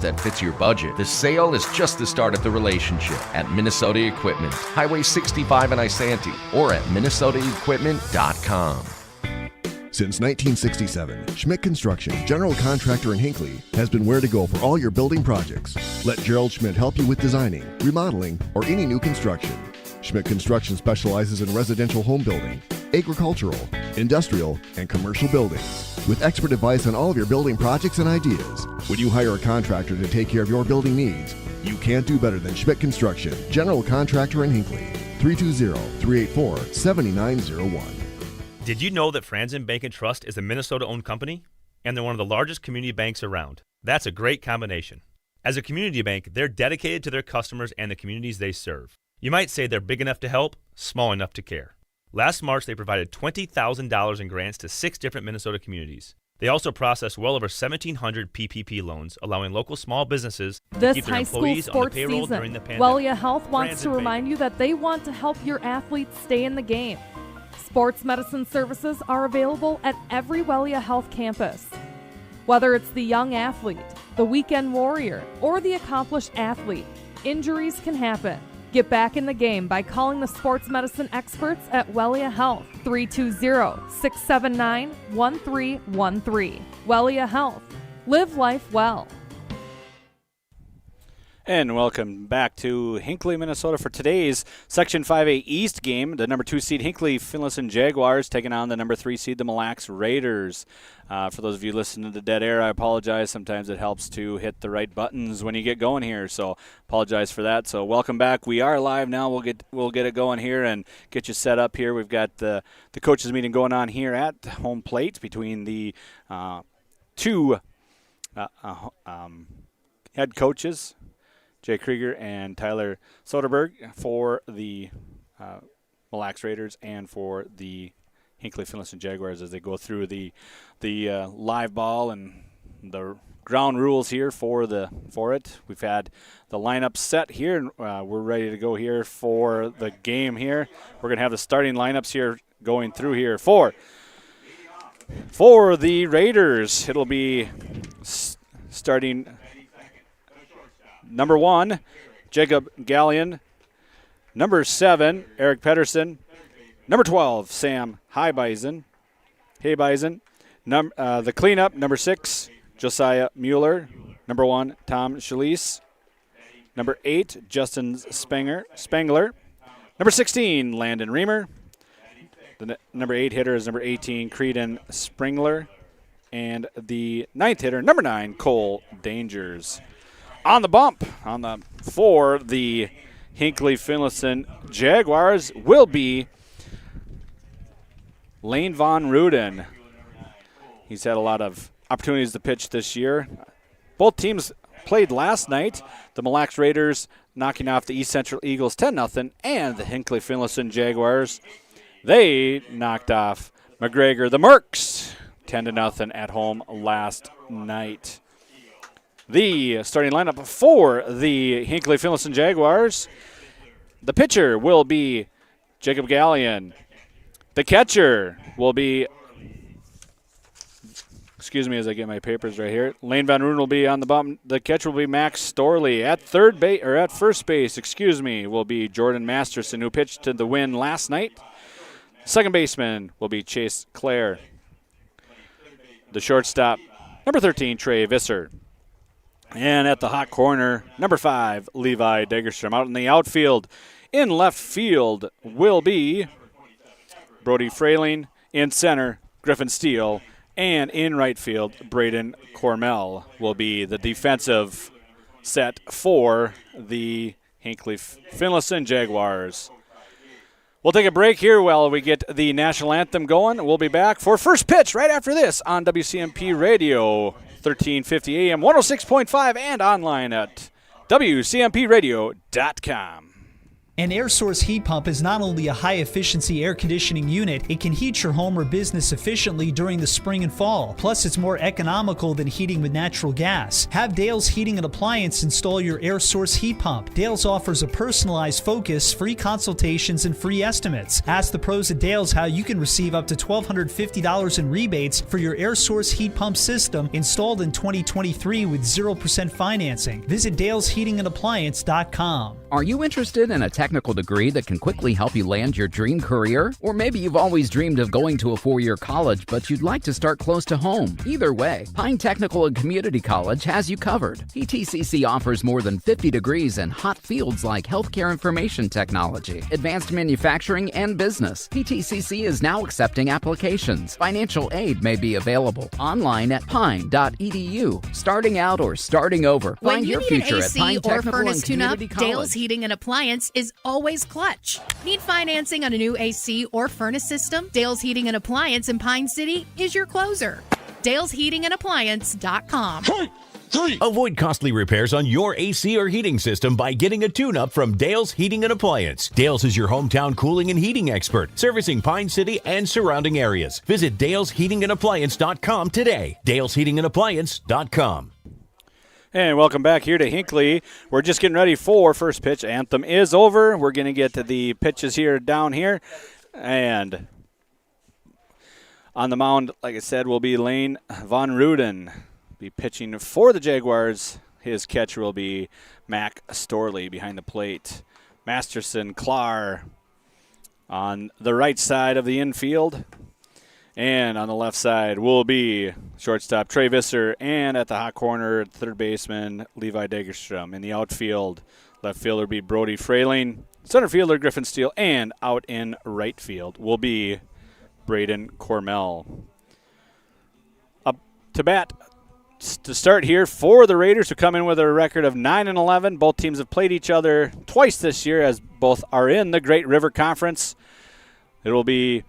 that fits your budget. The sale is just the start of the relationship at Minnesota Equipment, Highway 65 in Isanti, or at minnesotaequipment.com. Since 1967, Schmidt Construction, general contractor in Hinckley, has been where to go for all your building projects. Let Gerald Schmidt help you with designing, remodeling, or any new construction. Schmidt Construction specializes in residential home building, agricultural, industrial, and commercial buildings. With expert advice on all of your building projects and ideas, when you hire a contractor to take care of your building needs, you can't do better than Schmidt Construction, general contractor in Hinckley. 320-384-7901. Did you know that Franzen Bank and Trust is a Minnesota-owned company? And they're one of the largest community banks around. That's a great combination. As a community bank, they're dedicated to their customers and the communities they serve. You might say they're big enough to help, small enough to care. Last March, they provided $20,000 in grants to 6 different Minnesota communities. They also processed well over 1,700 PPP loans, allowing local small businesses to keep their employees on the payroll during the pandemic. Wellia Health wants to remind you that they want to help your athletes stay in the game. Sports medicine services are available at every Wellia Health campus. Whether it's the young athlete, the weekend warrior, or the accomplished athlete, injuries can happen. Get back in the game by calling the sports medicine experts at Wellia Health, 320-679-1313. Wellia Health. Live life well. And welcome back to Hinckley, Minnesota for today's Section 5A East game. The number 2 seed Hinckley-Finlayson Jaguars taking on the number 3 seed the Mille Raiders. For those of you listening to the dead air, I apologize. Sometimes it helps to hit the right buttons when you get going here, so apologize for that. So welcome back. We are live now. We'll get it going here and get you set up here. We've got the coaches meeting going on here at home plate between the two head coaches, Jay Krieger and Tyler Soderberg, for the Mille Raiders and for the Hinckley-Finlayson Jaguars as they go through the live ball and the ground rules here for it. We've had the lineup set here, and we're ready to go here for the game here. We're going to have the starting lineups here going through here for the Raiders. It'll be starting number 1, Jacob Gallion. Number 7, Eric Pedersen. Number 12, Sam Haybeisen. The cleanup, number 6, Josiah Mueller. Number 1, Tom Schlise. Number 8, Justin Spangler. Number 16, Landon Reamer. The number 8 hitter is number 18, Creedon Springler. And the 9th hitter, number 9, Cole Dangers. On the bump, for the Hinckley-Finlayson Jaguars will be Lane Von Ruden. He's had a lot of opportunities to pitch this year. Both teams played last night. The Mille Raiders knocking off the East Central Eagles 10-0, and the Hinckley-Finlayson Jaguars, they knocked off McGregor the Mercs 10-0 at home last night. The starting lineup for the Hinckley-Finlayson Jaguars. The pitcher will be Jacob Gallion. The catcher will be, excuse me as I get my papers right here, Lane Van Roon will be on the bump. The catcher will be Max Storley. At first base, will be Jordan Masterson, who pitched to the win last night. Second baseman will be Chase Clare. The shortstop, number 13, Trey Visser. And at the hot corner, number 5, Levi Degerstrom. Out in the outfield, in left field will be Brody Frayling. In center, Griffin Steele. And in right field, Braden Cormel will be the defensive set for the Hinckley-Finlayson Jaguars. We'll take a break here while we get the national anthem going. We'll be back for first pitch right after this on WCMP Radio. 1350 AM, 106.5, and online at WCMPradio.com. An air source heat pump is not only a high-efficiency air conditioning unit, it can heat your home or business efficiently during the spring and fall. Plus, it's more economical than heating with natural gas. Have Dale's Heating and Appliance install your air source heat pump. Dale's offers a personalized focus, free consultations, and free estimates. Ask the pros at Dale's how you can receive up to $1,250 in rebates for your air source heat pump system installed in 2023 with 0% financing. Visit dalesheatingandappliance.com. Are you interested in a technical degree that can quickly help you land your dream career? Or maybe you've always dreamed of going to a 4-year college, but you'd like to start close to home. Either way, Pine Technical and Community College has you covered. PTCC offers more than 50 degrees in hot fields like healthcare information technology, advanced manufacturing, and business. PTCC is now accepting applications. Financial aid may be available online at pine.edu. Starting out or starting over, find your future at Pine Technical and Community College. Dale's Heating and Appliance is always clutch. Need financing on a new AC or furnace system? Dale's Heating and Appliance in Pine City is your closer. Dale'sHeatingandAppliance.com. Avoid costly repairs on your AC or heating system by getting a tune-up from Dale's Heating and Appliance. Dale's is your hometown cooling and heating expert, servicing Pine City and surrounding areas. Visit Dale'sHeatingandAppliance.com today. Dale'sHeatingandAppliance.com. And welcome back here to Hinckley. We're just getting ready for first pitch. Anthem is over. We're going to get to the pitches here down here. And on the mound, like I said, will be Lane Von Ruden. Be pitching for the Jaguars. His catcher will be Mac Storley behind the plate. Masterson, Klar on the right side of the infield. And on the left side will be shortstop Trey Visser, and at the hot corner, third baseman Levi Dagerstrom. In the outfield, left fielder be Brody Frayling, center fielder Griffin Steele, and out in right field will be Braden Cormell. Up to bat to start here for the Raiders, who come in with a record of 9-11. Both teams have played each other twice this year, as both are in the Great River Conference. It will be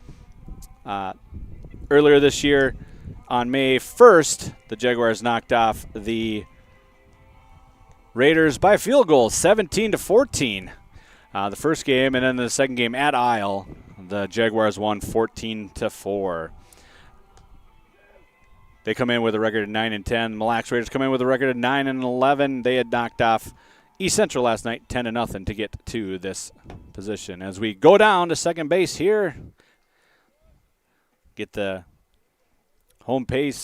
earlier this year on May 1st, the Jaguars knocked off the Raiders by field goal, 17-14. The first game, and then the second game at Isle, the Jaguars won 14-4. They come in with a record of 9-10. Mille Lacs Raiders come in with a record of 9-11. They had knocked off East Central last night 10-0 to get to this position. As we go down to second base here, get the home plate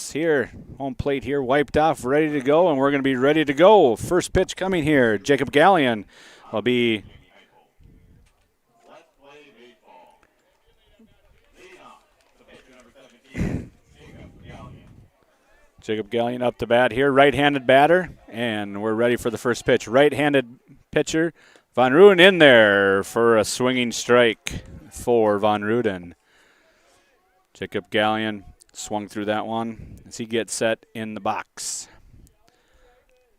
here wiped off, ready to go, and we're going to be ready to go. First pitch coming here. Jacob Gallion will be Jacob Gallion up to bat here, right-handed batter, and we're ready for the first pitch. Right-handed pitcher, Von Ruden in there for a swinging strike for Von Ruden. Jacob Gallion swung through that one as he gets set in the box.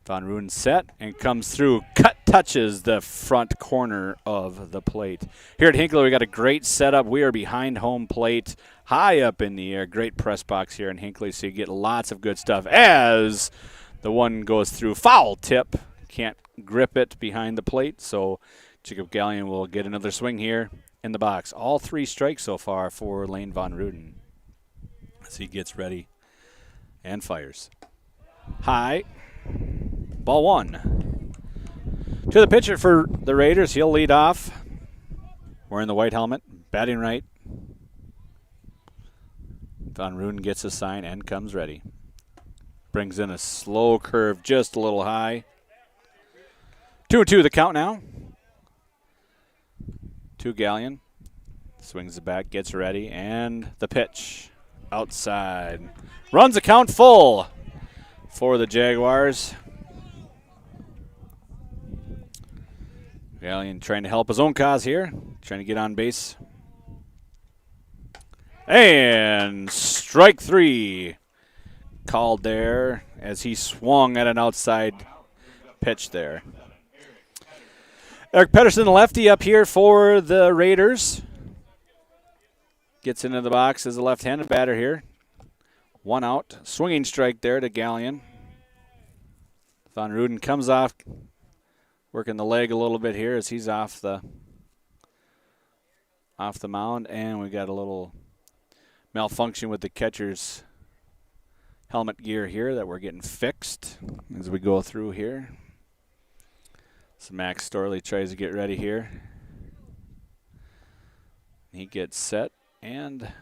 Von Ruden set and comes through, touches the front corner of the plate. Here at Hinckley, we got a great setup. We are behind home plate, high up in the air. Great press box here in Hinckley, so you get lots of good stuff. As the one goes through, foul tip. Can't grip it behind the plate, so Jacob Gallion will get another swing here in the box. All three strikes so far for Lane Von Ruden as he gets ready and fires. High. Ball one. To the pitcher for the Raiders. He'll lead off. Wearing the white helmet, batting right. Von Ruden gets a sign and comes ready. Brings in a slow curve, just a little high. 2-2 the count now. To Gallion. Swings the bat, gets ready, and the pitch. Outside. Runs the count full for the Jaguars. Gallion trying to help his own cause here. Trying to get on base. And strike three called there as he swung at an outside pitch there. Eric Pedersen, the lefty, up here for the Raiders. Gets into the box as a left-handed batter here. One out. Swinging strike there to Gallion. Von Ruden comes off, working the leg a little bit here as he's off the off the mound, and we got a little malfunction with the catcher's helmet gear here that we're getting fixed as we go through here. So Max Storley tries to get ready here. He gets set, and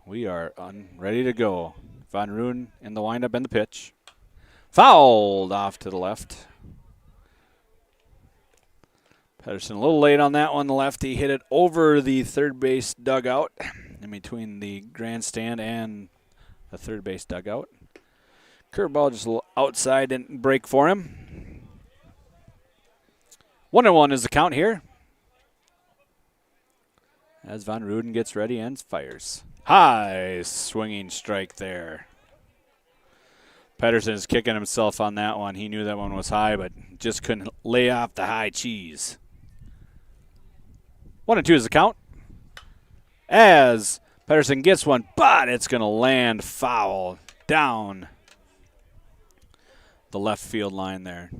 we are ready to go. Von Ruin in the windup and the pitch. Fouled off to the left. Pedersen a little late on that one. The lefty hit it over the third base dugout in between the grandstand and the third base dugout. Curveball just a little outside, didn't break for him. 1-1 is the count here. As Von Ruden gets ready and fires. High swinging strike there. Pedersen is kicking himself on that one. He knew that one was high, but just couldn't lay off the high cheese. 1-2 is the count. As Pedersen gets one, but it's going to land foul down the left field line there.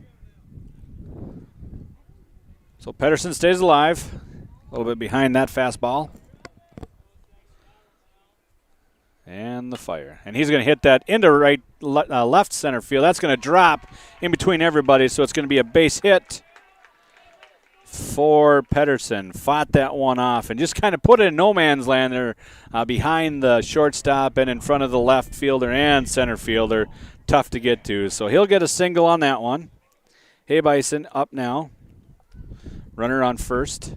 So Pedersen stays alive. A little bit behind that fastball. And the fire. And he's going to hit that into left center field. That's going to drop in between everybody, so it's going to be a base hit for Pedersen. Fought that one off and just kind of put it in no man's land there behind the shortstop and in front of the left fielder and center fielder. Tough to get to. So he'll get a single on that one. Hay Bison up now. Runner on first.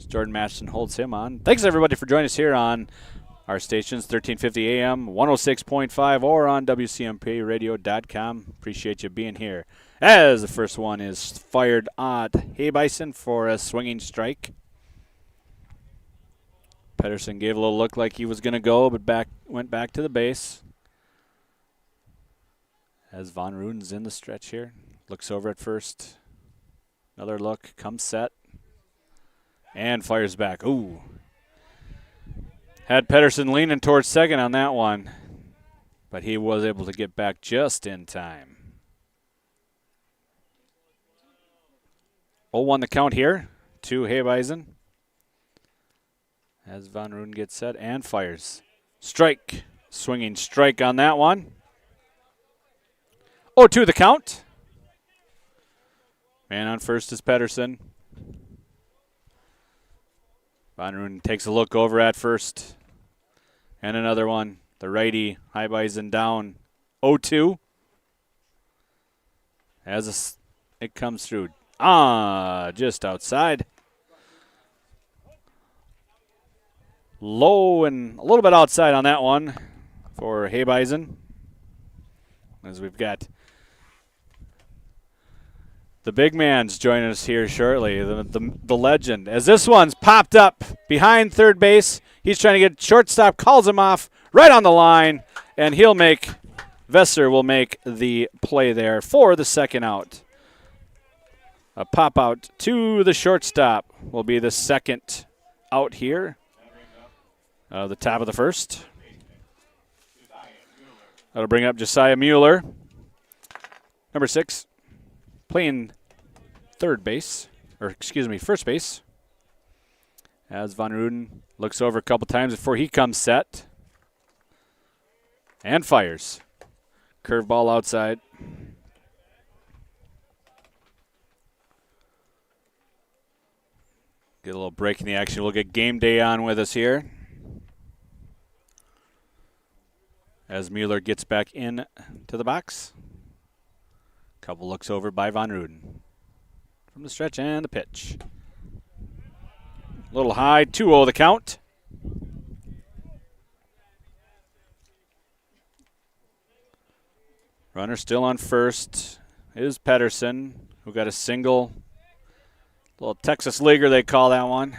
Jordan Matchson holds him on. Thanks, everybody, for joining us here on our stations, 1350 AM, 106.5, or on WCMPradio.com. Appreciate you being here. As the first one is fired at Hay Bison for a swinging strike. Pedersen gave a little look like he was going to go, but went back to the base. As Von Ruden's in the stretch here. Looks over at first. Another look, comes set. And fires back. Ooh. Had Pedersen leaning towards second on that one, but he was able to get back just in time. 0-1 the count here to Hay Bison. As Von Ruden gets set and fires. Strike. Swinging strike on that one. 0-2 the count. Man on first is Pedersen. Von Ruden takes a look over at first. And another one. The righty, Hay Bison down 0-2. As it comes through. Just outside. Low and a little bit outside on that one for Hay Bison. As we've got the big man's joining us here shortly, the legend. As this one's popped up behind third base, he's trying to get shortstop, calls him off right on the line, and Vesser will make the play there for the second out. A pop out to the shortstop will be the second out here. The top of the first. That'll bring up Josiah Mueller, number 6. Playing first base. As Von Ruden looks over a couple times before he comes set. And fires. Curveball outside. Get a little break in the action. We'll get game day on with us here. As Mueller gets back in to the box. Couple looks over by Von Ruden. From the stretch and the pitch. A little high, 2-0 the count. Runner still on first is Pedersen, who got a single. Little Texas leaguer, they call that one.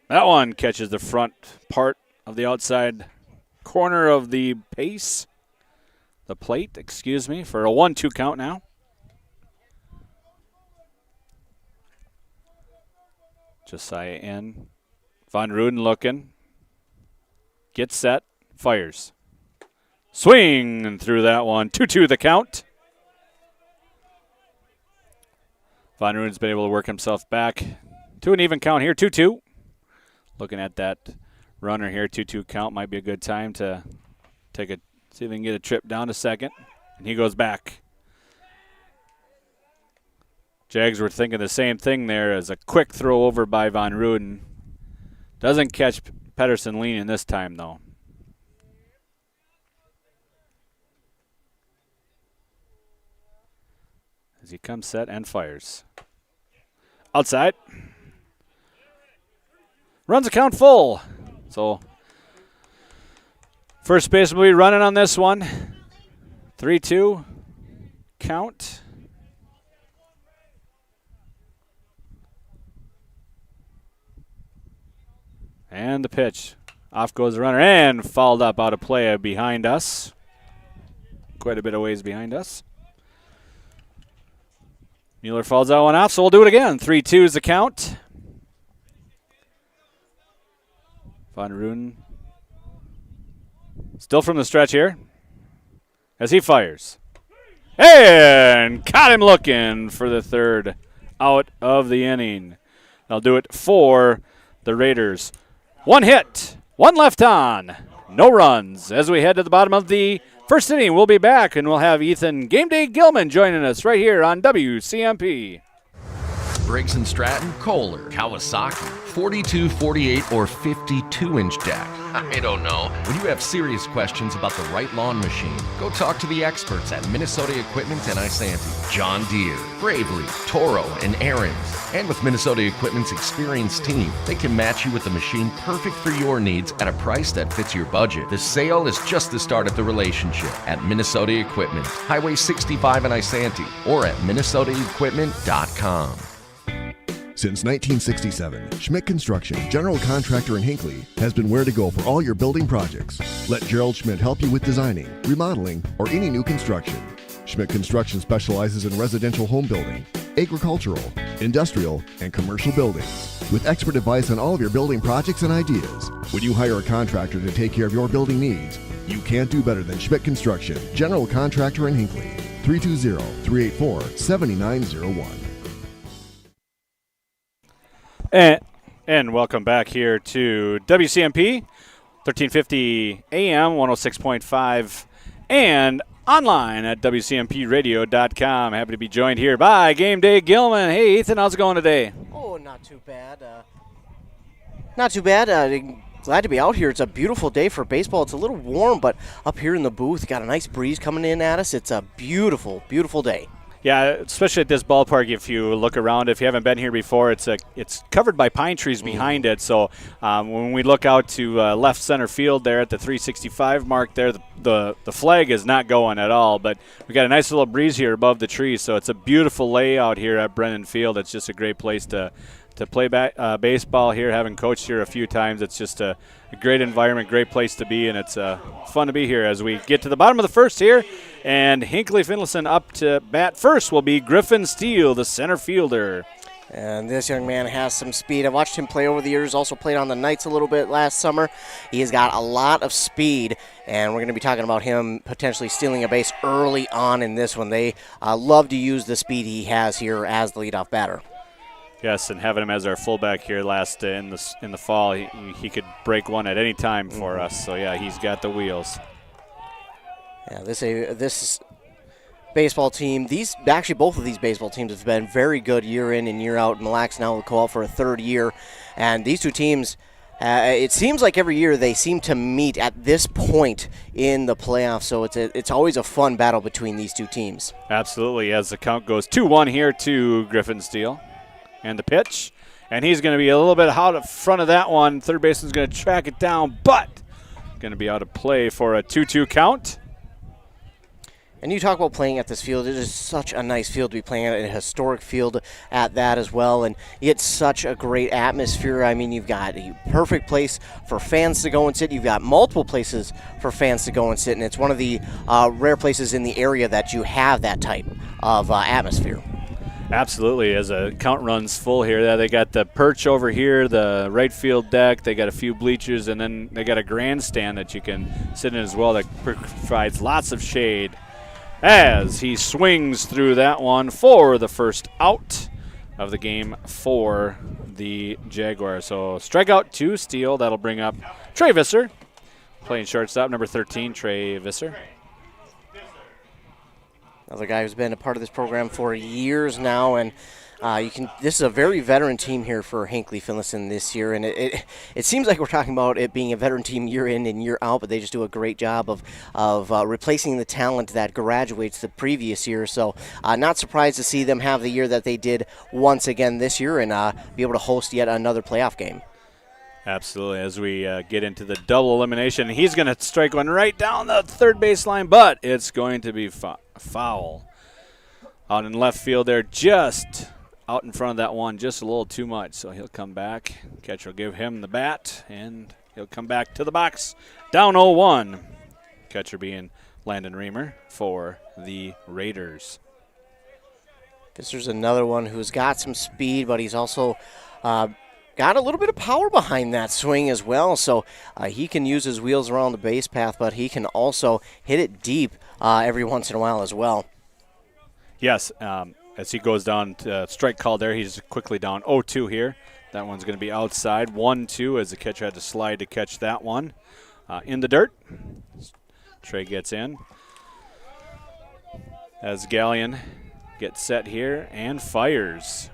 That one catches the front part of the outside corner of the plate, for a 1-2 count now. Josiah in. Von Ruden looking. Gets set. Fires. Swing through that one. 2-2 the count. Von Ruden's been able to work himself back To an even count here, 2-2. Looking at that runner here, 2-2 count might be a good time to see if they can get a trip down to second. And he goes back. Jags were thinking the same thing there as a quick throw over by Von Ruden. Doesn't catch Pedersen leaning this time, though. As he comes set and fires. Outside. Runs a count full. So first base will be running on this one. 3-2 count. And the pitch. Off goes the runner and fouled up out of play behind us. Quite a bit of ways behind us. Mueller fouls that one off, so we'll do it again. 3-2 is the count. Von Ruden still from the stretch here as he fires. And caught him looking for the third out of the inning. They'll do it for the Raiders. One hit, one left on, no runs. As we head to the bottom of the first inning, we'll be back, and we'll have Ethan Game Day Gilman joining us right here on WCMP. Briggs & Stratton, Kohler, Kawasaki, 42, 48, or 52-inch deck. I don't know. When you have serious questions about the right lawn machine, go talk to the experts at Minnesota Equipment and Isanti. John Deere, Bravely, Toro, and Aaron's. And with Minnesota Equipment's experienced team, they can match you with a machine perfect for your needs at a price that fits your budget. The sale is just the start of the relationship at Minnesota Equipment, Highway 65 in Isanti, or at minnesotaequipment.com. Since 1967, Schmidt Construction, general contractor in Hinckley, has been where to go for all your building projects. Let Gerald Schmidt help you with designing, remodeling, or any new construction. Schmidt Construction specializes in residential home building, agricultural, industrial, and commercial buildings. With expert advice on all of your building projects and ideas, when you hire a contractor to take care of your building needs, you can't do better than Schmidt Construction, general contractor in Hinckley. 320-384-7901. And welcome back here to WCMP, 1350 AM, 106.5, and online at WCMPradio.com. Happy to be joined here by Game Day Gilman. Hey, Ethan, how's it going today? Oh, not too bad. Not too bad. Glad to be out here. It's a beautiful day for baseball. It's a little warm, but up here in the booth, got a nice breeze coming in at us. It's a beautiful, beautiful day. Yeah, especially at this ballpark. If you look around, if you haven't been here before, it's covered by pine trees behind it. So when we look out to left center field there at the 365 mark there, the flag is not going at all. But we got a nice little breeze here above the trees. So it's a beautiful layout here at Brennan Field. It's just a great place to play baseball here. Having coached here a few times, it's just a great environment, great place to be, and it's fun to be here as we get to the bottom of the first here. And Hinckley-Finlayson up to bat first will be Griffin Steele, the center fielder. And this young man has some speed. I've watched him play over the years, also played on the Knights a little bit last summer. He has got a lot of speed, and we're going to be talking about him potentially stealing a base early on in this one. They love to use the speed he has here as the leadoff batter. Yes, and having him as our fullback here last in the fall, he could break one at any time for us. So yeah, he's got the wheels. Yeah, this baseball team, both of these baseball teams have been very good year in and year out. Mille now will go out for a third year, and these two teams, it seems like every year they seem to meet at this point in the playoffs. So it's always a fun battle between these two teams. Absolutely, as the count goes 2-1 here to Griffin Steele. And the pitch, and he's going to be a little bit out in front of that one. Third baseman's going to track it down, but going to be out of play for a 2-2 count. And you talk about playing at this field. It is such a nice field to be playing at, a historic field at that as well. And it's such a great atmosphere. I mean, you've got a perfect place for fans to go and sit. You've got multiple places for fans to go and sit. And it's one of the rare places in the area that you have that type of atmosphere. Absolutely, as a count runs full here. They got the perch over here, the right field deck. They got a few bleachers, and then they got a grandstand that you can sit in as well that provides lots of shade. As he swings through that one for the first out of the game for the Jaguars. So strikeout 2, steal. That'll bring up Trey Visser, playing shortstop, number 13, Trey Visser. Another guy who's been a part of this program for years now, and this is a very veteran team here for Hinckley-Finlayson this year, and it seems like we're talking about it being a veteran team year in and year out, but they just do a great job of replacing the talent that graduates the previous year. So not surprised to see them have the year that they did once again this year and be able to host yet another playoff game. Absolutely. As we get into the double elimination, he's going to strike one right down the third baseline, but it's going to be foul. Out in left field there, just out in front of that one, just a little too much. So he'll come back. Catcher will give him the bat, and he'll come back to the box. Down 0-1. Catcher being Landon Reamer for the Raiders. This is another one who's got some speed, but he's also got a little bit of power behind that swing as well. So he can use his wheels around the base path, but he can also hit it deep every once in a while as well. Yes, as he goes down to strike call there, he's quickly down 0-2 here. That one's going to be outside. 1-2 as the catcher had to slide to catch that one. In the dirt. Trey gets in. As Gallion gets set here and fires.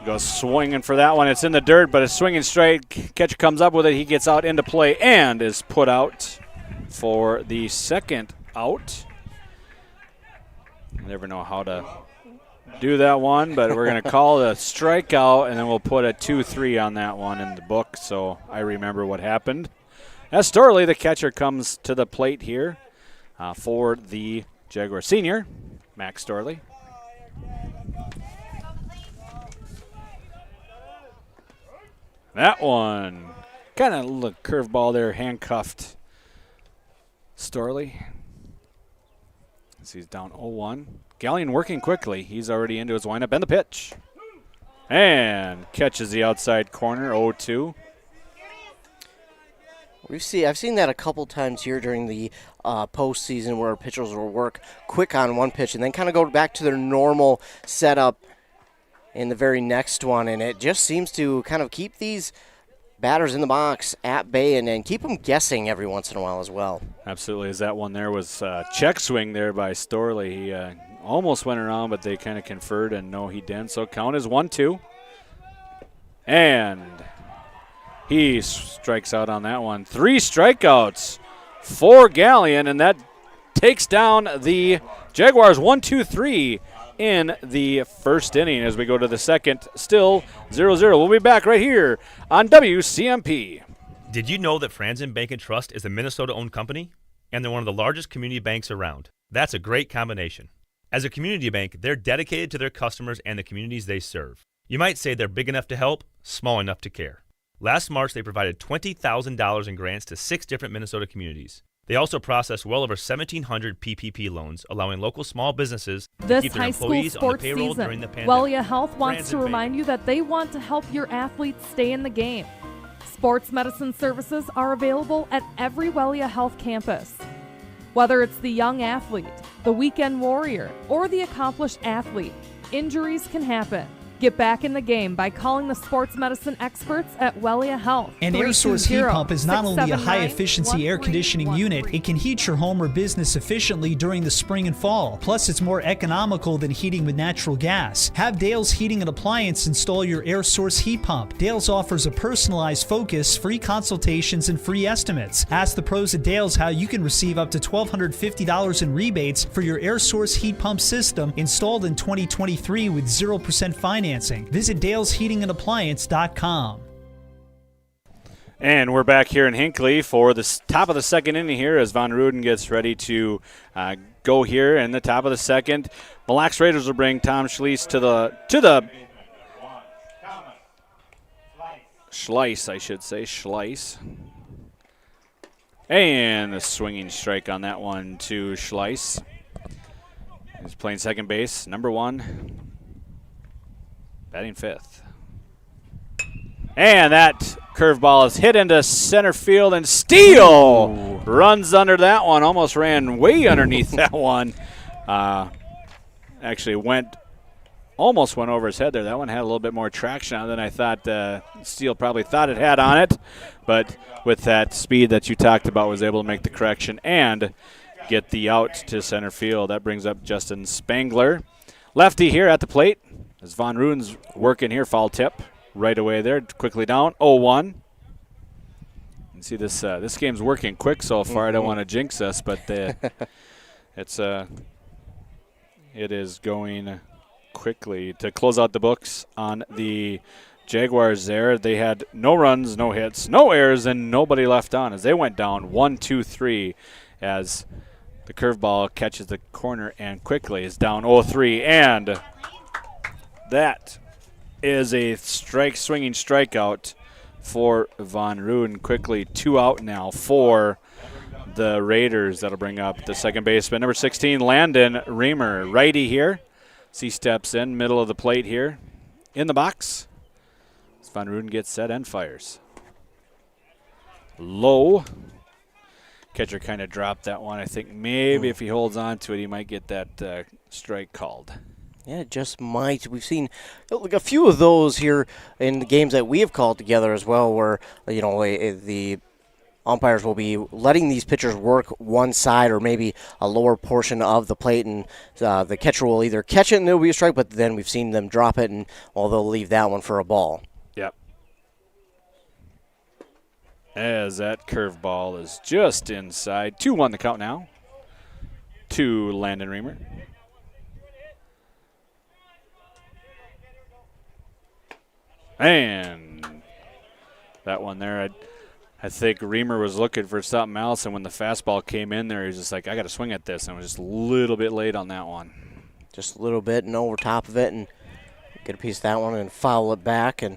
Goes swinging for that one. It's in the dirt, but it's swinging straight. Catcher comes up with it. He gets out into play and is put out for the second out. Never know how to do that one, but we're going to call it a strikeout, and then we'll put a 2-3 on that one in the book so I remember what happened. As Storley, the catcher, comes to the plate here for the Jaguar senior, Max Storley. That one, kind of a curveball there, handcuffed Storley. As he's down 0-1. Gallion working quickly. He's already into his windup and the pitch. And catches the outside corner, 0-2. I've seen that a couple times here during the postseason where pitchers will work quick on one pitch and then kind of go back to their normal setup in the very next one, and it just seems to kind of keep these batters in the box at bay and keep them guessing every once in a while as well. Absolutely, as that one there was check swing there by Storley. He almost went around, but they kind of conferred, and no, he didn't. So count is 1-2. And he strikes out on that one. 3 strikeouts for Gallion, and that takes down the Jaguars 1-2-3 in the first inning. As we go to the second, still 0-0. We'll be back right here on WCMP. Did you know that Franzen Bank and Trust is a Minnesota-owned company? And they're one of the largest community banks around. That's a great combination. As a community bank, they're dedicated to their customers and the communities they serve. You might say they're big enough to help, small enough to care. Last March, they provided $20,000 in grants to 6 different Minnesota communities. They also processed well over 1,700 PPP loans, allowing local small businesses to keep their employees on the payroll during the pandemic. Wellia Health wants to remind you that they want to help your athletes stay in the game. Sports medicine services are available at every Wellia Health campus. Whether it's the young athlete, the weekend warrior, or the accomplished athlete, injuries can happen. Get back in the game by calling the sports medicine experts at Wellia Health. An air source heat pump is not only a high-efficiency air conditioning unit, it can heat your home or business efficiently during the spring and fall. Plus, it's more economical than heating with natural gas. Have Dale's Heating and Appliance install your air source heat pump. Dale's offers a personalized focus, free consultations, and free estimates. Ask the pros at Dale's how you can receive up to $1,250 in rebates for your air source heat pump system installed in 2023 with 0% financing. Visit Dale'sHeatingAndAppliance.com. And we're back here in Hinckley for the top of the second inning here as Von Ruden gets ready to go here in the top of the second. Mille Lacs Raiders will bring Tom Schleiss to the Schleiss, I should say, Schleiss. And a swinging strike on that one to Schleiss. He's playing second base, number 1. Batting 5th. And that curveball is hit into center field, and Steele runs under that one. Almost ran way underneath that one. Actually went almost went over his head there. That one had a little bit more traction on it than I thought Steele probably thought it had on it. But with that speed that you talked about, was able to make the correction and get the out to center field. That brings up Justin Spangler. Lefty here at the plate as Von Ruden's working here. Foul tip right away there. Quickly down, 0-1. You see this game's working quick so far. I don't want to jinx us, but it is going quickly to close out the books on the Jaguars there. They had no runs, no hits, no errors, and nobody left on as they went down 1-2-3 as the curveball catches the corner and quickly is down 0-3, and that is a swinging strikeout for Von Ruden. Quickly 2 out now for the Raiders. That'll bring up the second baseman, number 16, Landon Reamer, righty here. He steps in, middle of the plate here, in the box. As Von Ruden gets set and fires. Low. Catcher kind of dropped that one. I think maybe if he holds on to it, he might get that strike called. Yeah, it just might. We've seen a few of those here in the games that we have called together as well, where the umpires will be letting these pitchers work one side or maybe a lower portion of the plate, and the catcher will either catch it and it'll be a strike, but then we've seen them drop it, and they'll leave that one for a ball. Yep. As that curveball is just inside. 2-1 the count now to Landon Reamer. And that one there, I think Reamer was looking for something else, and when the fastball came in there, he was just like, I got to swing at this, and was just a little bit late on that one. Just a little bit and over top of it, and get a piece of that one and foul it back. And,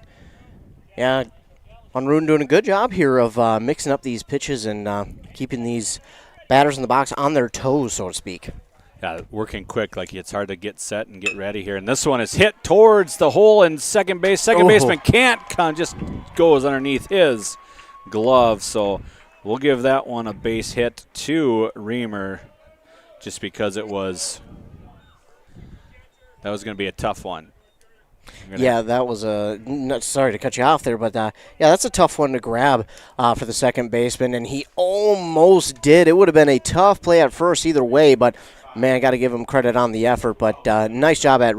yeah, Von Ruden doing a good job here of mixing up these pitches and keeping these batters in the box on their toes, so to speak. Yeah, working quick. Like, it's hard to get set and get ready here. And this one is hit towards the hole in second base. Second baseman can't just goes underneath his glove. So we'll give that one a base hit to Reamer just because that was going to be a tough one. Yeah, that was sorry to cut you off there, but that's a tough one to grab for the second baseman, and he almost did. It would have been a tough play at first either way, but man, I got to give him credit on the effort. But nice job at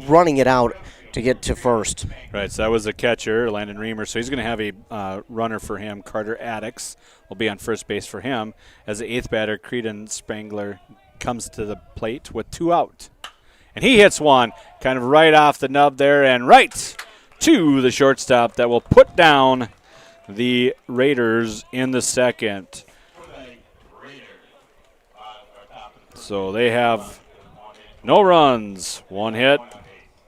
running it out to get to first. Right, so that was the catcher, Landon Reamer. So he's going to have a runner for him. Carter Addix will be on first base for him as the eighth batter, Creedon Spangler, comes to the plate with 2 out. And he hits one kind of right off the nub there and right to the shortstop that will put down the Raiders in the second. So they have no runs, 1 hit,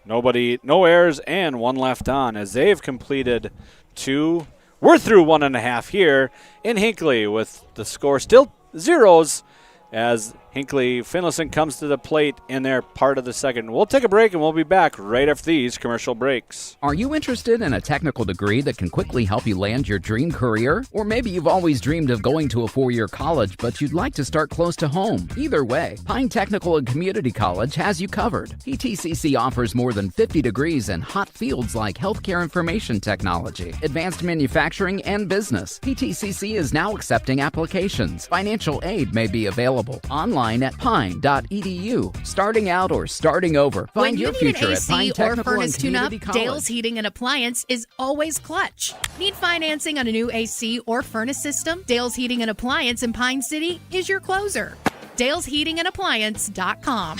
no errors, and 1 left on as they've completed 2. We're through 1.5 here in Hinckley with the score still zeros as Hinckley-Finlayson comes to the plate in their part of the second. We'll take a break, and we'll be back right after these commercial breaks. Are you interested in a technical degree that can quickly help you land your dream career? Or maybe you've always dreamed of going to a 4-year college, but you'd like to start close to home. Either way, Pine Technical and Community College has you covered. PTCC offers more than 50 degrees in hot fields like healthcare information technology, advanced manufacturing, and business. PTCC is now accepting applications. Financial aid may be available online at pine.edu. Starting out or starting over, find your future at Pine Technical and Community College. Dale's Heating and Appliance is always clutch. Need financing on a new AC or furnace system? Dale's Heating and Appliance in Pine City is your closer. Dale'sHeatingandAppliance.com.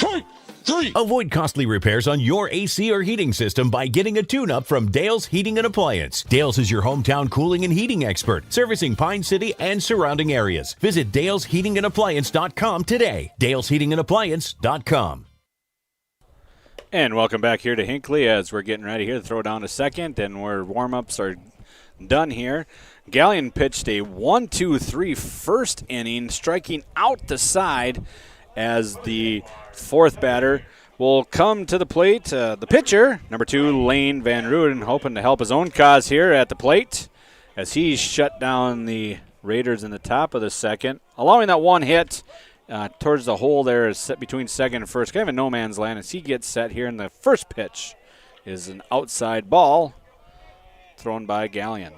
Avoid costly repairs on your AC or heating system by getting a tune-up from Dale's Heating and Appliance. Dale's is your hometown cooling and heating expert, servicing Pine City and surrounding areas. Visit Dale'sHeatingandAppliance.com today. Dale'sHeatingandAppliance.com. And welcome back here to Hinckley as we're getting ready here to throw down a second, and where warm-ups are done here. Gallion pitched a 1-2-3 first inning, striking out the side as the fourth batter will come to the plate. The pitcher, number 2, Lane Van Ruden, hoping to help his own cause here at the plate as he shut down the Raiders in the top of the second, allowing that 1 hit towards the hole there is set between second and first. Kind of a no man's land as he gets set here. And the first pitch is an outside ball thrown by Gallion.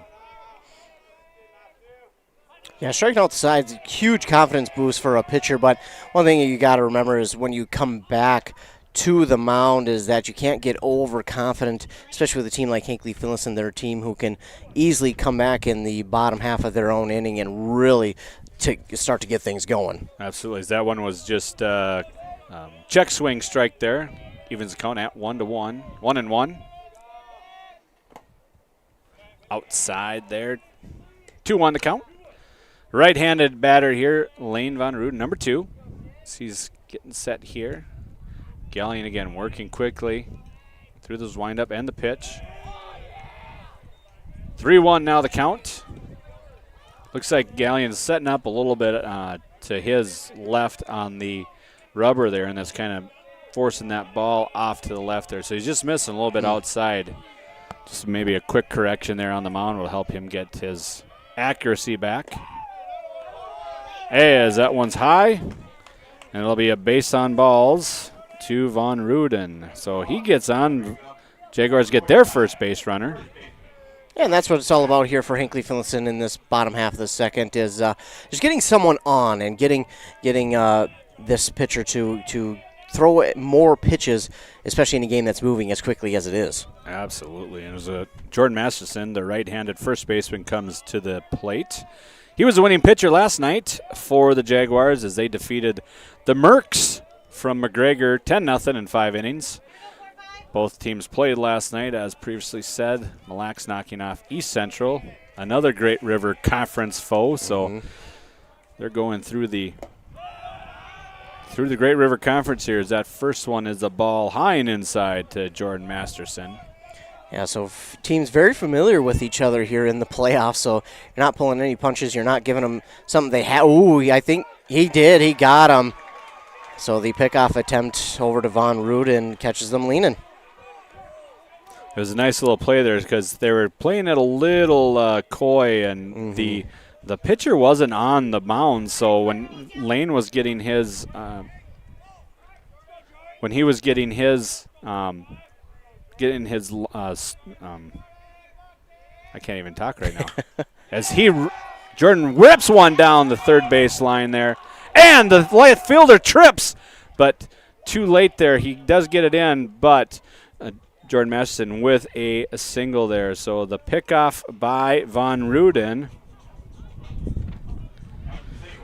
Yeah, striking out the side's a huge confidence boost for a pitcher, but one thing you got to remember is when you come back to the mound is that you can't get overconfident, especially with a team like Hinckley-Finlayson, their team who can easily come back in the bottom half of their own inning and really to start to get things going. Absolutely. That one was just check swing strike there. Evens the count at 1-1. 1-1. Outside there. 2-1 the count. Right-handed batter here, Lane Von Ruden, number 2. So he's getting set here. Gallion again working quickly through this windup and the pitch. 3-1 now the count. Looks like Gallion's setting up a little bit to his left on the rubber there, and that's kind of forcing that ball off to the left there. So he's just missing a little bit outside. Just maybe a quick correction there on the mound will help him get his accuracy back. As that one's high, and it'll be a base on balls to Von Ruden. So he gets on. Jaguars get their first base runner. Yeah, and that's what it's all about here for Hinckley-Finlayson in this bottom half of the second is just getting someone on and getting this pitcher to throw more pitches, especially in a game that's moving as quickly as it is. Absolutely. And it was Jordan Masterson, the right-handed first baseman, comes to the plate. He was the winning pitcher last night for the Jaguars as they defeated the Mercs from McGregor 10-0 in 5 innings. Both teams played last night, as previously said. Mille Lacs knocking off East Central, another Great River Conference foe. So they're going through the Great River Conference here. As that first one is a ball high and inside to Jordan Masterson. Yeah, so teams very familiar with each other here in the playoffs, so you're not pulling any punches. You're not giving them something they have. Ooh, I think he did. He got him. So the pickoff attempt over to Von Ruden catches them leaning. It was a nice little play there because they were playing it a little coy, and the pitcher wasn't on the mound. So when Lane was getting his, I can't even talk right now. As Jordan rips one down the third base line there, and the left fielder trips, but too late there. He does get it in, but Jordan Masterson with a single there. So the pickoff by Von Ruden.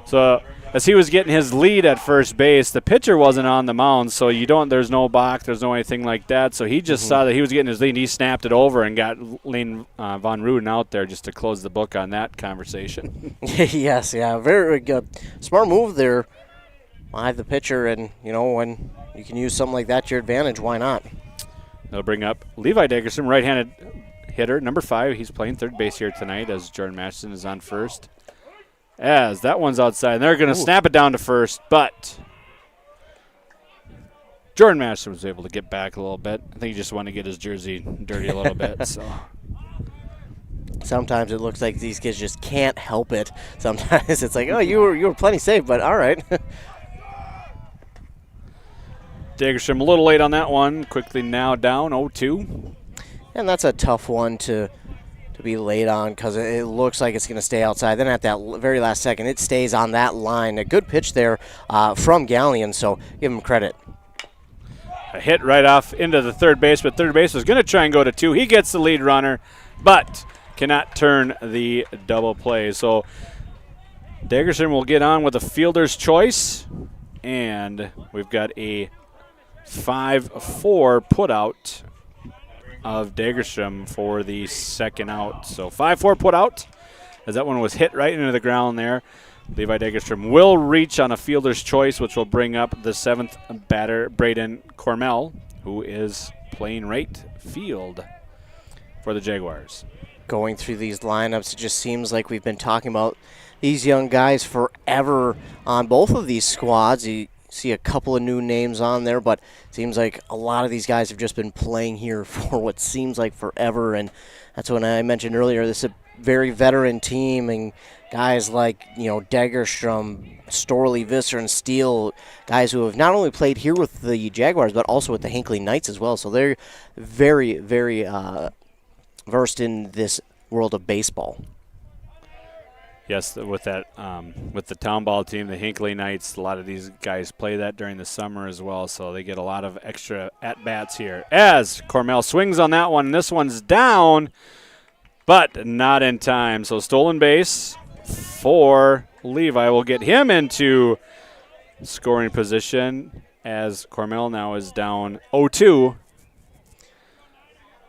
So as he was getting his lead at first base, the pitcher wasn't on the mound, so there's no balk, there's no anything like that. So he just saw that he was getting his lead, and he snapped it over and got Lane Von Ruden out there just to close the book on that conversation. Yes, yeah, very good. Smart move there by the pitcher, and, when you can use something like that to your advantage, why not? They'll bring up Levi Dagerson, right-handed hitter, number 5. He's playing third base here tonight as Jordan Masterson is on first. As that one's outside, and they're going to snap it down to first, but Jordan Masterson was able to get back a little bit. I think he just wanted to get his jersey dirty a little bit. So sometimes it looks like these kids just can't help it. Sometimes it's like, oh, you were plenty safe, but all right. Dagerstrom a little late on that one. Quickly now down 0-2. And that's a tough one to be late on because it looks like it's going to stay outside. Then at that very last second, it stays on that line. A good pitch there from Gallion, so give him credit. A hit right off into the third base, but third base was going to try and go to 2. He gets the lead runner, but cannot turn the double play. So Dagerson will get on with a fielder's choice, and we've got a 5-4 put out of Dagerstrom for the second out. So 5-4 put out as that one was hit right into the ground there. Levi Dagerstrom will reach on a fielder's choice, which will bring up the 7th batter, Braden Cormel, who is playing right field for the Jaguars. Going through these lineups, it just seems like we've been talking about these young guys forever on both of these squads. You see a couple of new names on there, but it seems like a lot of these guys have just been playing here for what seems like forever, and that's when I mentioned earlier, this very veteran team, and guys like, Degerstrom, Storley, Visser, and Steele, guys who have not only played here with the Jaguars, but also with the Hinckley Knights as well. So they're very, very versed in this world of baseball. Yes, with that, with the town ball team, the Hinckley Knights, a lot of these guys play that during the summer as well, so they get a lot of extra at-bats here. As Cormel swings on that one, and this one's down, but not in time. So stolen base for Levi will get him into scoring position as Cormel now is down 0-2.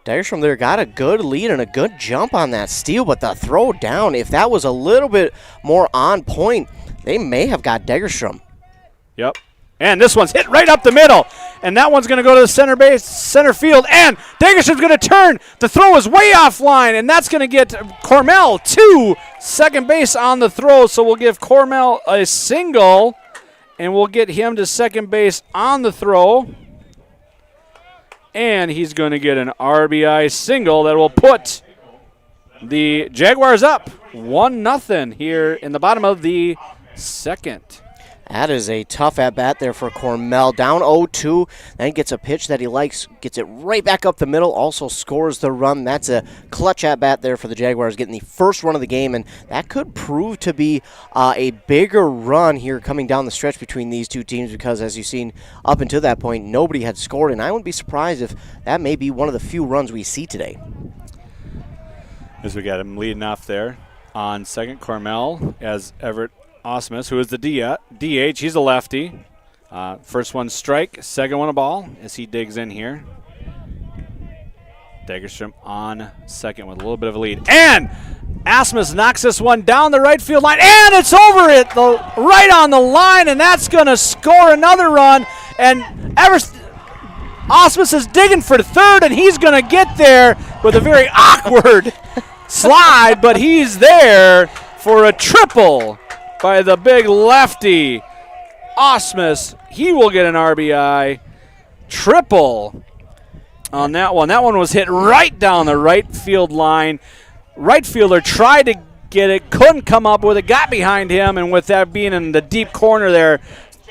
Degerstrom there got a good lead and a good jump on that steal, but the throw down, if that was a little bit more on point, they may have got Degerstrom. Yep. And this one's hit right up the middle. And that one's going to go to the center field. And Degerstrom's going to turn. The throw is way offline, and that's going to get Cormel to second base on the throw. So we'll give Cormel a single, and we'll get him to second base on the throw. And he's going to get an RBI single that will put the Jaguars up 1-0 here in the bottom of the second. That is a tough at-bat there for Cormel. Down 0-2, then gets a pitch that he likes, gets it right back up the middle, also scores the run. That's a clutch at-bat there for the Jaguars, getting the first run of the game, and that could prove to be a bigger run here coming down the stretch between these two teams because, as you've seen, up until that point, nobody had scored, and I wouldn't be surprised if that may be one of the few runs we see today. As we got him leading off there on second, Cormel, as Everett Osmus, who is the DH. He's a lefty. First one strike, second one a ball as he digs in here. Degerstrom on second with a little bit of a lead. And Osmus knocks this one down the right field line, and it's over it, right on the line, and that's going to score another run. And Osmus is digging for third, and he's going to get there with a very awkward slide, but he's there for a triple by the big lefty, Osmus. He will get an RBI triple on that one. That one was hit right down the right field line. Right fielder tried to get it, couldn't come up with it, got behind him, and with that being in the deep corner there,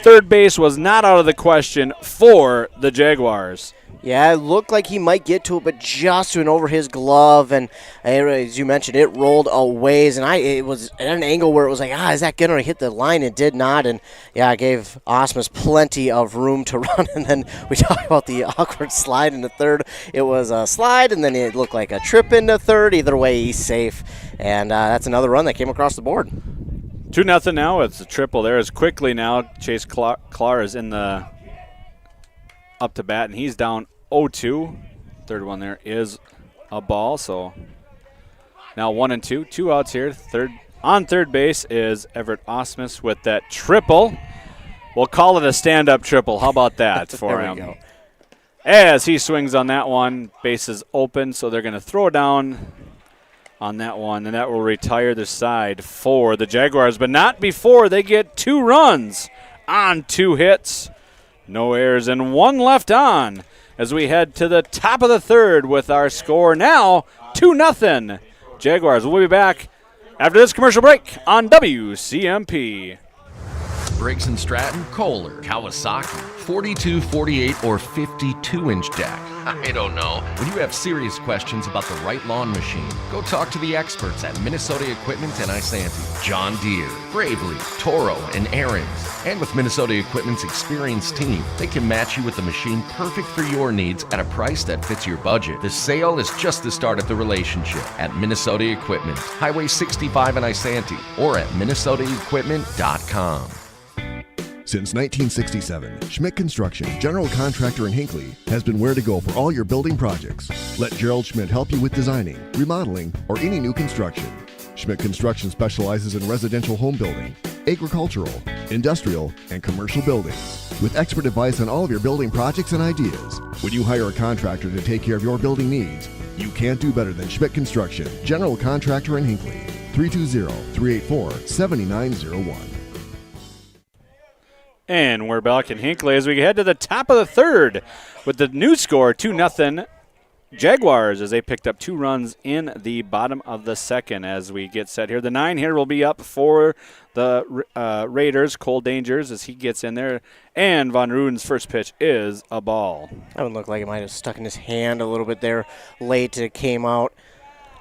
third base was not out of the question for the Jaguars. Yeah, it looked like he might get to it, but just went over his glove, and as you mentioned, it rolled a ways, and it was at an angle where it was like, is that going to hit the line? It did not, and yeah, it gave Osmus plenty of room to run, and then we talk about the awkward slide into third. It was a slide, and then it looked like a trip into third. Either way, he's safe, and that's another run that came across the board. 2-0 now. It's a triple there. As quickly now, Chase Clark is in the up to bat, and he's down 0-2. Third one there is a ball, so now 1-2. 2 outs here. On third base is Everett Osmus with that triple. We'll call it a stand-up triple. How about that for him? Go. As he swings on that one, base is open, so they're going to throw down on that one, and that will retire the side for the Jaguars, but not before they get 2 runs on 2 hits. No errors and 1 left on as we head to the top of the third with our score now 2-0 Jaguars. We'll be back after this commercial break on WCMP. Briggs & Stratton, Kohler, Kawasaki, 42, 48, or 52-inch deck. I don't know. When you have serious questions about the right lawn machine, go talk to the experts at Minnesota Equipment and Isanti. John Deere, Gravely, Toro, and Aaron's. And with Minnesota Equipment's experienced team, they can match you with the machine perfect for your needs at a price that fits your budget. The sale is just the start of the relationship at Minnesota Equipment, Highway 65 in Isanti, or at minnesotaequipment.com. Since 1967, Schmidt Construction, general contractor in Hinckley, has been where to go for all your building projects. Let Gerald Schmidt help you with designing, remodeling, or any new construction. Schmidt Construction specializes in residential home building, agricultural, industrial, and commercial buildings. With expert advice on all of your building projects and ideas, when you hire a contractor to take care of your building needs, you can't do better than Schmidt Construction, general contractor in Hinckley. 320-384-7901. And we're back in Hinckley as we head to the top of the third with the new score 2-0 Jaguars as they picked up 2 runs in the bottom of the second as we get set here. The 9 here will be up for the Raiders, Cole Dangers, as he gets in there. And Von Ruden's first pitch is a ball. That one looked like it might have stuck in his hand a little bit there late. It came out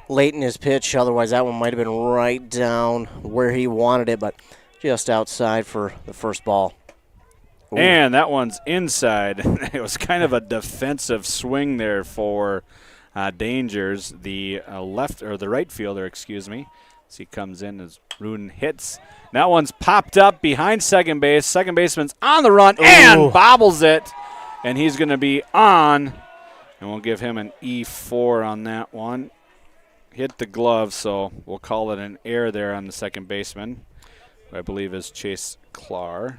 late in his pitch. Otherwise, that one might have been right down where he wanted it, but just outside for the first ball. Ooh. And that one's inside. It was kind of a defensive swing there for Dangers, the right fielder, excuse me. As he comes in as Rudin hits. That one's popped up behind second base. Second baseman's on the run and bobbles it. And he's going to be on. And we'll give him an E4 on that one. Hit the glove, so we'll call it an error there on the second baseman, who I believe is Chase Clark.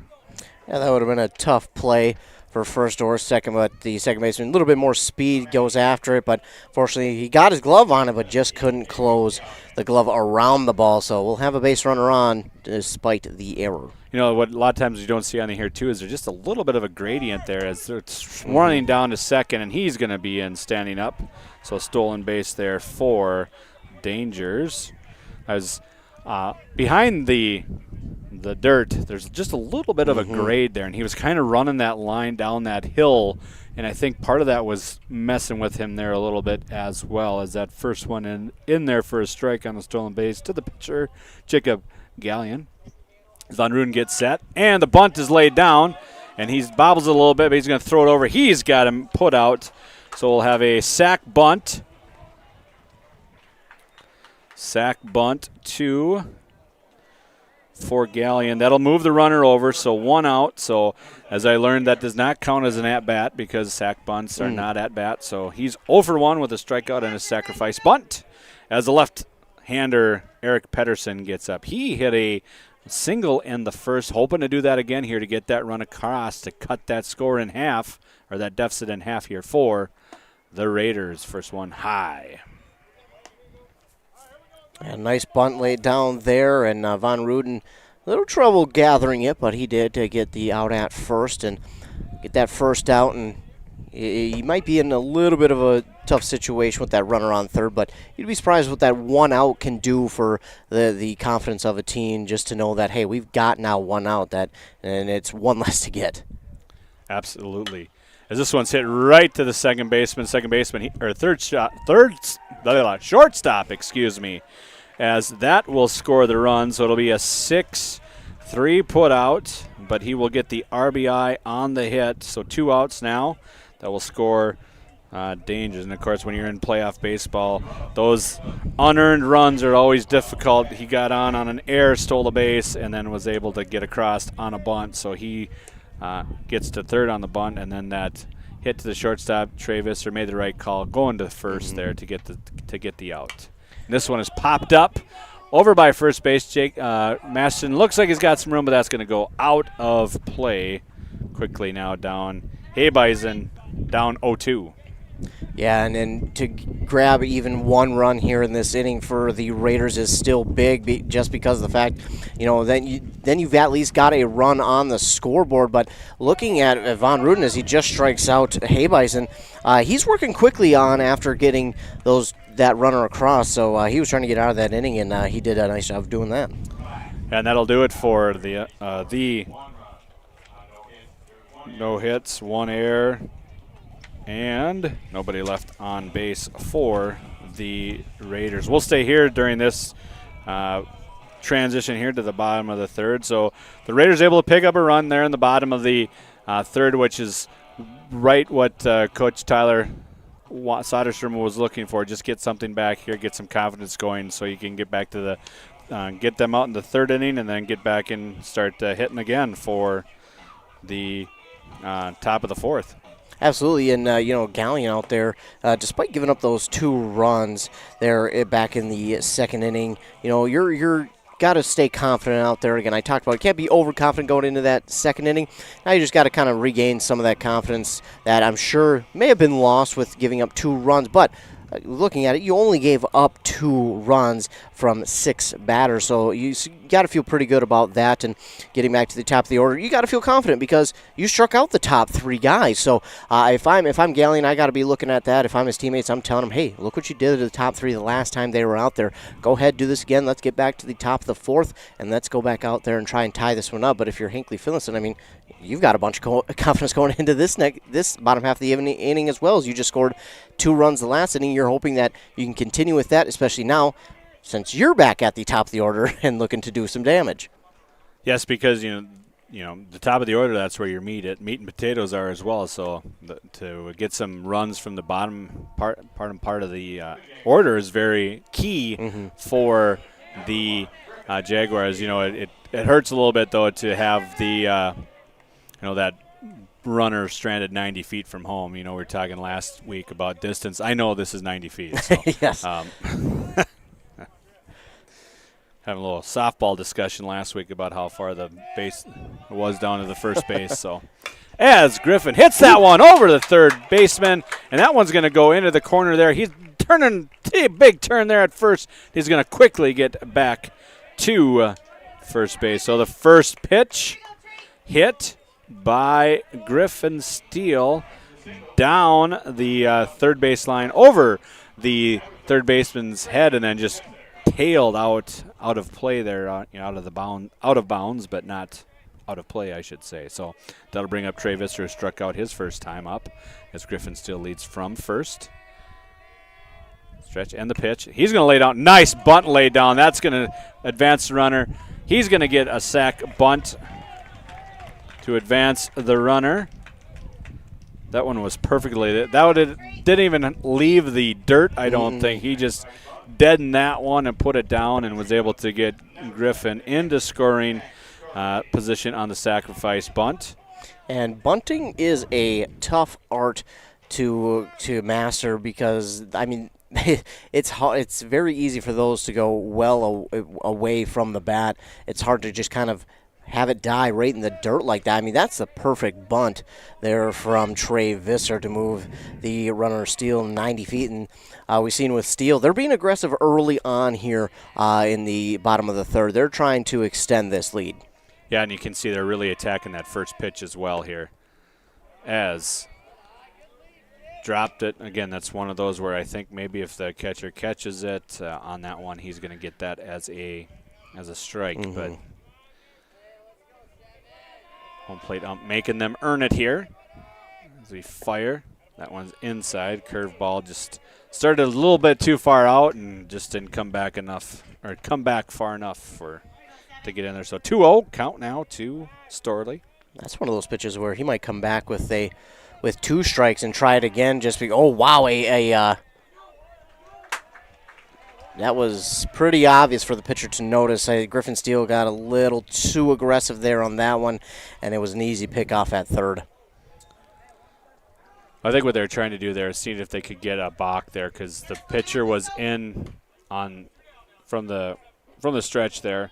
Yeah, that would have been a tough play for first or second, but the second baseman, a little bit more speed, goes after it, but fortunately he got his glove on it, but just couldn't close the glove around the ball, so we'll have a base runner on despite the error. You know, what a lot of times you don't see on here, too, is there's just a little bit of a gradient there as it's running down to second, and he's going to be in standing up. So stolen base there for Dangers. As behind the dirt, there's just a little bit of a grade there, and he was kind of running that line down that hill, and I think part of that was messing with him there a little bit as well, as that first one in there for a strike on the stolen base to the pitcher, Jacob Gallion. Von Ruden gets set, and the bunt is laid down, and he bobbles it a little bit, but he's going to throw it over. He's got him put out, so we'll have a sack bunt. Sack bunt 2 for Gallion. That'll move the runner over, so 1 out. So as I learned, that does not count as an at-bat because sack bunts are not at-bat. So he's 0 for 1 with a strikeout and a sacrifice bunt. As the left-hander, Eric Pedersen, gets up. He hit a single in the first, hoping to do that again here to get that run across to cut that score in half, or that deficit in half here for the Raiders. First one high. A nice bunt laid down there, and Von Ruden, a little trouble gathering it, but he did get the out at first and get that first out. And he might be in a little bit of a tough situation with that runner on third, but you'd be surprised what that 1 out can do for the confidence of a team, just to know that, hey, we've got now 1 out, and it's 1 less to get. Absolutely. As this one's hit right to the shortstop, excuse me, as that will score the run. So it'll be a 6-3 put out, but he will get the RBI on the hit. So 2 outs now. That will score Dangers. And, of course, when you're in playoff baseball, those unearned runs are always difficult. He got on an error, stole a base, and then was able to get across on a bunt. So he gets to third on the bunt, and then that hit to the shortstop. Travis made the right call, going to first there to get the out. And this one is popped up over by first base. Jake Masterson looks like he's got some room, but that's going to go out of play quickly now. Down Heybison, down 0-2. Yeah, and then to grab even 1 run here in this inning for the Raiders is still big, just because of the fact, then you've at least got a run on the scoreboard. But looking at Von Ruden as he just strikes out Heybison, he's working quickly on after getting that runner across. So he was trying to get out of that inning, and he did a nice job of doing that. And that'll do it for the no hits, 1 error. And nobody left on base for the Raiders. We'll stay here during this transition here to the bottom of the third. So the Raiders able to pick up a run there in the bottom of the third, which is right what Coach Tyler Soderstrom was looking for. Just get something back here, get some confidence going so you can get back to get them out in the third inning and then get back and start hitting again for the top of the fourth. Absolutely, and Gallion out there, despite giving up those 2 runs there back in the second inning, you're got to stay confident out there. Again, I talked about, you can't be overconfident going into that second inning. Now you just got to kind of regain some of that confidence that I'm sure may have been lost with giving up 2 runs. But looking at it, you only gave up 2 runs from 6 batters, so you got to feel pretty good about that. And getting back to the top of the order, you got to feel confident because you struck out the top 3 guys. So if I'm Gallion, I got to be looking at that. If I'm his teammates, I'm telling them, hey, look what you did to the top 3 the last time they were out there. Go ahead, do this again. Let's get back to the top of the 4th, and let's go back out there and try and tie this one up. But if you're Hinckley-Finlayson, I mean, you've got a bunch of confidence going into this bottom half of the inning as well, as you just scored 2 runs the last inning. You're hoping that you can continue with that, especially now since you're back at the top of the order and looking to do some damage. Yes, because you know the top of the order, that's where your meat and potatoes are as well. So to get some runs from the bottom part of the order is very key for the Jaguars. You know, it hurts a little bit though to have the that runner stranded 90 feet from home. You know, we were talking last week about distance. I know this is 90 feet. So, yes. Having a little softball discussion last week about how far the base was down to the first base. So as Griffin hits that one over the third baseman, and that one's going to go into the corner there. He's turning a big turn there at first. He's going to quickly get back to first base. So the first pitch hit by Griffin Steele down the third baseline over the third baseman's head, and then just tailed out of play there, out of bounds, but not out of play, I should say. So that'll bring up Trey Visser, who struck out his first time up, as Griffin Steele leads from first. Stretch and the pitch. He's going to lay down. Nice bunt laid down. That's going to advance the runner. He's going to get a sac bunt to advance the runner. That one was perfectly. Didn't even leave the dirt, I don't think. He just deadened that one and put it down and was able to get Griffin into scoring position on the sacrifice bunt. And bunting is a tough art to master because, I mean, it's very easy for those to go well away from the bat. It's hard to just kind of have it die right in the dirt like that. I mean, that's the perfect bunt there from Trey Visser to move the runner Steele 90 feet. And we've seen with Steele, they're being aggressive early on here in the bottom of the third. They're trying to extend this lead. Yeah, and you can see they're really attacking that first pitch as well here. As dropped it. Again, that's one of those where I think maybe if the catcher catches it on that one, he's going to get that as a strike. But home plate ump making them earn it here as we fire. That one's inside. Curveball just started a little bit too far out and just didn't come back far enough to get in there. So 2-0 count now to Storley. That's one of those pitches where he might come back with 2 strikes and try it again. Oh wow, that was pretty obvious for the pitcher to notice. Griffin Steele got a little too aggressive there on that one, and it was an easy pickoff at third. I think what they're trying to do there is seeing if they could get a balk there, because the pitcher was in from the stretch there,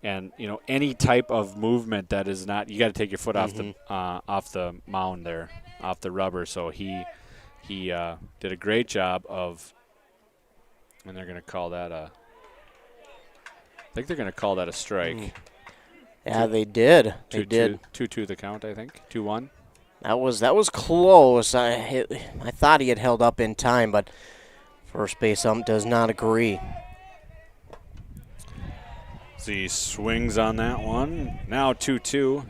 and any type of movement that is not, you got to take your foot off the mound there, off the rubber. So he did a great job of. And they're going to call that I think they're going to call that a strike. Yeah, they did. They did. 2-2 the count, I think. 2-1. That was close. I thought he had held up in time, but first base ump does not agree. So he swings on that one. Now 2-2.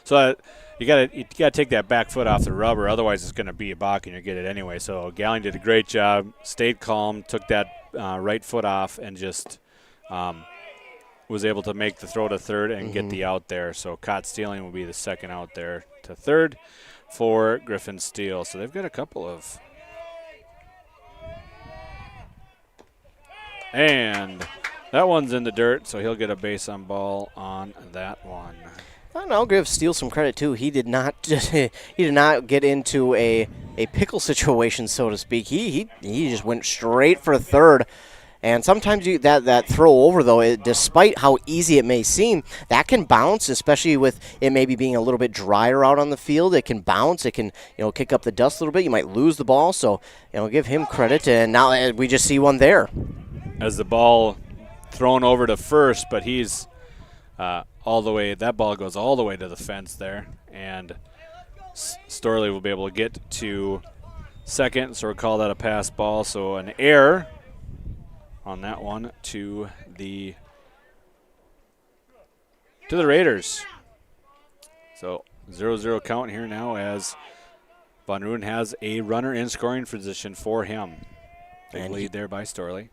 So you gotta take that back foot off the rubber, otherwise it's going to be a balk and you get it anyway. So Gallion did a great job, stayed calm, took that right foot off, and just was able to make the throw to third and get the out there. So caught stealing will be the second out there to third for Griffin Steele. So they've got a couple of. And that one's in the dirt, so he'll get a base on ball on that one. I'll give Steele some credit too. He did not get into a pickle situation, so to speak. He just went straight for third, And sometimes that throw over, though, despite how easy it may seem, that can bounce, especially with it maybe being a little bit drier out on the field. It can bounce. It can, kick up the dust a little bit. You might lose the ball. So, give him credit. And now we just see one there. As the ball thrown over to first, but he's all the way. That ball goes all the way to the fence there. And Storley will be able to get to second, so we'll call that a pass ball. So an error on that one to the Raiders. So 0-0 count here now as Von Ruden has a runner in scoring position for him. Big lead there by Storley.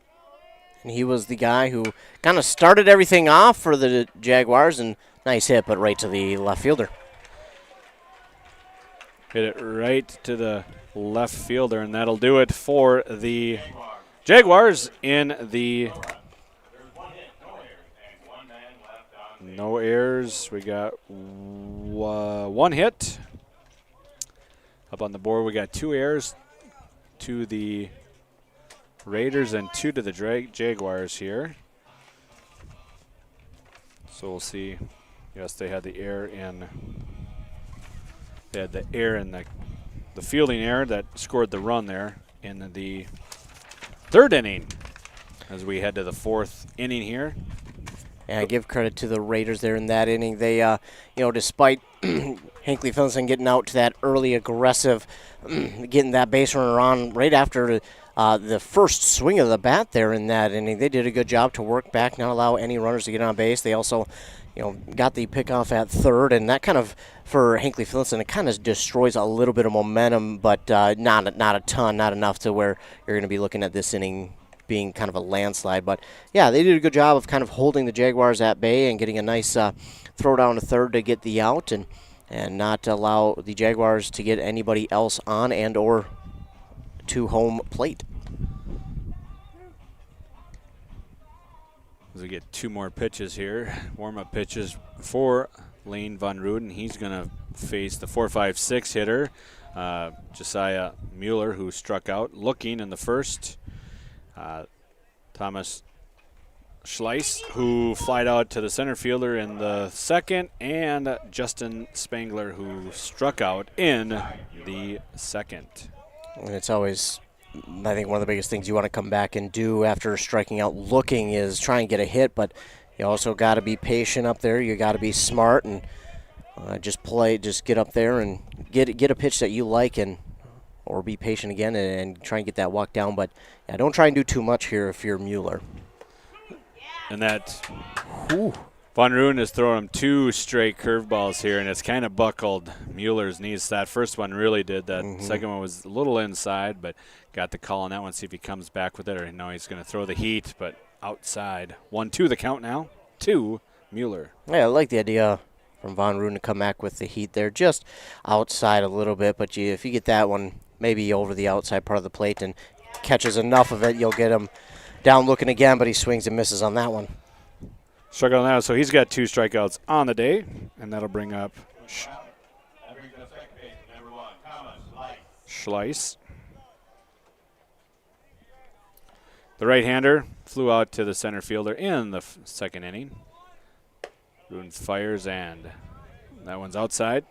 And he was the guy who kind of started everything off for the Jaguars, and nice hit, but right to the left fielder. Hit it right to the left fielder, and that'll do it for the Jaguars in the no errors. We got one hit. Up on the board, we got 2 errors to the Raiders and 2 to the Jaguars here. So we'll see. Yes, they had the error in. They had the error in the fielding error that scored the run there in the 3rd inning as we head to the 4th inning here. And I give credit to the Raiders there in that inning. They, despite Hinckley-Finlayson getting out to that early aggressive, getting that base runner on right after the first swing of the bat there in that inning, they did a good job to work back, not allow any runners to get on base. They also got the pickoff at 3rd, and that kind of, for Hinckley-Finlayson, it kind of destroys a little bit of momentum, but not a ton, not enough to where you're going to be looking at this inning being kind of a landslide. But, yeah, they did a good job of kind of holding the Jaguars at bay and getting a nice throw down to 3rd to get the out and not allow the Jaguars to get anybody else on and or to home plate. As we get 2 more pitches here, warm-up pitches for Lane Von Ruden. He's going to face the 4-5-6 hitter, Josiah Mille, who struck out looking in the first. Thomas Schleiss, who flied out to the center fielder in the second, and Justin Spangler, who struck out in the second. And it's always, I think, one of the biggest things you want to come back and do after striking out looking is try and get a hit, but you also got to be patient up there. You got to be smart and just get up there and get a pitch that you like or be patient again and try and get that walk down. But yeah, don't try and do too much here if you're Mille. And that Von Ruden has thrown him 2 straight curveballs here, and it's kind of buckled Mueller's knees. That first one really did. That second one was a little inside, but got the call on that one. See if he comes back with it, or no, he's going to throw the heat, but outside. 1-2 the count now to Mille. Yeah, I like the idea from Von Ruden to come back with the heat there, just outside a little bit. But if you get that one maybe over the outside part of the plate and catches enough of it, you'll get him down looking again, but he swings and misses on that one. Strikeout on that, so he's got 2 strikeouts on the day, and that'll bring up Schleiss. The right-hander flew out to the center fielder in the second inning. Ruden fires, and that one's outside.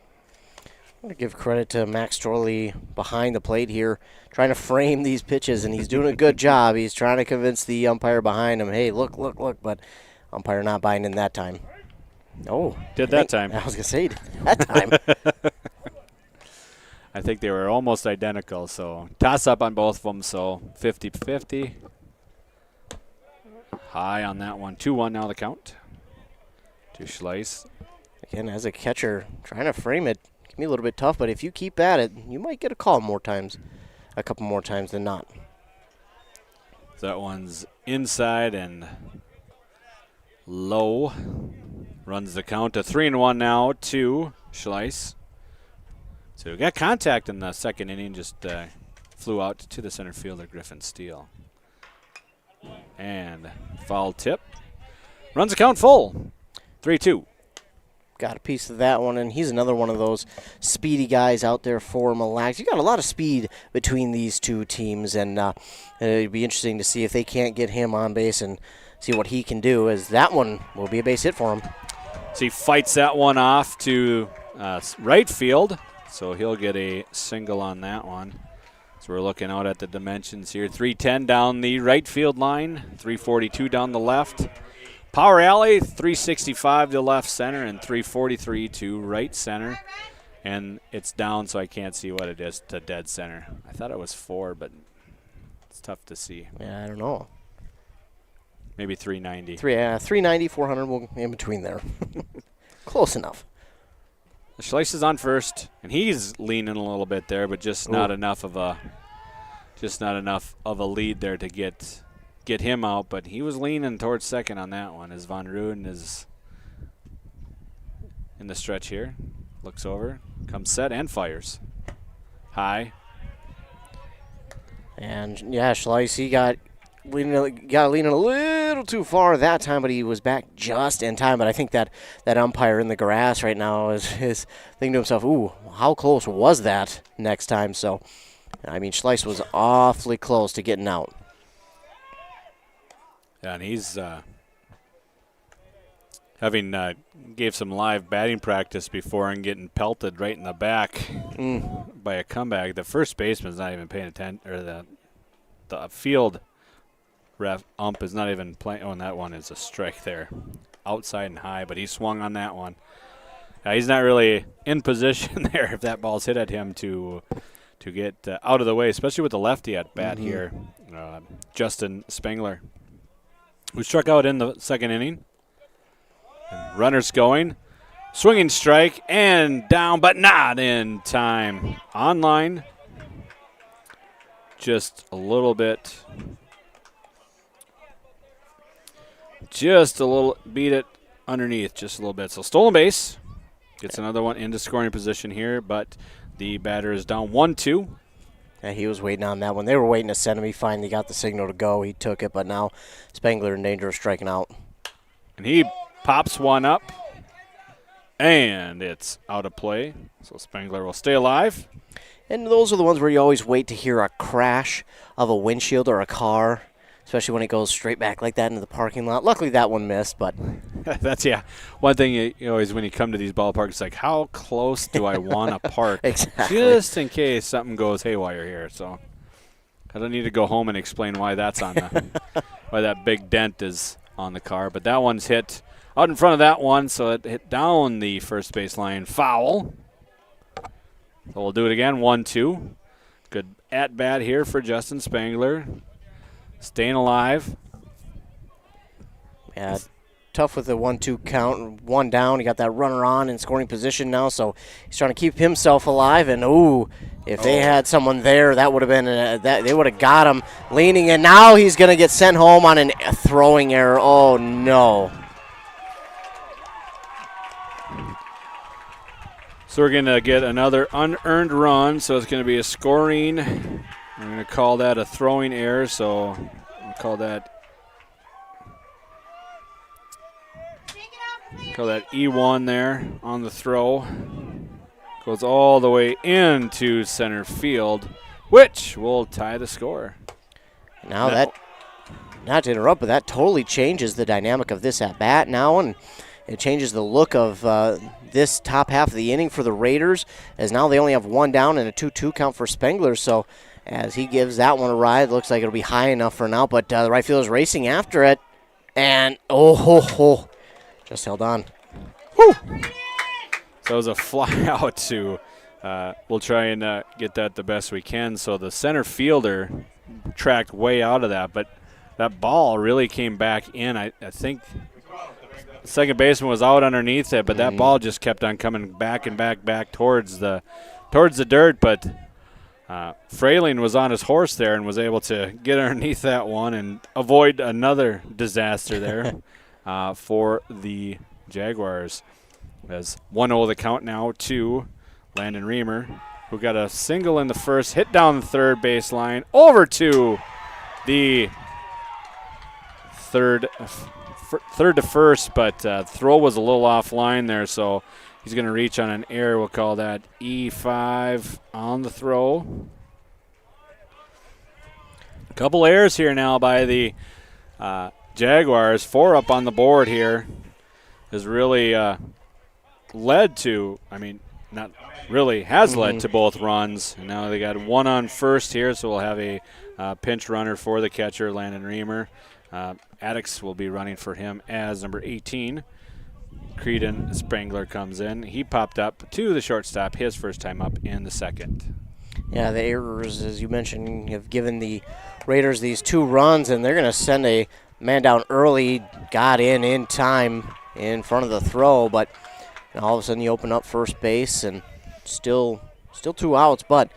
I'm going to give credit to Max Storley behind the plate here, trying to frame these pitches, and he's doing a good job. He's trying to convince the umpire behind him, hey, look, but umpire not buying in that time. Oh. Did that time. I was going to say, that time. I think they were almost identical, so toss-up on both of them, so 50-50. High on that one. 2-1 now the count to Schleiss. Again, as a catcher, trying to frame it can be a little bit tough, but if you keep at it, you might get a call a couple more times than not. That one's inside and low. Runs the count to 3-1 now to Schleiss. So we got contact in the second inning, just flew out to the center fielder, Griffin Steele. And foul tip. Runs the count full. 3-2. got a piece of that one, and he's another one of those speedy guys out there for Mille. You got a lot of speed between these two teams, and it'd be interesting to see if they can't get him on base and see what he can do, as that one will be a base hit for him. So he fights that one off to right field, so he'll get a single on that one. So we're looking out at the dimensions here. 310 down the right field line, 342 down the left. Power alley, 365 to left center and 343 to right center. And it's down, so I can't see what it is to dead center. I thought it was 4, but it's tough to see. Yeah, I don't know. Maybe 390. 390, 400, we'll in between there. Close enough. Schleiss is on first, and he's leaning a little bit there, but just not enough of a lead there to get him out. But he was leaning towards second on that one, as Von Ruden is in the stretch here. Looks over, comes set, and fires. High. And yeah, Schleiss, he got leaning a little too far that time, but he was back just in time. But I think that umpire in the grass right now is thinking to himself, ooh, how close was that next time? So, I mean, Schleiss was awfully close to getting out. Yeah, and he's gave some live batting practice before and getting pelted right in the back by a comeback. The first baseman's not even paying attention, or the field ref ump is not even playing. Oh, and that one is a strike there, outside and high, but he swung on that one. He's not really in position there if that ball's hit at him to get out of the way, especially with the lefty at bat here. Justin Spengler, who struck out in the second inning. And runners going. Swinging strike and down, but not in time. Online. Just a little bit. Beat it underneath just a little bit. So stolen base. Gets another one into scoring position here, but the batter is down 1-2. Yeah, he was waiting on that one. They were waiting to send him. He finally got the signal to go. He took it, but now Spengler in danger of striking out. And he pops one up, and it's out of play. So Spengler will stay alive. And those are the ones where you always wait to hear a crash of a windshield or a car, especially when it goes straight back like that into the parking lot. Luckily, that one missed, but that's one thing you always, when you come to these ballparks, it's like, how close do I want to park? Exactly. Just in case something goes haywire here. So I don't need to go home and explain why that's on why that big dent is on the car. But that one's hit out in front of that one, so it hit down the first base line. Foul. So we'll do it again. 1-2. Good at bat here for Justin Spengler. Staying alive. Yeah, tough with the 1-2 count. One down. He got that runner on in scoring position now, so he's trying to keep himself alive. And if they had someone there, that would have been they would have got him leaning. And now he's going to get sent home on a throwing error. Oh no. So we're going to get another unearned run, so it's going to be a scoring. I'm going to call that a throwing error, so we'll call that E1 there on the throw. Goes all the way into center field, which will tie the score. Now not to interrupt, but that totally changes the dynamic of this at bat now, and it changes the look of this top half of the inning for the Raiders, as now they only have one down and a 2-2 count for Spengler. So as he gives that one a ride, looks like it'll be high enough for an out, but the right fielder is racing after it, and just held on. Whew. So it was a fly out to, we'll try and get that the best we can. So the center fielder tracked way out of that, but that ball really came back in. I think the second baseman was out underneath it, but that ball just kept on coming back and back towards the dirt. But Frayling was on his horse there and was able to get underneath that one and avoid another disaster there for the Jaguars. As 1-0 the count now to Landon Reamer, who got a single in the first, hit down the third baseline, over to the third third to first, but throw was a little offline there, so he's going to reach on an error. We'll call that E5 on the throw. A couple errors here now by the Jaguars. 4 up on the board here has really led to, not really, has led to both runs. And now they got 1 on first here, so we'll have a pinch runner for the catcher, Landon Reamer. Addix will be running for him as number 18. Creedon Spangler comes in. He popped up to the shortstop, his first time up in the second. Yeah, the errors, as you mentioned, have given the Raiders these 2 runs, and they're going to send a man down early, got in time in front of the throw, but all of a sudden you open up first base and still 2 outs, but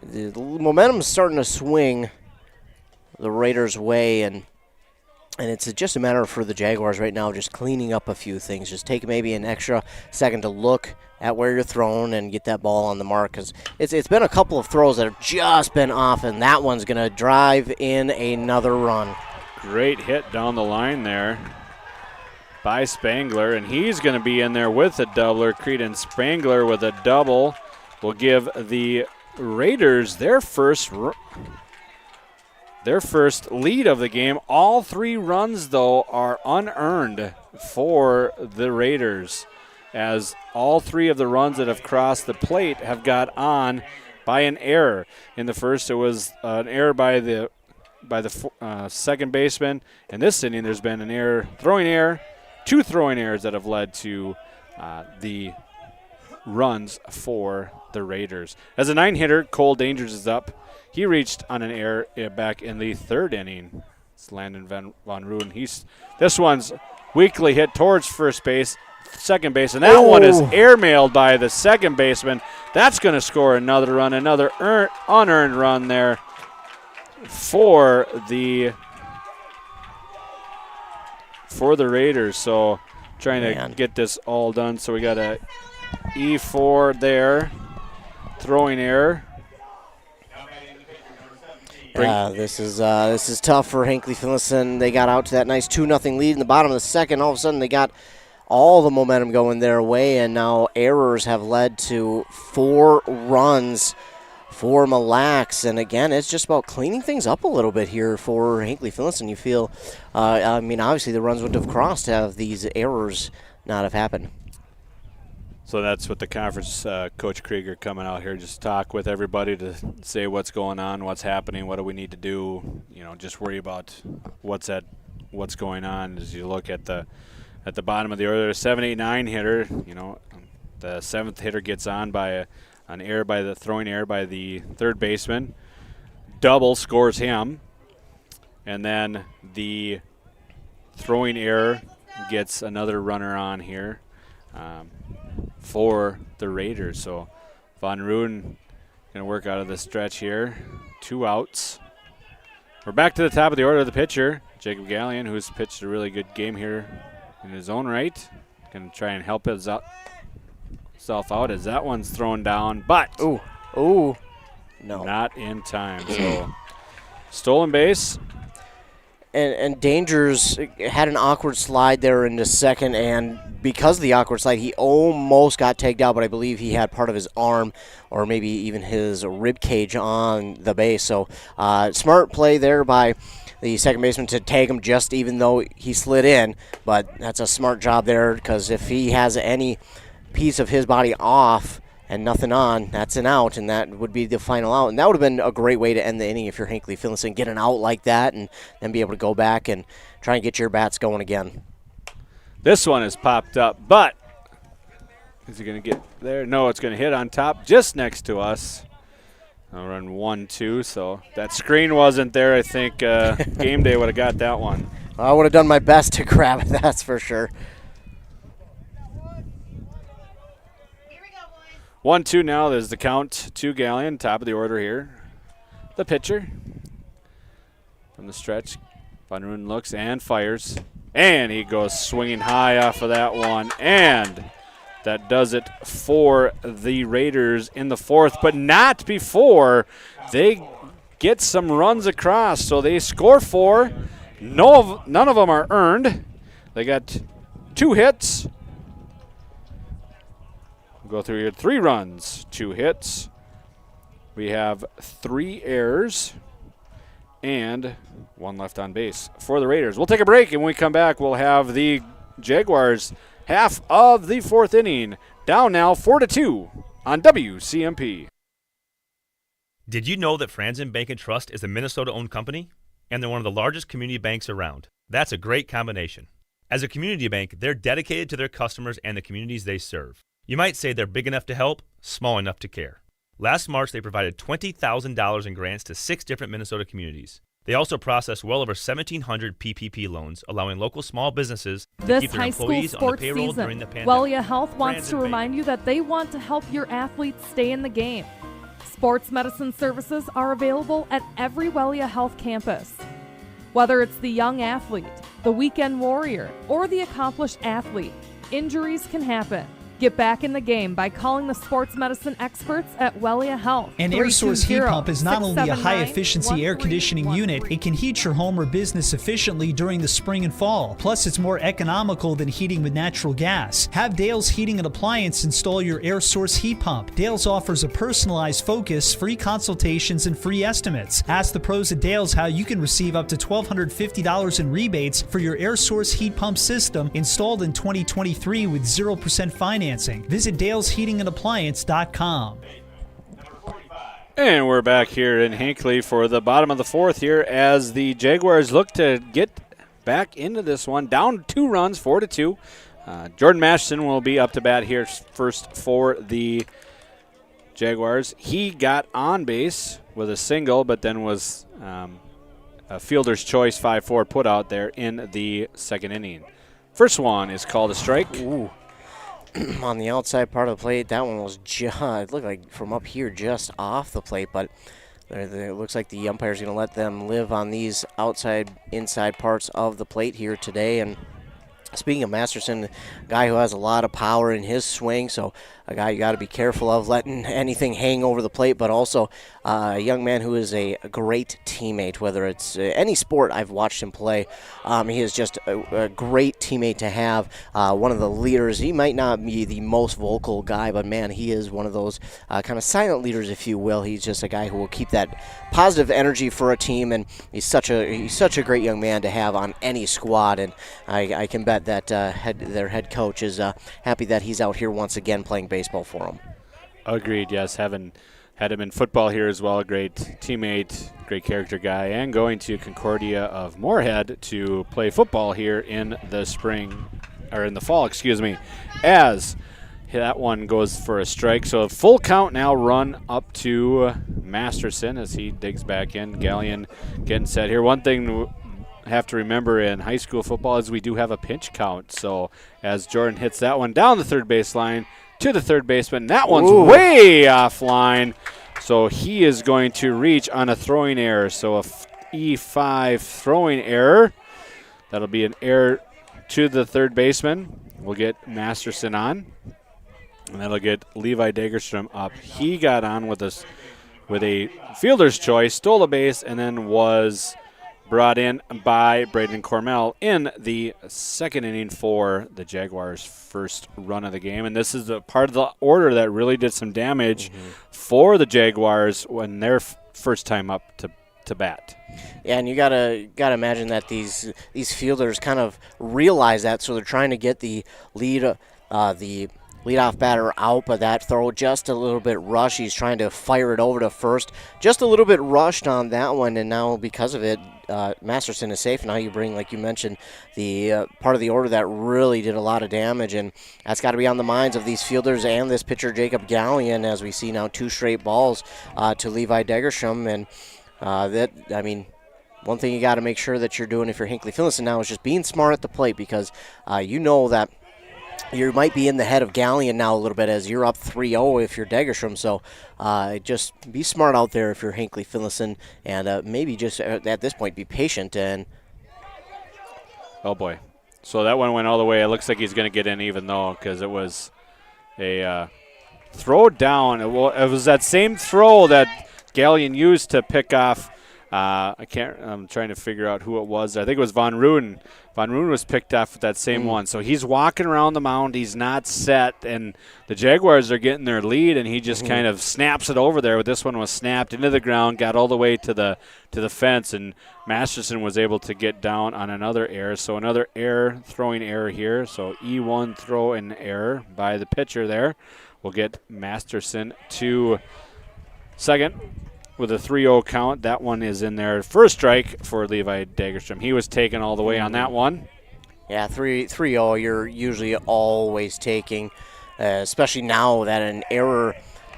the momentum's starting to swing the Raiders' way, and it's just a matter for the Jaguars right now just cleaning up a few things. Just take maybe an extra second to look at where you're throwing and get that ball on the mark, because it's been a couple of throws that have just been off, and that one's going to drive in another run. Great hit down the line there by Spangler, and he's going to be in there with a doubler. Creedon Spangler with a double will give the Raiders their first lead of the game. All 3 runs, though, are unearned for the Raiders, as all 3 of the runs that have crossed the plate have got on by an error. In the first, it was an error by the second baseman. In this inning, there's been an error, throwing error, 2 throwing errors that have led to the runs for the Raiders. As a 9-hitter, Cole Dangers is up. He reached on an error back in the 3rd inning. It's Landon Van Rooyen. This one's weakly hit towards first base, second base, and that one is airmailed by the second baseman. That's going to score another run, another unearned run there for the Raiders. So trying to get this all done. So we got a E4 there, throwing error. Yeah, this is tough for Hinckley-Finlayson. They got out to that nice 2-0 lead in the bottom of the second. All of a sudden, they got all the momentum going their way, and now errors have led to 4 runs for Mille. And again, it's just about cleaning things up a little bit here for Hinckley-Finlayson. You feel, obviously the runs wouldn't have crossed to have these errors not have happened. So that's what the conference, Coach Krieger coming out here, just talk with everybody to say what's going on, what's happening, what do we need to do. Just worry about what's going on. As you look at the bottom of the order, 7, 8, 9 hitter. The 7th hitter gets on by an error by the throwing error by the 3rd baseman. Double scores him, and then the throwing error gets another runner on here for the Raiders. So Van Rooyen going to work out of the stretch here. 2 outs. We're back to the top of the order of the pitcher, Jacob Gallion, who's pitched a really good game here in his own right. Going to try and help himself out as that one's thrown down, but no, not in time. So stolen base. And Dangers had an awkward slide there in the second, and because of the awkward slide, he almost got tagged out, but I believe he had part of his arm or maybe even his rib cage on the base. So smart play there by the second baseman to tag him just even though he slid in, but that's a smart job there, because if he has any piece of his body off and nothing on, that's an out, and that would be the final out. And that would have been a great way to end the inning if you're Hinckley-Finlayson, get an out like that and then be able to go back and try and get your bats going again. This one has popped up, but is he going to get there? No, it's going to hit on top just next to us. I'll run 1-2, so that screen wasn't there. I think Game Day would have got that one. I would have done my best to grab it, that's for sure. 1-2 now. There's the count to Gallion, top of the order here. The pitcher from the stretch. Van Rooyen looks and fires. And he goes swinging high off of that one. And that does it for the Raiders in the 4th, but not before they get some runs across. So they score 4, None of them are earned. They got 2 hits. We'll go through here. 3 runs, 2 hits. We have 3 errors and 1 left on base for the Raiders. We'll take a break, and when we come back, we'll have the Jaguars half of the 4th inning. Down now 4-2 on WCMP. Did you know that Franzen Bank and Trust is a Minnesota-owned company? And they're one of the largest community banks around. That's a great combination. As a community bank, they're dedicated to their customers and the communities they serve. You might say they're big enough to help, small enough to care. Last March, they provided $20,000 in grants to 6 different Minnesota communities. They also processed well over 1,700 PPP loans, allowing local small businesses to This keep their high school employees on the sports payroll during season, the pandemic. Mille Health wants Franzen to Bank. remind you that they want to help your athletes stay in the game. Sports medicine services are available at every Mille Health campus. Whether it's the young athlete, the weekend warrior, or the accomplished athlete, injuries can happen. Get back in the game by calling the sports medicine experts at Mille Health. An air source heat pump is not only a high-efficiency air conditioning unit, it can heat your home or business efficiently during the spring and fall. Plus, it's more economical than heating with natural gas. Have Dale's Heating and Appliance install your air source heat pump. Dale's offers a personalized focus, free consultations, and free estimates. Ask the pros at Dale's how you can receive up to $1,250 in rebates for your air source heat pump system installed in 2023 with 0% financing. Visit dalesheatingandappliance.com. And we're back here in Hinckley for the bottom of the 4th here as the Jaguars look to get back into this one. Down 2 runs, 4-2. Jordan Masterson will be up to bat here first for the Jaguars. He got on base with a single, but then was a fielder's choice 5-4 put out there in the 2nd inning. First one is called a strike. Ooh. On the outside part of the plate, that one was it looked like from up here just off the plate, but it looks like the umpire's going to let them live on these inside parts of the plate here today. And speaking of Masterson, a guy who has a lot of power in his swing, so a guy you got to be careful of letting anything hang over the plate, but also a young man who is a great teammate, whether it's any sport I've watched him play. He is just a great teammate to have, one of the leaders. He might not be the most vocal guy, but man, he is one of those kind of silent leaders, if you will. He's just a guy who will keep that positive energy for a team, and he's such a great young man to have on any squad, and I can bet that their head coach is happy that he's out here once again playing baseball for them. Agreed, yes. Having had him in football here as well, a great teammate, great character guy, and going to Concordia of Moorhead to play football here in the fall, as that one goes for a strike. So a full count now run up to Masterson as he digs back in. Gallion getting set here. One thing have to remember in high school football is we do have a pinch count. So as Jordan hits that one down the third baseline to the third baseman, that one's way offline. So he is going to reach on a throwing error. So a E5 throwing error. That'll be an error to the third baseman. We'll get Masterson on, and that'll get Levi Dagerstrom up. He got on with a fielder's choice, stole a base, and then was brought in by Braden Cormell in the 2nd inning for the Jaguars' first run of the game. And this is the part of the order that really did some damage for the Jaguars when their first time up to bat. Yeah, and you gotta imagine that these fielders kind of realize that, so they're trying to get the leadoff batter out, but that throw just a little bit rushed. He's trying to fire it over to first, just a little bit rushed on that one, and now because of it, Masterson is safe. Now you bring, like you mentioned, the part of the order that really did a lot of damage, and that's got to be on the minds of these fielders and this pitcher, Jacob Gallion, as we see now 2 straight balls to Levi Degerstrom. And one thing you got to make sure that you're doing if you're Hinckley-Finlayson now is just being smart at the plate, because you know that you might be in the head of Gallion now a little bit as you're up 3-0 if you're Degerstrom. So just be smart out there if you're Hinckley-Finlayson, and maybe just at this point be patient. And oh boy, so that one went all the way. It looks like he's going to get in even though, because it was a throw down. It was that same throw that Gallion used to pick off I'm trying to figure out who it was. I think it was Von Ruden. Von Ruden was picked off with that same one. So he's walking around the mound. He's not set, and the Jaguars are getting their lead, and he just kind of snaps it over there. This one was snapped into the ground, got all the way to the fence, and Masterson was able to get down on another error. So another throwing error here. So E1 throw and error by the pitcher there. We'll get Masterson to second with a 3-0 count. That one is in there. First strike for Levi Dagerstrom. He was taken all the way on that one. Yeah, 3-0 you're usually always taking, especially now that an error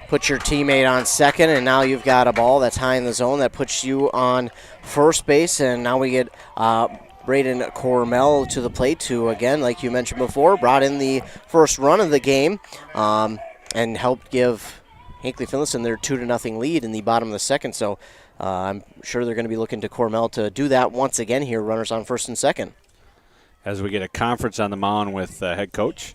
puts your teammate on second, and now you've got a ball that's high in the zone that puts you on first base, and now we get Braden Cormel to the plate to, again, like you mentioned before, brought in the first run of the game and helped give Hinckley-Finlayson their 2-0 lead in the bottom of the second. So I'm sure they're going to be looking to Cormel to do that once again here, runners on first and second. As we get a conference on the mound with head coach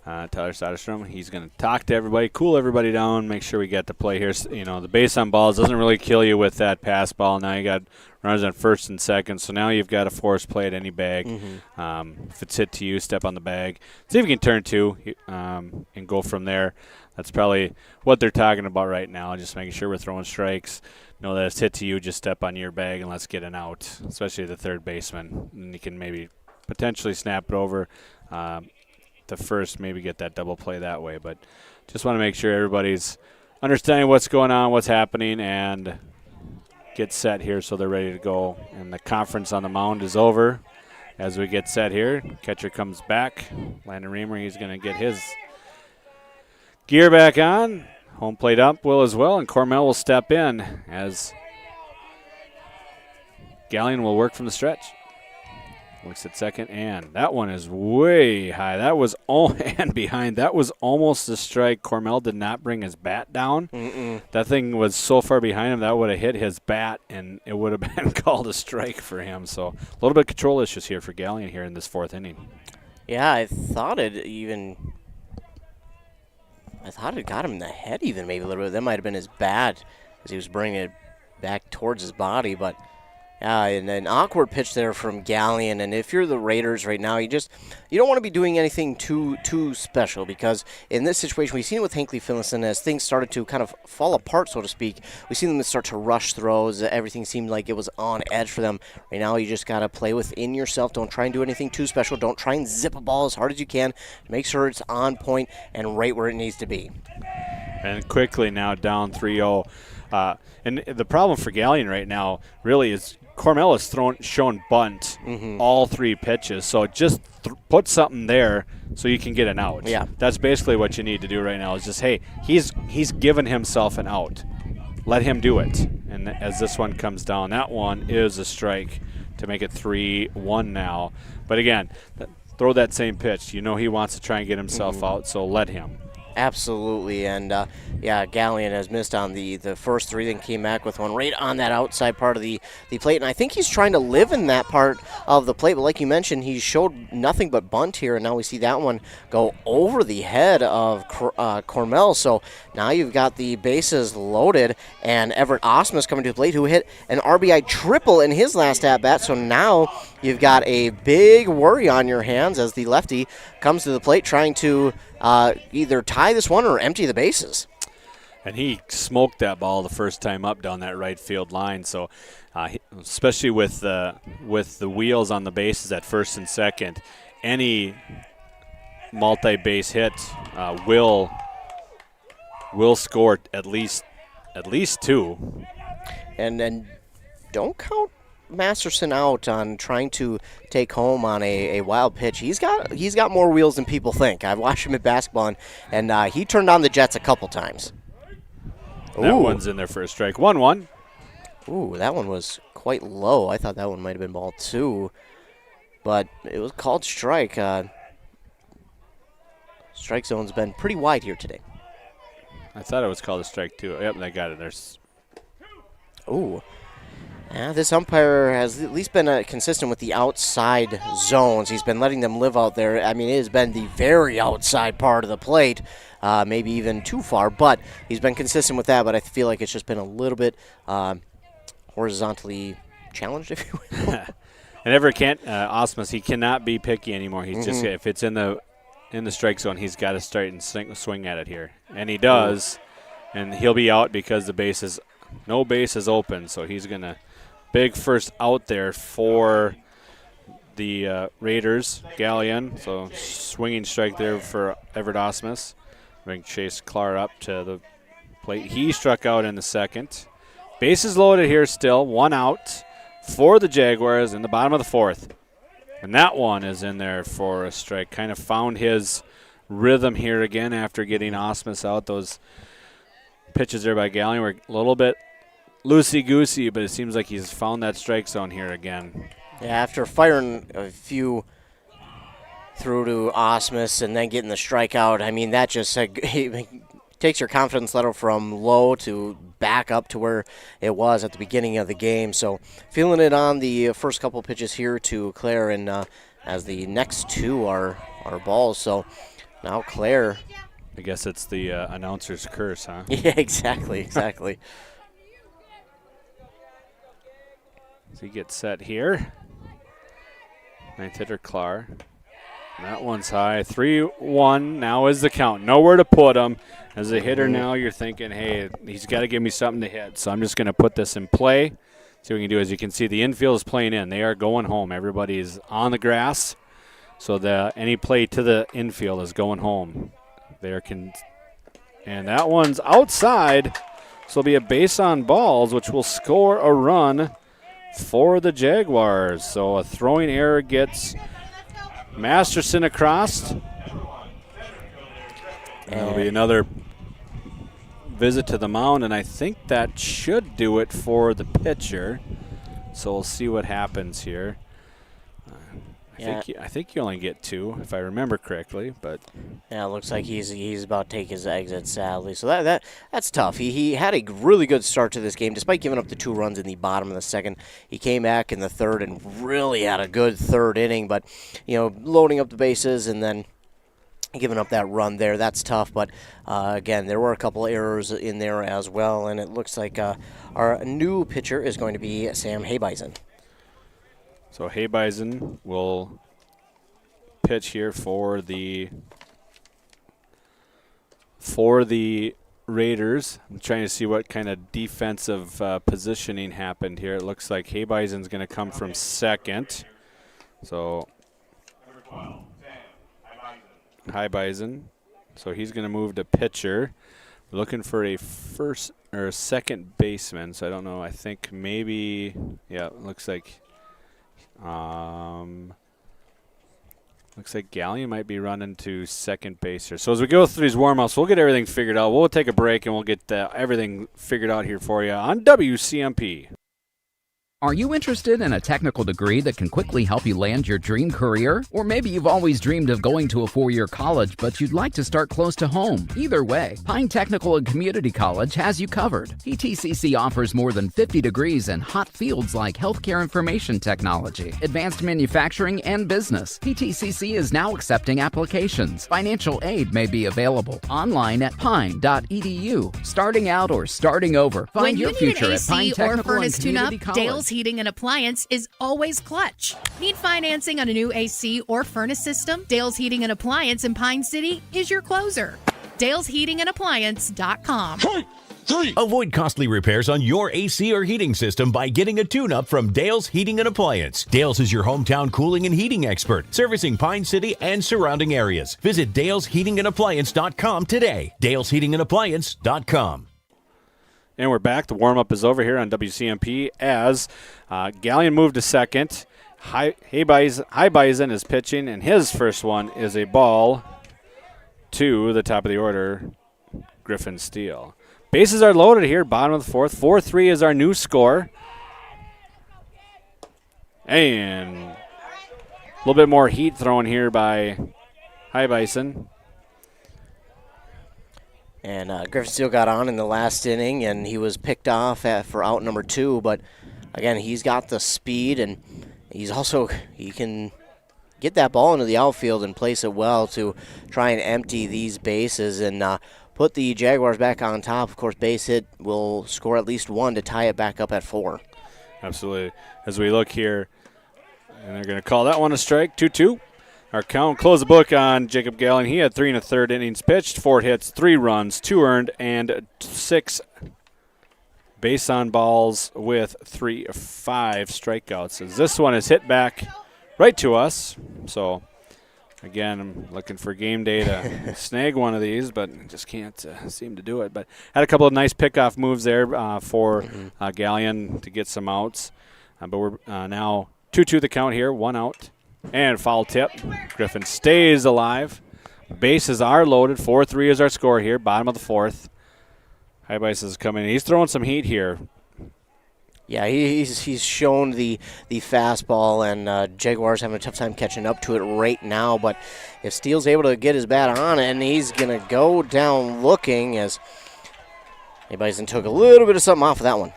Tyler Soderstrom, he's going to talk to everybody, cool everybody down, make sure we get to play here. You know, the base on balls doesn't really kill you with that pass ball. Now you got runners on first and second, so now you've got a force play at any bag. If it's hit to you, step on the bag. See if you can turn two and go from there. That's probably what they're talking about right now, just making sure we're throwing strikes. Know that it's hit to you, just step on your bag and let's get an out, especially the third baseman. And you can maybe potentially snap it over to first, maybe get that double play that way. But just want to make sure everybody's understanding what's going on, what's happening, and get set here so they're ready to go. And the conference on the mound is over as we get set here. Catcher comes back. Landon Reamer, he's going to get his gear back on. Home plate up will as well, and Cormel will step in as Gallion will work from the stretch. Looks at second, and that one is way high. That was and behind. That was almost a strike. Cormel did not bring his bat down. That thing was so far behind him that would have hit his bat, and it would have been called a strike for him. So a little bit of control issues here for Gallion here in this fourth inning. Yeah, I thought it got him in the head even maybe a little bit. That might have been his bat as he was bringing it back towards his body, but and an awkward pitch there from Gallion. And if you're the Raiders right now, you don't want to be doing anything too special, because in this situation, we've seen it with Hinckley-Finlayson as things started to kind of fall apart, so to speak. We've seen them start to rush throws. Everything seemed like it was on edge for them. Right now, you just got to play within yourself. Don't try and do anything too special. Don't try and zip a ball as hard as you can. Make sure it's on point and right where it needs to be. And quickly now down 3-0. And the problem for Gallion right now really is Cormel has shown bunt all three pitches, so just put something there so you can get an out. Yeah, that's basically what you need to do right now. Is just, hey, he's given himself an out. Let him do it. And as this one comes down, that one is a strike to make it 3-1 now. But again, throw that same pitch. You know he wants to try and get himself out, so let him. Absolutely, and Gallion has missed on the first three, then came back with one right on that outside part of the plate, and I think he's trying to live in that part of the plate, but like you mentioned, he showed nothing but bunt here, and now we see that one go over the head of Cormel, so now you've got the bases loaded, and Everett Osmus coming to the plate, who hit an RBI triple in his last at-bat, so now you've got a big worry on your hands as the lefty comes to the plate trying to either tie this one or empty the bases. And he smoked that ball the first time up down that right field line. So, especially with the wheels on the bases at first and second, any multi-base hit will score at least two. And then don't count Masterson out on trying to take home on a wild pitch. He's got more wheels than people think. I've watched him at basketball, and he turned on the Jets a couple times. That one's in there for a strike. 1-1. Ooh, that one was quite low. I thought that one might have been ball two, but it was called strike. Strike zone's been pretty wide here today. I thought it was called a strike too. Yep, I got it. There's. Ooh. Yeah, this umpire has at least been consistent with the outside zones. He's been letting them live out there. I mean, it has been the very outside part of the plate, maybe even too far, but he's been consistent with that, but I feel like it's just been a little bit horizontally challenged, if you will. And ever can't Osmus, he cannot be picky anymore. He's just, if it's in the strike zone, he's got to start and swing at it here, and he does, and he'll be out because no base is open. So he's gonna big first out there for the Raiders. Gallion, so swinging strike there for Everett Osmus. Bring Chase Clark up to the plate. He struck out in the second. Bases loaded here still. 1 out for the Jaguars in the bottom of the 4th. And that one is in there for a strike. Kind of found his rhythm here again after getting Osmus out. Those pitches there by Gallion were a little bit loosey-goosey, but it seems like he's found that strike zone here again. Yeah, after firing a few through to Osmus and then getting the strikeout, I mean, that just takes your confidence level from low to back up to where it was at the beginning of the game. So feeling it on the first couple pitches here to Claire, and as the next 2 are balls. So now Claire. I guess it's the announcer's curse, huh? Yeah, exactly. So he gets set here. 9th hitter Clark. That one's high. 3-1 now is the count. Nowhere to put him. As a hitter now, you're thinking, hey, he's got to give me something to hit. So I'm just going to put this in play. See what we can do. As you can see, the infield is playing in. They are going home. Everybody's on the grass. So any play to the infield is going home. And that one's outside. So it'll be a base on balls, which will score a run for the Jaguars. So a throwing error gets Masterson across. That'll be another visit to the mound, and I think that should do it for the pitcher. So we'll see what happens here. I think you only get 2, if I remember correctly. But yeah, it looks like he's about to take his exit, sadly. So that's tough. He had a really good start to this game, despite giving up the 2 runs in the bottom of the 2nd. He came back in the 3rd and really had a good 3rd inning. But loading up the bases and then giving up that run there, that's tough. But again, there were a couple errors in there as well, and it looks like our new pitcher is going to be Sam Haybison. So Haybison will pitch here for the Raiders. I'm trying to see what kind of defensive positioning happened here. It looks like Haybison's going to come from second. So Haybison. So he's going to move to pitcher. We're looking for a first or a second baseman. So I don't know. I think maybe, yeah, it looks like Gallion might be running to second base here. So as we go through these warm-ups, we'll get everything figured out. We'll take a break and we'll get everything figured out here for you on WCMP. Are you interested in a technical degree that can quickly help you land your dream career? Or maybe you've always dreamed of going to a 4-year college, but you'd like to start close to home. Either way, Pine Technical and Community College has you covered. PTCC offers more than 50 degrees in hot fields like healthcare information technology, advanced manufacturing, and business. PTCC is now accepting applications. Financial aid may be available online at pine.edu. Starting out or starting over, find your future at Pine Technical and Community College. Dale's Heating and Appliance is always clutch. Need financing on a new AC or furnace system? Dale's Heating and Appliance in Pine City is your closer. Dale'sHeatingandAppliance.com. Avoid costly repairs on your AC or heating system by getting a tune-up from Dale's Heating and Appliance. Dale's is your hometown cooling and heating expert, servicing Pine City and surrounding areas. Visit Dale'sHeatingandAppliance.com today. Dale'sHeatingandAppliance.com. And we're back. The warm-up is over here on WCMP as Gallion moved to second. Haybison is pitching, and his first one is a ball to the top of the order, Griffin Steele. Bases are loaded here, bottom of the 4th. 4-3 is our new score. And a little bit more heat thrown here by Haybison. And Griffin Steele got on in the last inning, and he was picked off for out number 2. But, again, he's got the speed, and he can get that ball into the outfield and place it well to try and empty these bases and put the Jaguars back on top. Of course, base hit will score at least 1 to tie it back up at 4. Absolutely. As we look here, and they're going to call that one a strike, 2-2. Our count, close the book on Jacob Gallen. He had 3 1/3 innings pitched, 4 hits, 3 runs, 2 earned, and 6 base on balls with 5 strikeouts. As this one is hit back right to us. So, again, I'm looking for game day to snag one of these, but just can't seem to do it. But had a couple of nice pickoff moves there for Gallion to get some outs. But we're now 2-2 the count here, 1 out. And foul tip. Griffin stays alive. Bases are loaded. 4-3 is our score here, bottom of the 4th. Highbice is coming in. He's throwing some heat here. Yeah, he's shown the fastball, and Jaguars having a tough time catching up to it right now. But if Steele's able to get his bat on it, and he's going to go down looking as Bison took a little bit of something off of that one.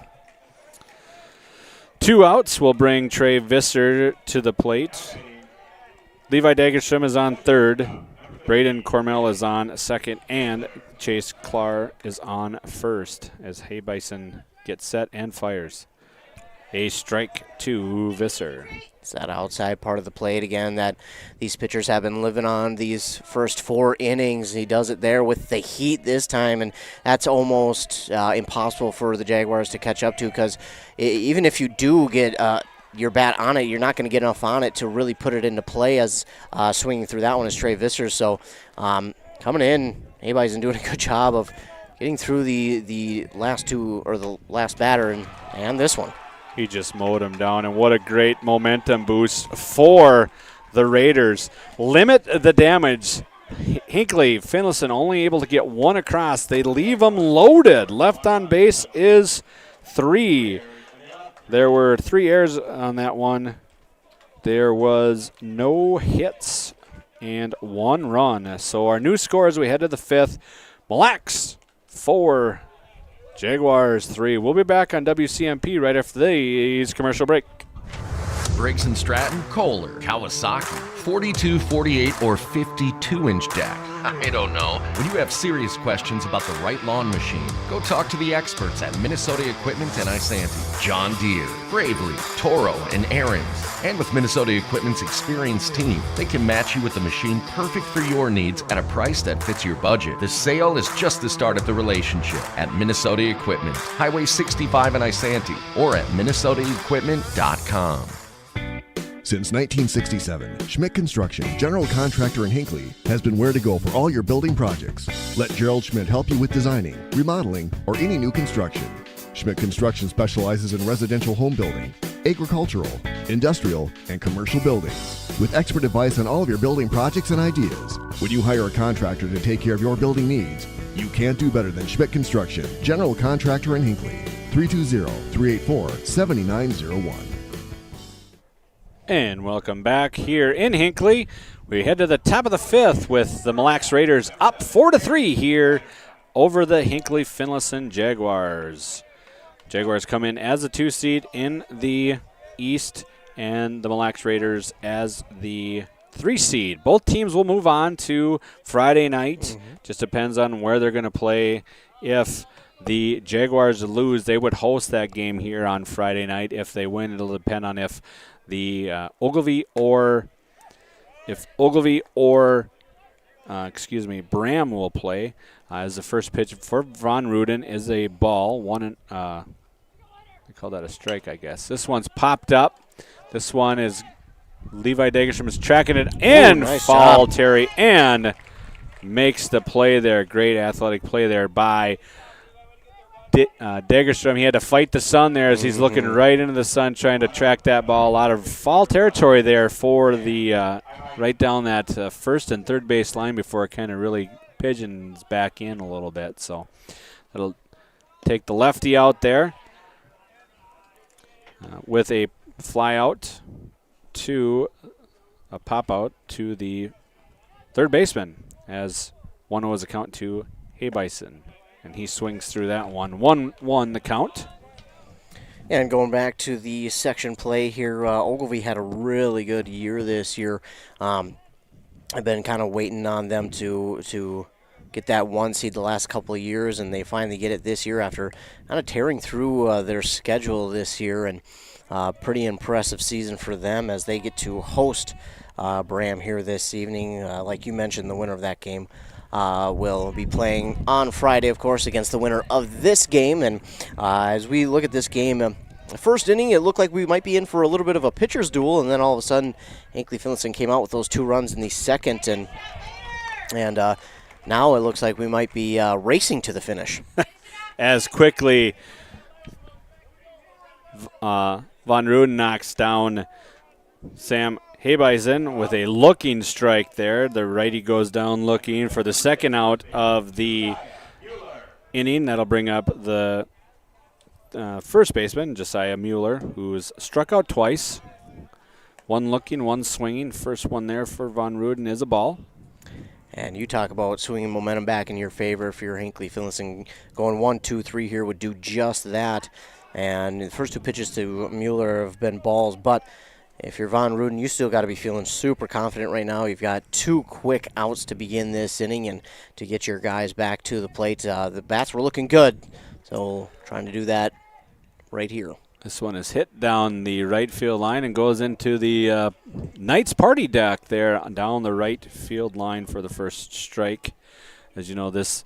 2 outs will bring Trey Visser to the plate. Levi Dagerstrom is on third. Braden Cormel is on second, and Chase Clark is on first as Hay Bison gets set and fires. A strike to Visser. It's that outside part of the plate again that these pitchers have been living on these first 4 innings. He does it there with the heat this time, and that's almost impossible for the Jaguars to catch up to, because even if you do get your bat on it, you're not going to get enough on it to really put it into play, as swinging through that one is Trey Visser. So coming in, Bison doing a good job of getting through the last 2, or the last batter and this one. He just mowed him down, and what a great momentum boost for the Raiders. Limit the damage. Hinckley-Finlayson only able to get 1 across. They leave them loaded. Left on base is 3. There were 3 errors on that one. There was no hits and 1 run. So our new score as we head to the 5th, Mille 4, Jaguars 3. We'll be back on WCMP right after these commercial break. Briggs & Stratton, Kohler, Kawasaki, 42, 48, or 52-inch deck. I don't know. When you have serious questions about the right lawn machine, go talk to the experts at Minnesota Equipment and Isanti. John Deere, Gravely, Toro, and Aaron's. And with Minnesota Equipment's experienced team, they can match you with a machine perfect for your needs at a price that fits your budget. The sale is just the start of the relationship at Minnesota Equipment, Highway 65 in Isanti, or at minnesotaequipment.com. Since 1967, Schmidt Construction, general contractor in Hinckley, has been where to go for all your building projects. Let Gerald Schmidt help you with designing, remodeling, or any new construction. Schmidt Construction specializes in residential home building, agricultural, industrial, and commercial buildings, with expert advice on all of your building projects and ideas. When you hire a contractor to take care of your building needs, you can't do better than Schmidt Construction, general contractor in Hinckley. 320-384-7901. And welcome back here in Hinckley. We head to the top of the 5th with the Mille Raiders up 4-3 here over the Hinckley-Finlayson Jaguars. Jaguars come in as a 2 seed in the East, and the Mille Raiders as the 3 seed. Both teams will move on to Friday night. Just depends on where they're going to play. If the Jaguars lose, they would host that game here on Friday night. If they win, it'll depend on if the Ogilvie or Bram will play. As the first pitch for Von Ruden is a ball. I call that a strike, I guess. This one's popped up. This one is Levi Dagerstrom is tracking it and nice foul, job. Terry, and makes the play there. Great athletic play there by Dagerstrom. He had to fight the sun there as he's looking right into the sun, trying to track that ball. A lot of foul territory there for the right down that first and third base line before it kind of really pigeons back in a little bit. So that'll take the lefty out there with a fly out to a pop out to the third baseman as 1-0 is a count to Hay Bison. And he swings through that one. 1-1 the count. And going back to the section play here, Ogilvie had a really good year this year. I've been kind of waiting on them to get that 1 seed the last couple of years, and they finally get it this year after kind of tearing through their schedule this year. And pretty impressive season for them as they get to host Bram here this evening. Like you mentioned, the winner of that game will be playing on Friday, of course, against the winner of this game. And as we look at this game, the first inning, it looked like we might be in for a little bit of a pitcher's duel, and then all of a sudden, Hinckley-Finlayson came out with those 2 runs in the second, and now it looks like we might be racing to the finish. As quickly Von Ruden knocks down Sam Hinckley-Finlayson with a looking strike there. The righty goes down looking for the second out of the inning. That'll bring up the first baseman, Josiah Mueller, who's struck out twice. 1 looking, 1 swinging. First one there for Von Ruden is a ball. And you talk about swinging momentum back in your favor. If you're Hinckley-Finlayson, going 1, 2, 3 here would do just that. And the first 2 pitches to Mueller have been balls. But if you're Von Ruden, you still got to be feeling super confident right now. You've got 2 quick outs to begin this inning and to get your guys back to the plate. The bats were looking good, so trying to do that right here. This one is hit down the right field line and goes into the Knights party deck there down the right field line for the first strike. As you know, this,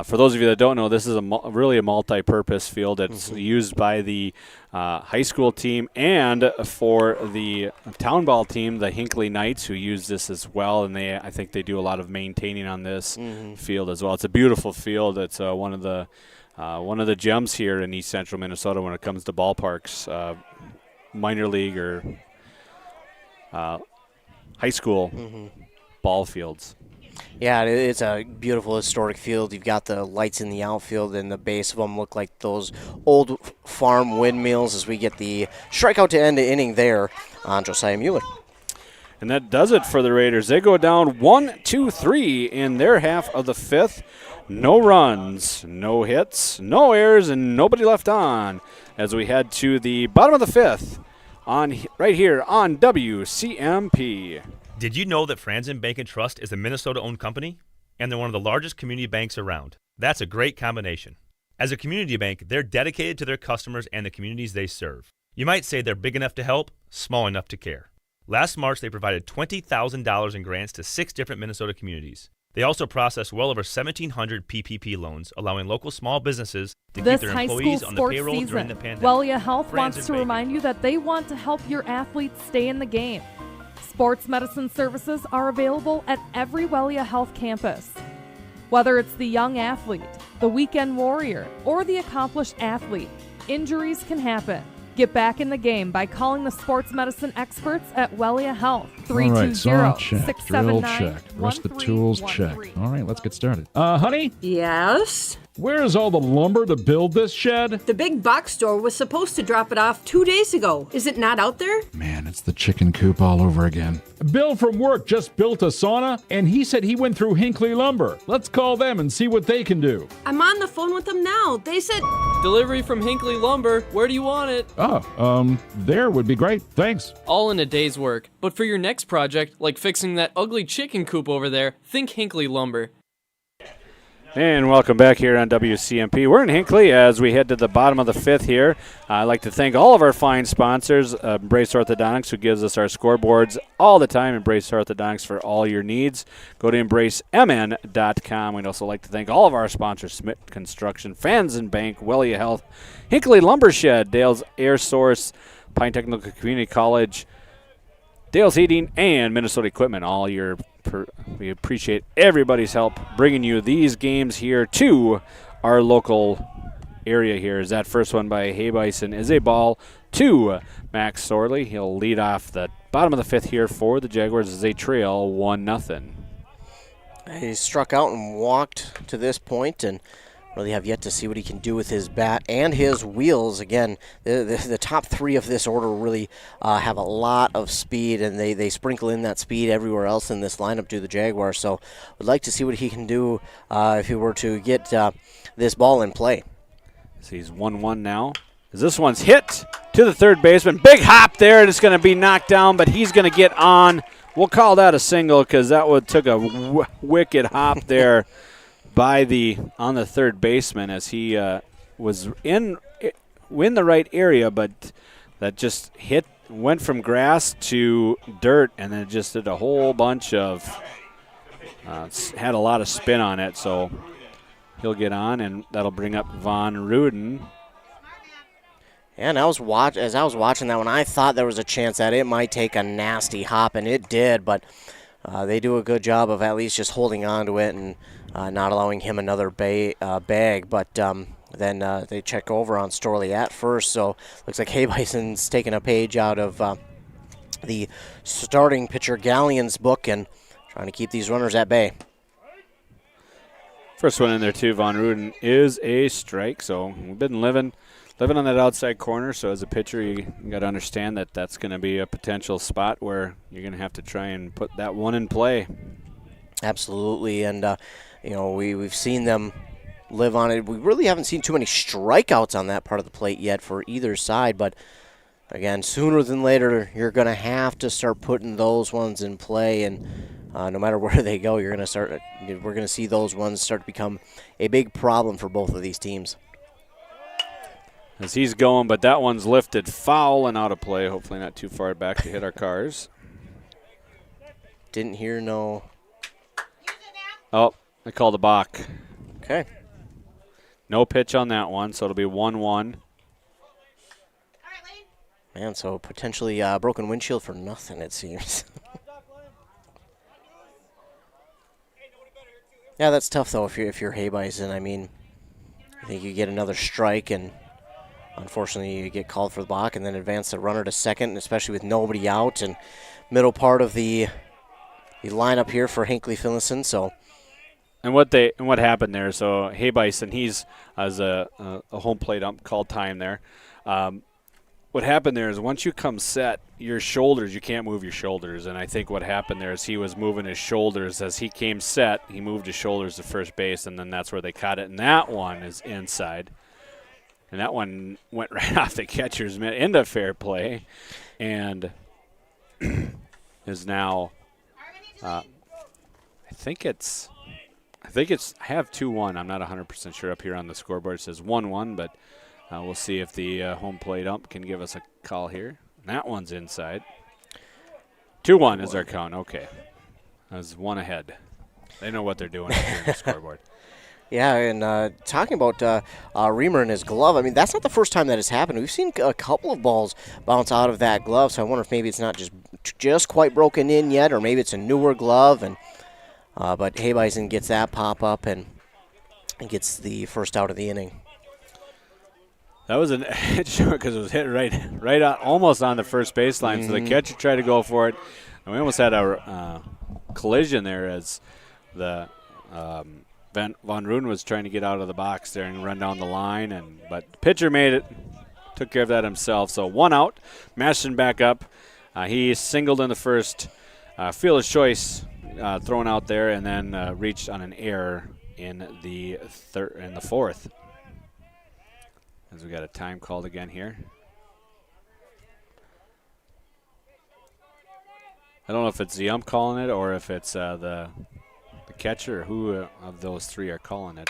for those of you that don't know, this is really a multi-purpose field. It's used by the high school team and for the town ball team, the Hinckley Knights, who use this as well. And I think they do a lot of maintaining on this field as well. It's a beautiful field. It's one of the gems here in East Central Minnesota when it comes to ballparks, minor league or high school ball fields. Yeah, it's a beautiful historic field. You've got the lights in the outfield, and the base of them look like those old farm windmills as we get the strikeout to end the inning there on Josiah Mueller. And that does it for the Raiders. They go down 1, 2, 3 in their half of the 5th. No runs, no hits, no errors, and nobody left on as we head to the bottom of the 5th right here on WCMP. Did you know that Franzen Bank and Trust is a Minnesota-owned company? And they're one of the largest community banks around. That's a great combination. As a community bank, they're dedicated to their customers and the communities they serve. You might say they're big enough to help, small enough to care. Last March, they provided $20,000 in grants to 6 different Minnesota communities. They also processed well over 1,700 PPP loans, allowing local small businesses to keep their employees on the payroll during the pandemic. Wellia Health wants to remind you that they want to help your athletes stay in the game. Sports medicine services are available at every Wellia Health campus. Whether it's the young athlete, the weekend warrior, or the accomplished athlete, injuries can happen. Get back in the game by calling the sports medicine experts at Wellia Health. 320-679-1313. Rest of the tools checked. All right, let's get started. Honey? Yes? Where's all the lumber to build this shed? The big box store was supposed to drop it off 2 days ago. Is it not out there? Man, it's the chicken coop all over again. Bill from work just built a sauna, and he said he went through Hinckley Lumber. Let's call them and see what they can do. I'm on the phone with them now. They said... Delivery from Hinckley Lumber. Where do you want it? There would be great. Thanks. All in a day's work. But for your next project, like fixing that ugly chicken coop over there, think Hinckley Lumber. And welcome back here on WCMP. We're in Hinckley as we head to the bottom of the 5th here. I'd like to thank all of our fine sponsors, Embrace Orthodontics, who gives us our scoreboards all the time. Embrace Orthodontics for all your needs. Go to embracemn.com. We'd also like to thank all of our sponsors, Schmidt Construction, Franzen Bank, Wellia Health, Hinckley Lumber Shed, Dale's Air Source, Pine Technical Community College, Dale's Heating, and Minnesota Equipment. We appreciate everybody's help bringing you these games here to our local area here. As that first one by Hinckley-Finlayson is a ball to Max Sorley. He'll lead off the bottom of the 5th here for the Jaguars as they trail 1-0. He struck out and walked to this point, and really have yet to see what he can do with his bat and his wheels. Again, the top 3 of this order really have a lot of speed, and they sprinkle in that speed everywhere else in this lineup to the Jaguars. So would like to see what he can do if he were to get this ball in play. So he's 1-1 now. As this one's hit to the third baseman. Big hop there, and it's going to be knocked down, but he's going to get on. We'll call that a single because that took a wicked hop there. on the third baseman as he was in the right area, but that just went from grass to dirt, and then just did a whole bunch of had a lot of spin on it. So he'll get on, and that'll bring up Von Ruden. And as I was watching that one, I thought there was a chance that it might take a nasty hop, and it did, but they do a good job of at least just holding on to it and not allowing him another bag. But then they check over on Storley at first, so looks like Hay-Bison's taking a page out of the starting pitcher Galleon's book and trying to keep these runners at bay. First one in there, too. Von Ruden is a strike, so we've been living on that outside corner, so as a pitcher, you got to understand that that's going to be a potential spot where you're going to have to try and put that one in play. Absolutely, and we've seen them live on it. We really haven't seen too many strikeouts on that part of the plate yet for either side, but again, sooner than later, you're going to have to start putting those ones in play, and no matter where they go, we're going to see those ones start to become a big problem for both of these teams. As he's going, but that one's lifted foul and out of play. Hopefully not too far back to hit our cars. Didn't hear no. Oh, I called a balk. Okay. No pitch on that one, so it'll be 1-1. Man, so potentially broken windshield for nothing, it seems. Yeah, that's tough, though, if you're Hay-Bison. I mean, I think you get another strike, and unfortunately you get called for the balk and then advance the runner to second, especially with nobody out and middle part of the lineup here for Hinckley-Finlayson. So, and what happened there? So Hay-Bison, he's as a home plate ump, called time there. What happened there is once you come set, your shoulders, you can't move your shoulders. And I think what happened there is he was moving his shoulders as he came set. He moved his shoulders to first base, and then that's where they caught it. And that one is inside. And that one went right off the catcher's mitt into fair play, and is now. I have 2-1. I'm not 100% sure up here on the scoreboard. It says 1-1, but we'll see if the home plate ump can give us a call here. And that one's inside. 2-1 is our count. Okay, I was one ahead. They know what they're doing up here on the scoreboard. Yeah, and talking about Reamer and his glove, I mean, that's not the first time that has happened. We've seen a couple of balls bounce out of that glove, so I wonder if maybe it's not just quite broken in yet, or maybe it's a newer glove. And but Hay-Bison gets that pop up and gets the first out of the inning. That was an hit short because it was hit right out, almost on the first baseline. So the catcher tried to go for it, and we almost had a collision there as the. Von Ruden was trying to get out of the box there and run down the line, but the pitcher made it, took care of that himself. So 1 out, Masterson back up. He singled in the first, fielder's choice thrown out there, and then reached on an error in the fourth. As we got a time called again here. I don't know if it's the ump calling it or if it's the catcher, who of those three are calling it,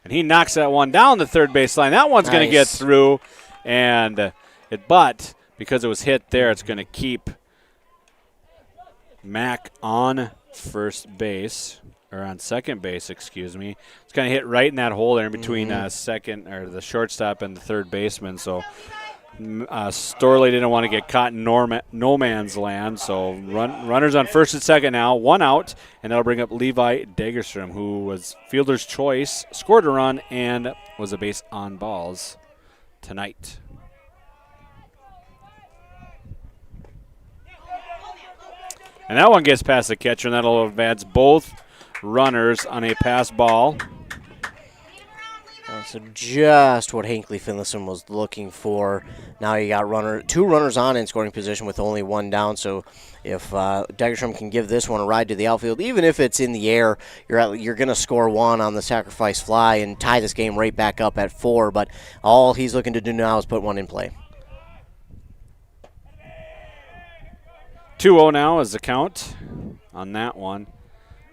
and he knocks that one down the third baseline. That one's going to get through, and but because it was hit there, it's going to keep Mac on second base, excuse me. It's going to hit right in that hole there in between second or the shortstop and the third baseman. So Storley didn't want to get caught in no man's land, so runners on first and second now, 1 out, and that'll bring up Levi Dagerstrom, who was fielder's choice, scored a run, and was a base on balls tonight. And that one gets past the catcher, and that'll advance both runners on a pass ball. So just what Hinckley-Finlayson was looking for. Now you got two runners on in scoring position with only 1 down. So if Dagerstrom can give this one a ride to the outfield, even if it's in the air, you're going to score 1 on the sacrifice fly and tie this game right back up at 4. But all he's looking to do now is put 1 in play. 2-0 now is the count on that one.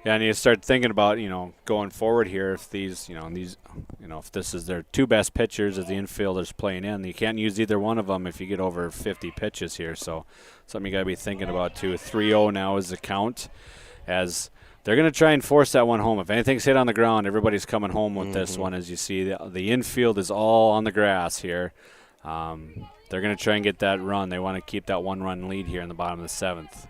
Yeah, and you start thinking about, going forward here, if if this is their two best pitchers as the infielders playing in, you can't use either one of them if you get over 50 pitches here. So something you got to be thinking about too. 3-0 now is the count, as they're going to try and force that one home. If anything's hit on the ground, everybody's coming home with this one. As you see, the infield is all on the grass here. They're going to try and get that run. They want to keep that one-run lead here in the bottom of the 7th.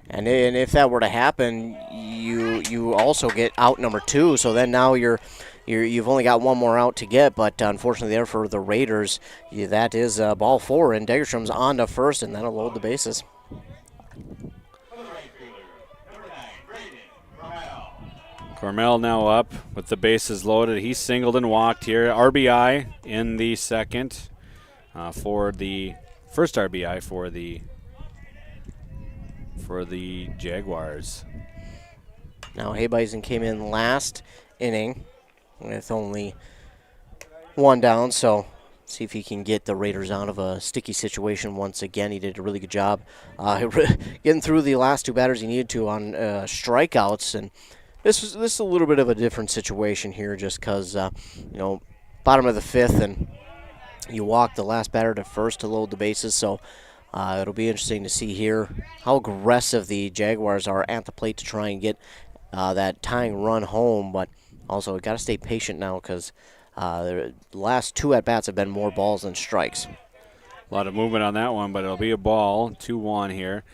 And if that were to happen, you also get out number 2. So then now you've only got one more out to get. But unfortunately, there for the Raiders, that is ball 4, and Degerstrom's on to first, and that'll load the bases. Cormel now up with the bases loaded. He singled and walked here. RBI in the second for the first RBI for the Jaguars. Now Haybison came in last inning with only one down, so see if he can get the Raiders out of a sticky situation once again. He did a really good job getting through the last 2 batters he needed to on strikeouts, and this is a little bit of a different situation here just because, bottom of the 5th, and you walk the last batter to first to load the bases, so it'll be interesting to see here how aggressive the Jaguars are at the plate to try and get that tying run home. But also, we've got to stay patient now because the last 2 at-bats have been more balls than strikes. A lot of movement on that one, but it'll be a ball, 2-1 here.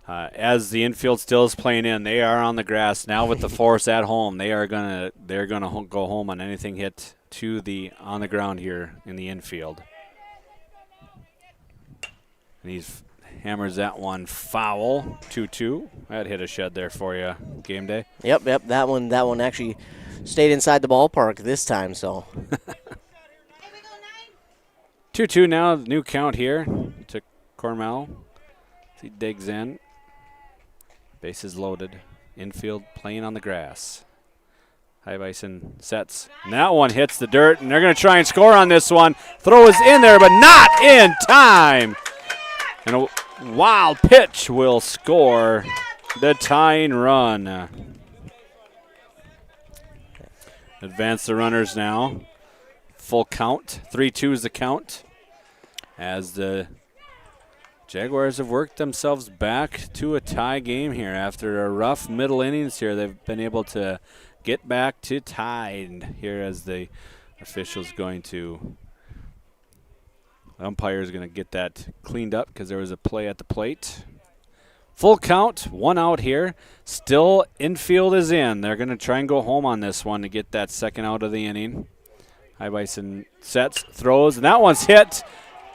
As the infield still is playing in, they are on the grass now with the force at home. They're gonna go home on anything hit on the ground here in the infield. And he hammers that one foul, 2-2. That hit a shed there for you, game day. Yep. That one actually stayed inside the ballpark this time. So 2-2 now, new count here to Cormel. He digs in. Bases loaded. Infield playing on the grass. Hinckley-Finlayson sets. And that one hits the dirt, and they're going to try and score on this one. Throw is in there, but not in time. And a wild pitch will score the tying run. Advance the runners now. Full count. 3-2 is the count. As the Jaguars have worked themselves back to a tie game here. After a rough middle innings here, they've been able to get back to tied here as the official's going to umpire is going to get that cleaned up because there was a play at the plate. Full count, 1 out here. Still infield is in. They're going to try and go home on this one to get that second out of the inning. Hinckley-Finlayson sets, throws, and that one's hit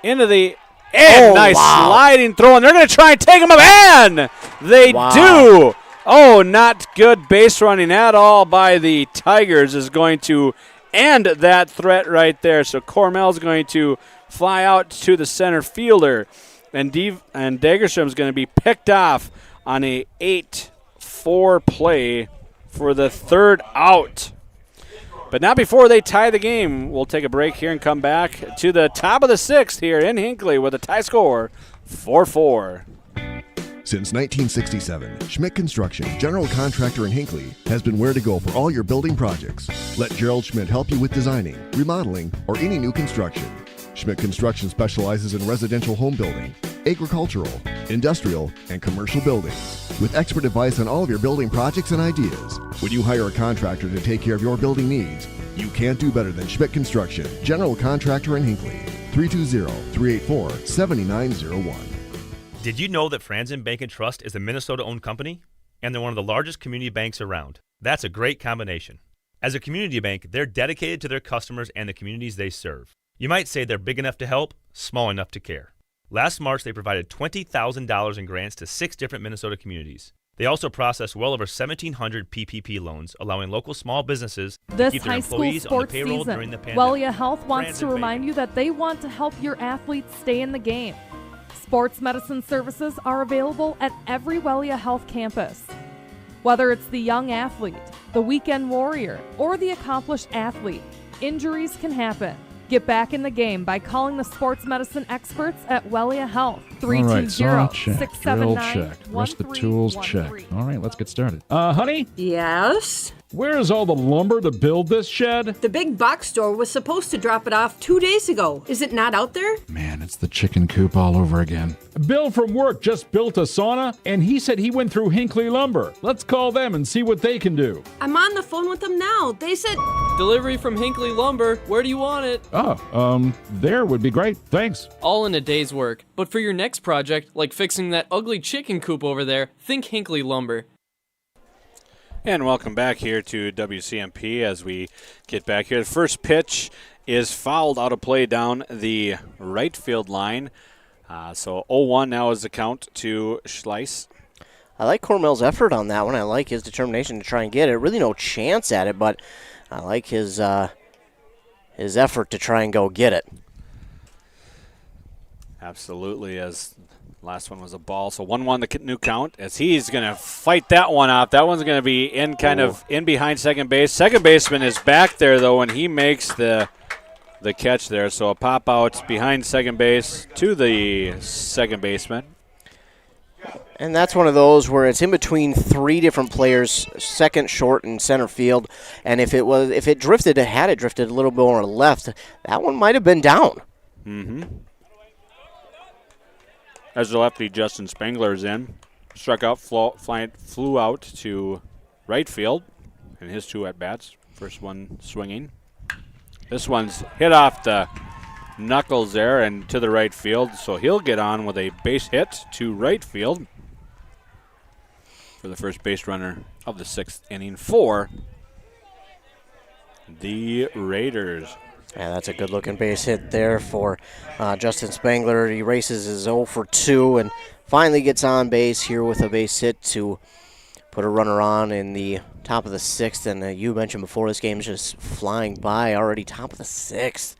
into the end. Nice sliding throw, and they're going to try and take him up, and they do. Oh, not good base running at all by the Tigers is going to end that threat right there. So Cormel's going to fly out to the center fielder, and Degerstrom's going to be picked off on a 8-4 play for the 3rd out. But not before they tie the game. We'll take a break here and come back to the top of the 6th here in Hinckley with a tie score 4-4. Since 1967, Schmidt Construction, general contractor in Hinckley, has been where to go for all your building projects. Let Gerald Schmidt help you with designing, remodeling, or any new construction. Schmidt Construction specializes in residential home building, agricultural, industrial, and commercial buildings, with expert advice on all of your building projects and ideas. When you hire a contractor to take care of your building needs, you can't do better than Schmidt Construction, general contractor in Hinckley. 320-384-7901. Did you know that Franzen Bank and Trust is a Minnesota-owned company? And they're one of the largest community banks around. That's a great combination. As a community bank, they're dedicated to their customers and the communities they serve. You might say they're big enough to help, small enough to care. Last March, they provided $20,000 in grants to 6 different Minnesota communities. They also processed well over 1,700 PPP loans, allowing local small businesses to keep their employees on the payroll during the pandemic. Wellia Health wants to remind you that they want to help your athletes stay in the game. Sports medicine services are available at every Wellia Health campus. Whether it's the young athlete, the weekend warrior, or the accomplished athlete, injuries can happen. Get back in the game by calling the sports medicine experts at Wellia Health. All right, saw check, drill 320-679-1313. check, rest of the tools check. All right, let's get started. Honey, Yes? where is all the lumber to build this shed? The big box store was supposed to drop it off 2 days ago. Is it not out there? Man, it's the chicken coop all over again. Bill from work just built a sauna, and he said he went through Hinckley Lumber. Let's call them and see what they can do. I'm on the phone with them now. They said... Delivery from Hinckley Lumber. Where do you want it? There would be great. Thanks. All in a day's work. But for your next project, like fixing that ugly chicken coop over there, think Hinckley Lumber. And welcome back here to WCMP as we get back here. The first pitch is fouled out of play down the right field line. So 0-1 now is the count to Schleiss. I like Cormell's effort on that one. I like his determination to try and get it. Really no chance at it, but I like his effort to try and go get it. Absolutely, as last one was a ball. So 1-1 the new count as he's going to fight that one off. That one's going to be in in behind second base. Second baseman is back there, though, and he makes the catch there. So a pop out behind second base to the second baseman. And that's one of those where it's in between three different players, second, short, and center field. And if it drifted a little bit more left, that one might have been down. Mm-hmm. As the lefty, Justin Spangler is in. Struck out, flew out to right field in his two at-bats. First one swinging. This one's hit off the knuckles there and to the right field, so he'll get on with a base hit to right field for the first base runner of the sixth inning for the Raiders. Yeah, that's a good-looking base hit there for Justin Spangler. He races his 0 for 2 and finally gets on base here with a base hit to put a runner on in the top of the sixth. And you mentioned before, this game is just flying by already, top of the sixth.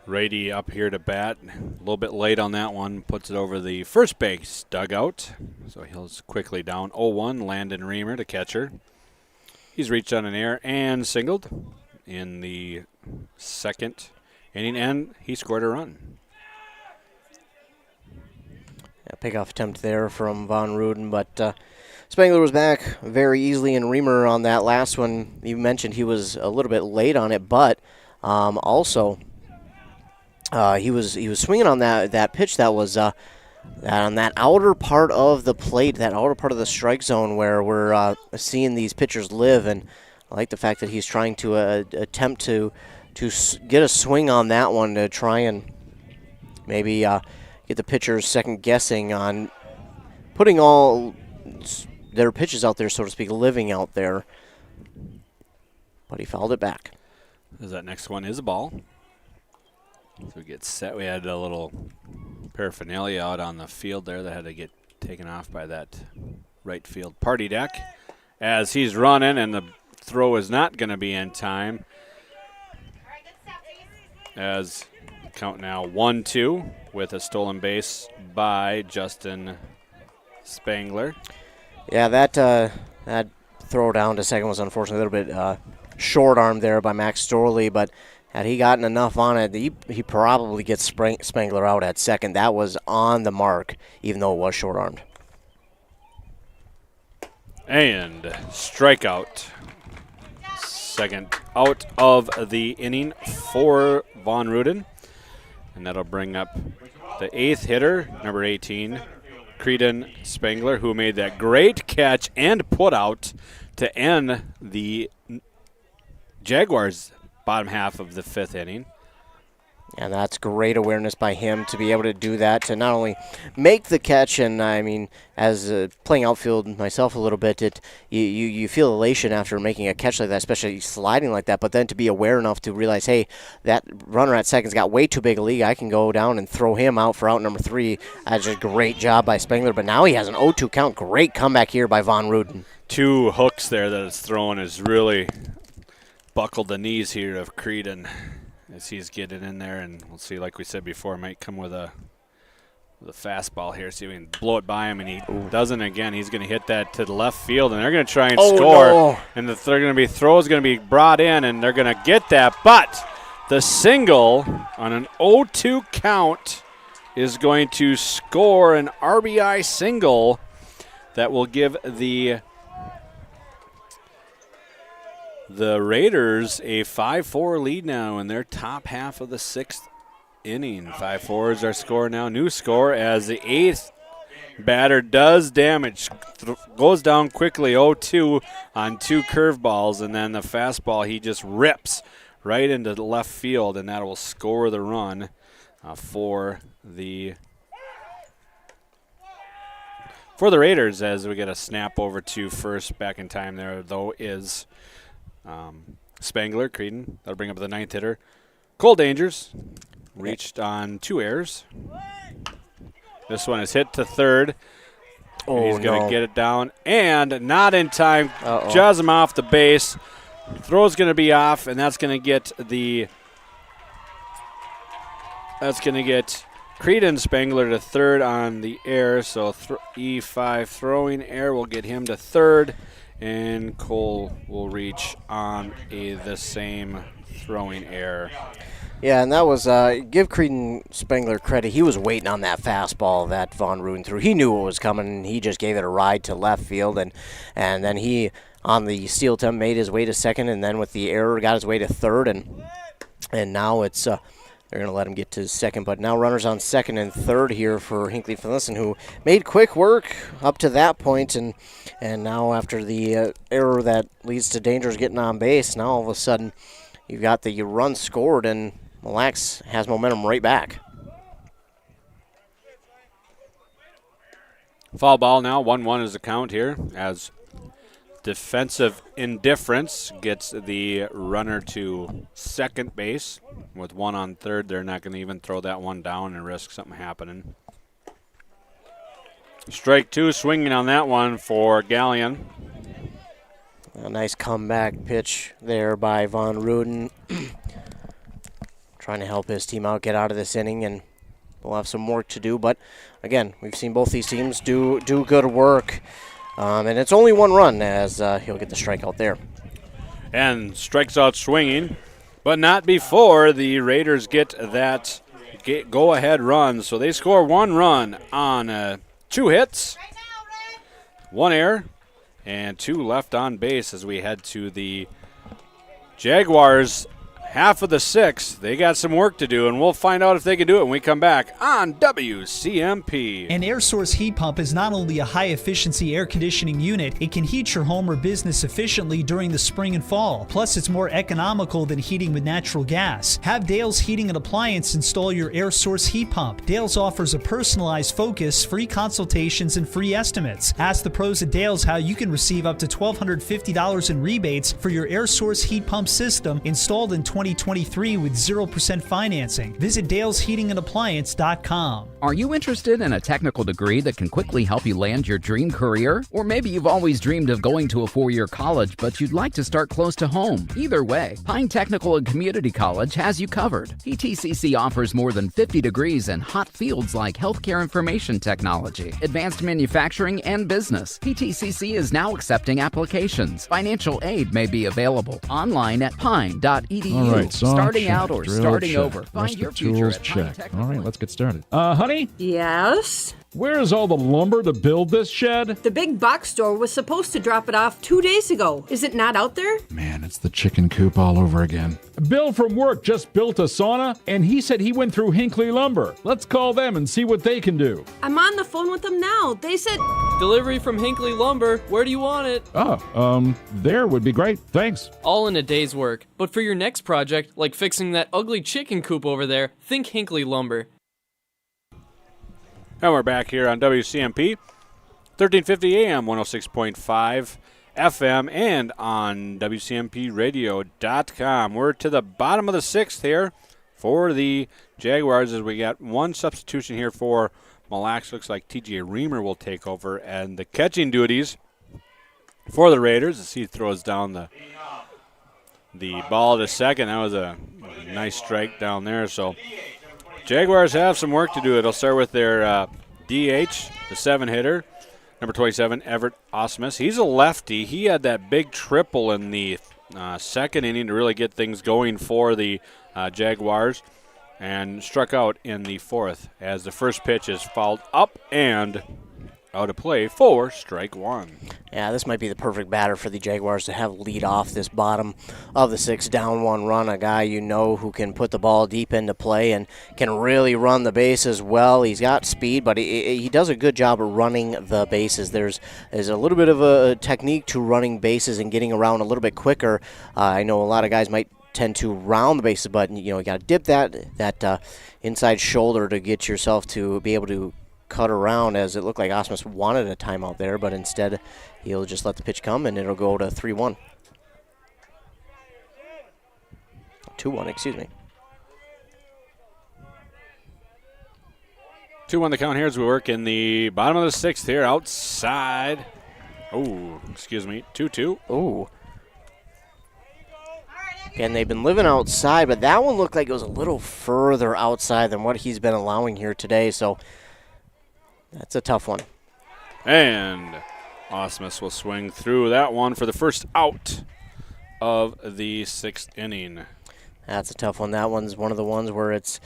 Rady up here to bat. A little bit late on that one. Puts it over the first base dugout. So he'll quickly down 0-1. Landon Reamer, the catcher. He's reached on an error and singled in the second inning, and he scored a run. Yeah, pickoff attempt there from Von Ruden, but Spangler was back very easily, and Reamer on that last one, you mentioned he was a little bit late on it, but also he was swinging on that pitch that was on that outer part of the plate, that outer part of the strike zone where we're seeing these pitchers live, and I like the fact that he's trying to attempt to get a swing on that one to try and maybe get the pitchers second guessing on putting all their pitches out there, so to speak, living out there. But he fouled it back. As that next one is a ball. So we get set. We had a little paraphernalia out on the field there that had to get taken off by that right field party deck. As he's running and the throw is not going to be in time. As count now 1-2 with a stolen base by Justin Spangler. Yeah, that throw down to second was unfortunately a little bit short arm there by Max Storley, but had he gotten enough on it, he probably gets Spangler out at second. That was on the mark, even though it was short-armed. And strikeout. Second out of the inning for Von Ruden. And that'll bring up the eighth hitter, number 18, Creedon Spangler, who made that great catch and put out to end the Jaguars' bottom half of the fifth inning. And that's great awareness by him to be able to do that, to not only make the catch, and I mean, as playing outfield myself a little bit, you feel elation after making a catch like that, especially sliding like that, but then to be aware enough to realize, hey, that runner at second's got way too big a lead. I can go down and throw him out for out number 3. That's a great job by Spangler, but now he has an 0-2 count. Great comeback here by Von Ruden. 2 hooks there that it's thrown is really buckled the knees here of Creedon as he's getting in there, and we'll see, like we said before, might come with a The fastball here, see if we can blow it by him, and he doesn't again. He's going to hit that to the left field, and they're going to try and score. No. And they're going to be throws going to be brought in, and they're going to get that. But the single on an 0-2 count is going to score an RBI single that will give the Raiders a 5-4 lead now in their top half of the 6th inning. 5-4 is our score now. New score as the 8th batter does damage. Goes down quickly, 0-2 on 2 curveballs, and then the fastball he just rips right into the left field, and that will score the run for the Raiders as we get a snap over to first. Back in time there, though, is Spangler. Creedon, that'll bring up the 9th hitter. Cole Dangers reached on 2 errors. This one is hit to third. He's going to get it down, and not in time. Jaws him off the base. Throw's going to be off, and that's going to get Creedon Spangler to third on the air. So E5 throwing error will get him to third, and Cole will reach on the same throwing error. Yeah, and that was, give Creedon Spangler credit. He was waiting on that fastball that Von Ruden threw. He knew what was coming, and he just gave it a ride to left field. And then he, on the steal attempt, made his way to second, and then with the error, got his way to third. And now it's, they're going to let him get to second. But now runners on second and third here for Hinckley-Finlayson, who made quick work up to that point. And now after the error that leads to Dangers getting on base, now all of a sudden you've got the run scored, and Mille has momentum right back. Foul ball now, 1-1 is the count here as defensive indifference gets the runner to second base. With 1 on third, they're not going to even throw that one down and risk something happening. Strike 2, swinging on that one for Gallion. A nice comeback pitch there by Von Ruden. Trying to help his team out, get out of this inning, and we'll have some work to do. But, again, we've seen both these teams do good work. And it's only 1 run as he'll get the strikeout there. And strikes out swinging, but not before the Raiders get that go-ahead run. So they score 1 run on 2 hits, 1 error, and 2 left on base as we head to the Jaguars' half of the 6th. They got some work to do, and we'll find out if they can do it when we come back on WCMP. An air source heat pump is not only a high-efficiency air conditioning unit, it can heat your home or business efficiently during the spring and fall. Plus, it's more economical than heating with natural gas. Have Dale's Heating and Appliance install your air source heat pump. Dale's offers a personalized focus, free consultations, and free estimates. Ask the pros at Dale's how you can receive up to $1,250 in rebates for your air source heat pump system installed in 2023 with 0% financing. Visit dalesheatingandappliance.com. Are you interested in a technical degree that can quickly help you land your dream career? Or maybe you've always dreamed of going to a 4-year college, but you'd like to start close to home. Either way, Pine Technical and Community College has you covered. PTCC offers more than 50 degrees in hot fields like healthcare information technology, advanced manufacturing, and business. PTCC is now accepting applications. Financial aid may be available online at pine.edu. All right, saw starting check, out or drill starting check, over. Find rest your of future tools at check. Pine All Technical. right, let's get started. Honey, Yes? where is all the lumber to build this shed? The big box store was supposed to drop it off 2 days ago. Is it not out there? Man, it's the chicken coop all over again. Bill from work just built a sauna, and he said he went through Hinckley Lumber. Let's call them and see what they can do. I'm on the phone with them now. They said... Delivery from Hinckley Lumber. Where do you want it? There would be great. Thanks. All in a day's work. But for your next project, like fixing that ugly chicken coop over there, think Hinckley Lumber. And we're back here on WCMP, 1350 AM, 106.5 FM, and on WCMPradio.com. We're to the bottom of the 6th here for the Jaguars as we got 1 substitution here for Mille. Looks like TJ Reamer will take over, and the catching duties for the Raiders as he throws down the ball to second. That was a nice strike down there. So Jaguars have some work to do. It'll start with their DH, the 7-hitter, number 27, Everett Osmus. He's a lefty. He had that big triple in the second inning to really get things going for the Jaguars and struck out in the fourth as the first pitch is fouled up and out of play for strike one. Yeah, this might be the perfect batter for the Jaguars to have lead off this bottom of the sixth, down one run, a guy who can put the ball deep into play and can really run the bases well. He's got speed, but he does a good job of running the bases. There's a little bit of a technique to running bases and getting around a little bit quicker. I know a lot of guys might tend to round the bases, but you got to dip that inside shoulder to get yourself to be able to cut around, as it looked like Osmus wanted a timeout there, but instead he'll just let the pitch come and it'll go to 3-1. 2-1, excuse me. 2-1 the count here as we work in the bottom of the sixth here outside. Oh, excuse me, 2-2. Oh. And they've been living outside, but that one looked like it was a little further outside than what he's been allowing here today, so that's a tough one. And Osmus will swing through that one for the first out of the sixth inning. That's a tough one. That one's one of the ones where it's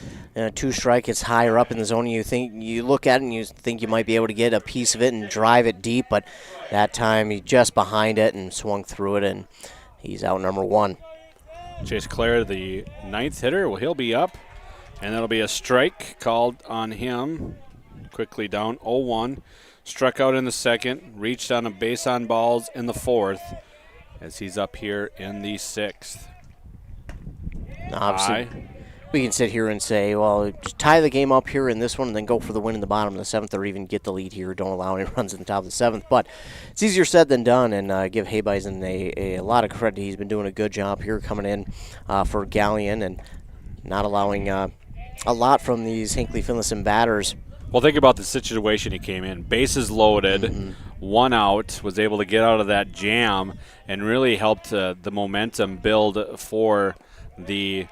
2 strike. It's higher up in the zone. You look at it and you think you might be able to get a piece of it and drive it deep, but that time he just behind it and swung through it, and he's out number 1. Chase Clare, the 9th hitter, well, he'll be up, and that'll be a strike called on him. Quickly down 0-1. Struck out in the second, reached on a base on balls in the fourth as he's up here in the sixth. Obviously, we can sit here and say, well, just tie the game up here in this one and then go for the win in the bottom of the seventh, or even get the lead here. Don't allow any runs in the top of the seventh. But it's easier said than done, and give Haybison a lot of credit. He's been doing a good job here coming in for Galleon and not allowing a lot from these Hinckley-Finlayson batters. Well, think about the situation he came in. Bases loaded, 1 out, was able to get out of that jam and really helped the momentum build for the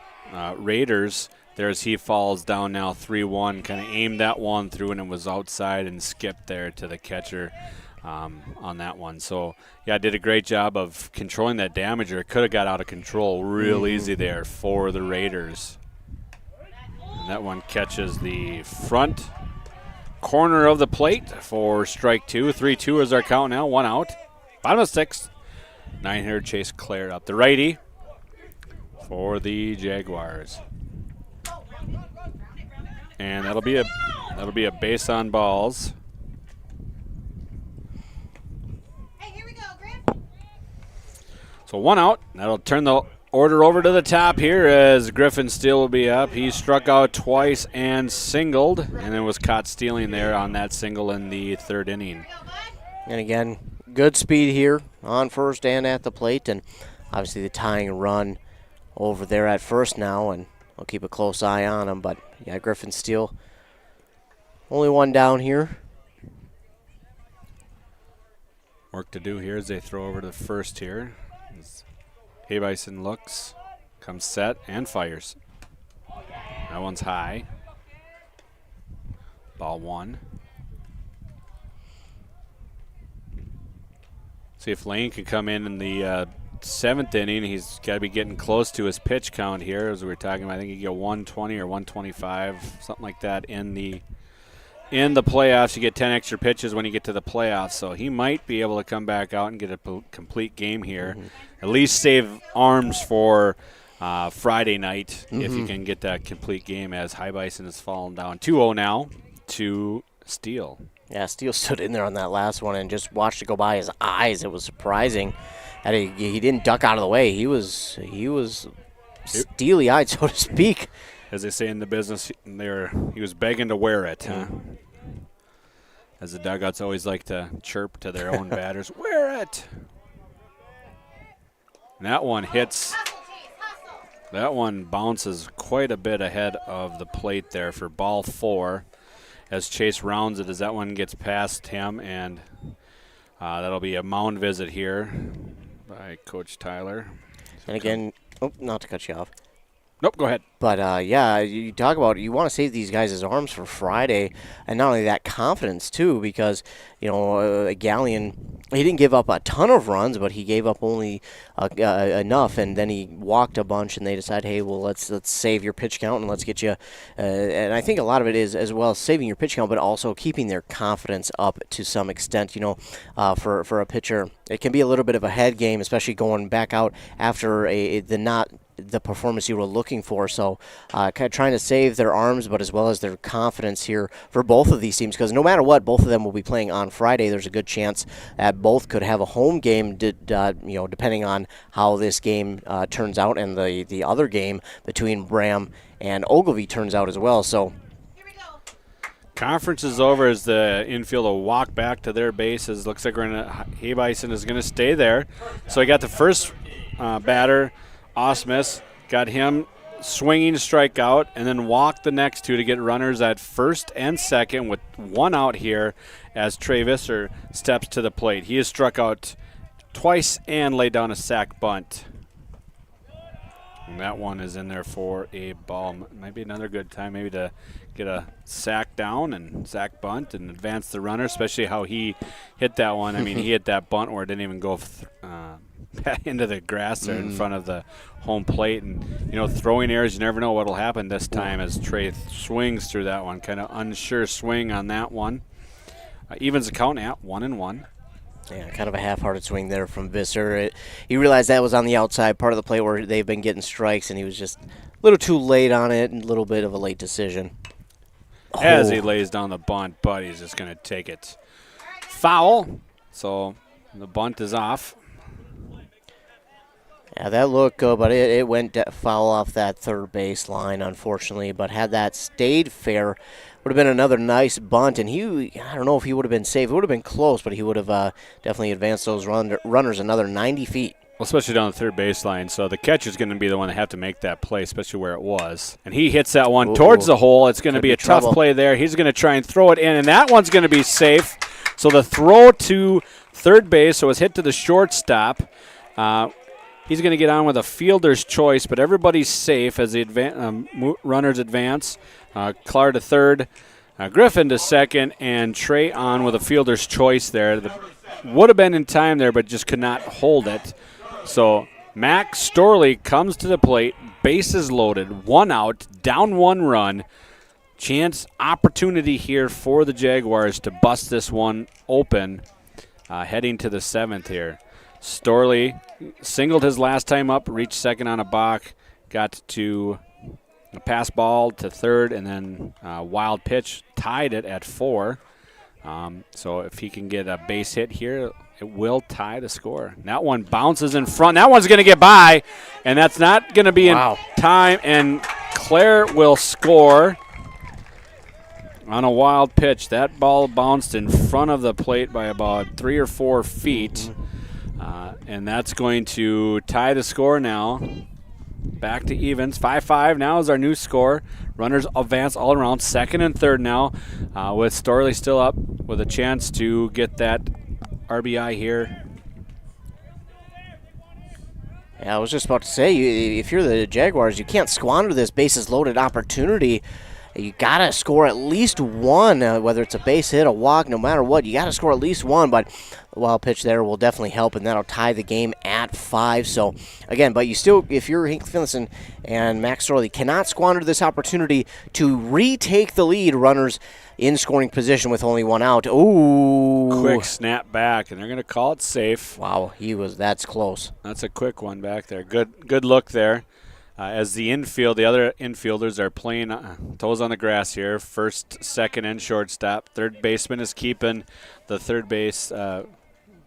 Raiders there as he falls down now 3-1. Kind of aimed that one through, and it was outside and skipped there to the catcher on that one. So, yeah, did a great job of controlling that damage, or it could have got out of control real easy there for the Raiders. And that one catches the front corner of the plate for strike 2. 3-2 is our count now, 1 out. Bottom of 6th. 9-hitter Chase Clare up. The righty for the Jaguars. And that'll be a base on balls. So 1 out. That'll turn the order over to the top here as Griffin Steele will be up. He struck out twice and singled, and then was caught stealing there on that single in the third inning. And again, good speed here on first and at the plate, and obviously the tying run over there at first now, and I'll keep a close eye on him. But yeah, Griffin Steele, only 1 down here. Work to do here as they throw over to the first here. Haybison looks, comes set, and fires. That one's high. Ball 1. See if Lane can come in the 7th inning. He's got to be getting close to his pitch count here, as we were talking about. I think he get 120 or 125, something like that in the playoffs. You get 10 extra pitches when you get to the playoffs, so he might be able to come back out and get a complete game here. At least save arms for Friday night if you can get that complete game, as Haybison has fallen down 2-0 now to Steele. Yeah, Steele stood in there on that last one and just watched it go by his eyes. It was surprising that he didn't duck out of the way. He was steely-eyed, so to speak. As they say in the business, he was begging to wear it. Huh? As the dugouts always like to chirp to their own batters, wear it. And that one hits. That one bounces quite a bit ahead of the plate there for ball 4 as Chase rounds it as that one gets past him, and that'll be a mound visit here by Coach Tyler. And again, not to cut you off. Nope, go ahead. But, yeah, you talk about you want to save these guys' arms for Friday, and not only that, confidence, too, because, Gallion, he didn't give up a ton of runs, but he gave up only enough, and then he walked a bunch, and they decided, hey, well, let's save your pitch count, and let's get you. And I think a lot of it is as well saving your pitch count, but also keeping their confidence up to some extent. For a pitcher, it can be a little bit of a head game, especially going back out after the performance you were looking for. So kind of trying to save their arms, but as well as their confidence here for both of these teams, because no matter what, both of them will be playing on Friday. There's a good chance that both could have a home game, depending on how this game turns out, and the other game between Bram and Ogilvy turns out as well. So conference is over as the infield will walk back to their bases. Looks like Hebeisen is going to stay there. So I got the first batter, Osmus, got him swinging strikeout, and then walked the next two to get runners at first and second with one out here as Trey Visser steps to the plate. He has struck out twice and laid down a sac bunt. And that one is in there for a ball. Might be another good time maybe to get a sac down and sac bunt and advance the runner, especially how he hit that one. I mean, he hit that bunt where it didn't even go into the grass there in front of the home plate. And, throwing errors, you never know what will happen this time as Trey swings through that one. Kind of unsure swing on that one. Evens the count at 1-1. Yeah, kind of a half-hearted swing there from Visser. He realized that was on the outside part of the plate where they've been getting strikes, and he was just a little too late on it and a little bit of a late decision. As he lays down the bunt, but he's just going to take it foul. So the bunt is off. Yeah, that looked good, but it went foul off that third base line, unfortunately. But had that stayed fair, would have been another nice bunt. And I don't know if he would have been safe. It would have been close, but he would have definitely advanced those runners another 90 feet. Well, especially down the third baseline. So the catcher's going to be the one that have to make that play, especially where it was. And he hits that one towards the hole. It's going to be a tough play there. He's going to try and throw it in, and that one's going to be safe. So the throw to third base, so it's hit to the shortstop. He's going to get on with a fielder's choice, but everybody's safe as the runners advance. Clark to third, Griffin to second, and Trey on with a fielder's choice there. Would have been in time there, but just could not hold it. So Max Storley comes to the plate, bases loaded, one out, down one run. Chance, opportunity here for the Jaguars to bust this one open, heading to the seventh here. Storley singled his last time up, reached second on a balk, got to a pass ball to third, and then a wild pitch, tied it at 4. So if he can get a base hit here, it will tie the score. That one bounces in front. That one's going to get by, and that's not going to be in time, and Claire will score on a wild pitch. That ball bounced in front of the plate by about 3 or 4 feet. And that's going to tie the score now. Back to evens. 5-5 now is our new score. Runners advance all around. Second and third now with Storley still up with a chance to get that RBI here. Yeah, I was just about to say, if you're the Jaguars, you can't squander this bases loaded opportunity. You got to score at least one, whether it's a base hit, a walk, no matter what. You got to score at least one, but the wild pitch there will definitely help, and that'll tie the game at 5. So, again, but you still, if you're Hinckley-Finlayson and Max Storley, cannot squander this opportunity to retake the lead, runners in scoring position with only one out. Ooh. Quick snap back, and they're going to call it safe. Wow, that's close. That's a quick one back there. Good look there. As the other infielders are playing toes on the grass here. First, second, and shortstop. Third baseman is keeping the third base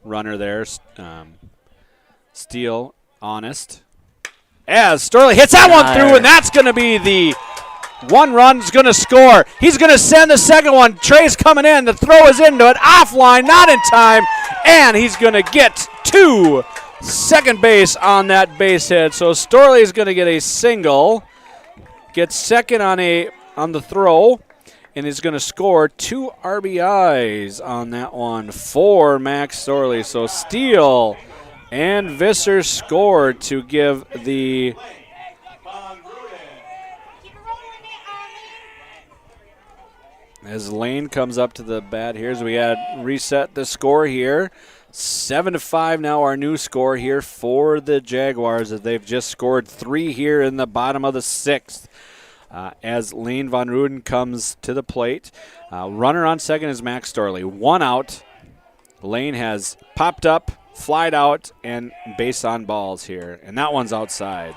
runner there. Steele, honest. As Storley hits that one through, and that's going to be the one run's going to score. He's going to send the second one. Trey's coming in. The throw is into it. Offline, not in time. And he's going to get 2. Second base on that base hit. So Storley is going to get a single, get second on the throw, and is going to score 2 RBIs on that one for Max Storley. So Steele and Visser scored to give the As Lane comes up to the bat here, as we had reset the score here. 7-5 now our new score here for the Jaguars, as they've just scored 3 here in the bottom of the 6th. As Lane Van Ruden comes to the plate. Runner on second is Max Storley. 1 out. Lane has popped up, flied out, and base on balls here. And that one's outside.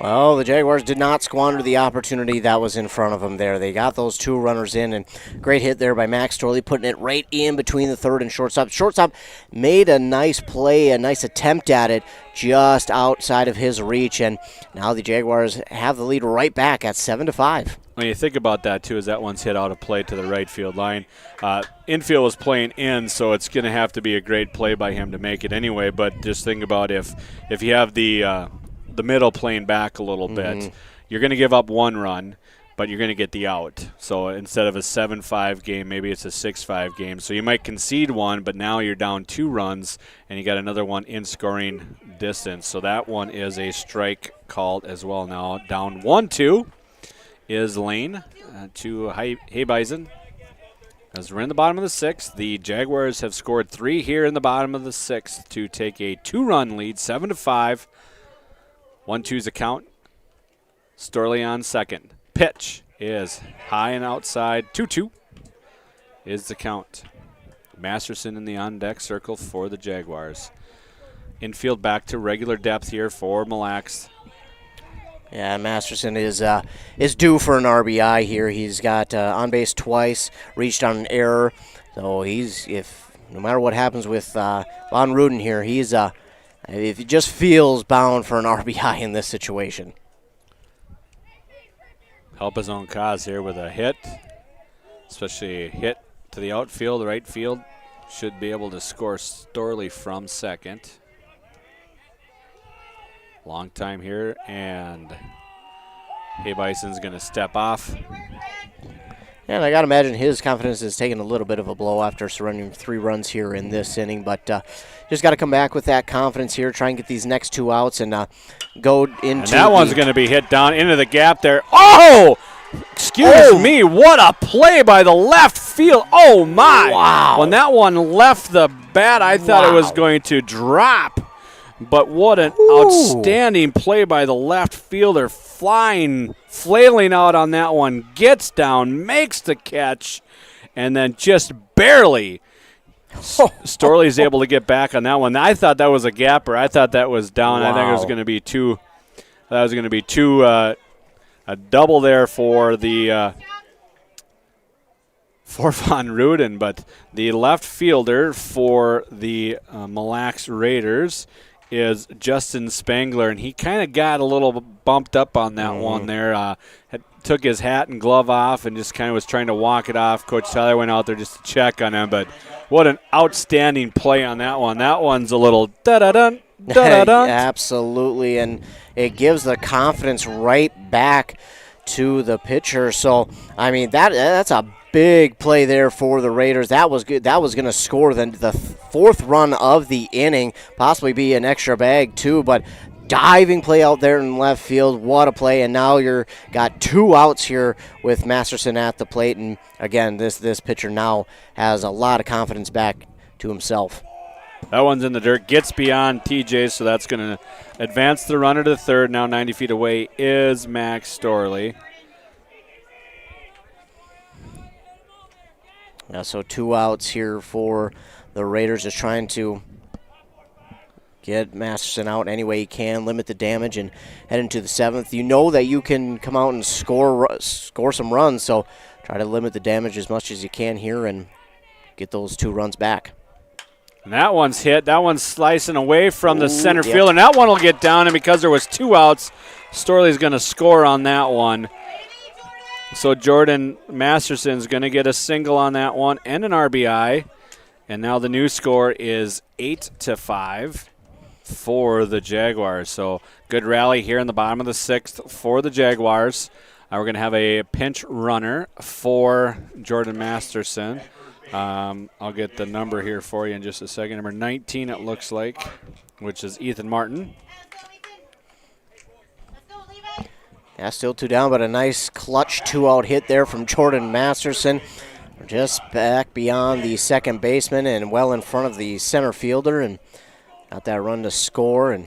Well, the Jaguars did not squander the opportunity that was in front of them there. They got those 2 runners in, and great hit there by Max Storley, putting it right in between the third and shortstop. Shortstop made a nice play, a nice attempt at it, just outside of his reach, and now the Jaguars have the lead right back at 7-5. When you think about that, too, is that one's hit out of play to the right field line. Infield was playing in, so it's going to have to be a great play by him to make it anyway, but just think about if you have the middle playing back a little bit, you're going to give up 1 run, but you're going to get the out. So instead of a 7-5 game, maybe it's a 6-5 game. So you might concede 1, but now you're down 2 runs, and you got another one in scoring distance. So that one is a strike called as well now. Down 1-2 is Lane to Heybison. As we're in the bottom of the 6th, the Jaguars have scored 3 here in the bottom of the 6th to take a 2-run lead, 7-5. 1-2's a count. Storley on second. Pitch is high and outside. 2-2 is the count. Masterson in the on-deck circle for the Jaguars. Infield back to regular depth here for Mille. Yeah, Masterson is due for an RBI here. He's got on base twice, reached on an error. So no matter what happens with Van Ruden here, if he just feels bound for an RBI in this situation. Help his own cause here with a hit, especially a hit to the outfield, right field. Should be able to score Storley from second. Long time here, and Heybison's going to step off. And I got to imagine his confidence is taking a little bit of a blow after surrendering 3 runs here in this inning. But just got to come back with that confidence here, try and get these next 2 outs and go into. And that one's going to be hit down into the gap there. Oh! Excuse me, what a play by the left field. Oh, my. Wow. When that one left the bat, I thought it was going to drop. But what an outstanding play by the left fielder. Flailing out on that one, gets down, makes the catch, and then just barely Storley's able to get back on that one. I thought that was a gapper. I thought that was down. Wow. I think it was going to be a double there for the for Van Ruden, but the left fielder for the Mille Raiders is Justin Spangler, and he kind of got a little bumped up on that one there. Took his hat and glove off and just kind of was trying to walk it off. Coach Tyler went out there just to check on him, but what an outstanding play on that one. That one's a little da-da-dun, da-da-dun. Absolutely, and it gives the confidence right back to the pitcher. So, I mean, that's a big play there for the Raiders. That was good. That was going to score the 4th run of the inning, possibly be an extra bag too, but diving play out there in left field. What a play. And now you're got 2 outs here with Masterson at the plate. And again, this pitcher now has a lot of confidence back to himself. That one's in the dirt, gets beyond TJ, so that's going to advance the runner to the third. Now 90 feet away is Max Storley. Yeah, so 2 outs here for the Raiders, just trying to get Masterson out any way he can, limit the damage, and head into the 7th. You know that you can come out and score some runs, so try to limit the damage as much as you can here and get those 2 runs back. And that one's hit. That one's slicing away from the center field, and that one will get down, and because there was 2 outs, Storley's going to score on that one. So Jordan Masterson's going to get a single on that one and an RBI. And now the new score is 8-5 for the Jaguars. So good rally here in the bottom of the 6th for the Jaguars. We're going to have a pinch runner for Jordan Masterson. I'll get the number here for you in just a second. Number 19 it looks like, which is Ethan Martin. Yeah, still 2 down, but a nice clutch 2-out hit there from Jordan Masterson. just back beyond the second baseman and well in front of the center fielder, and got that run to score. And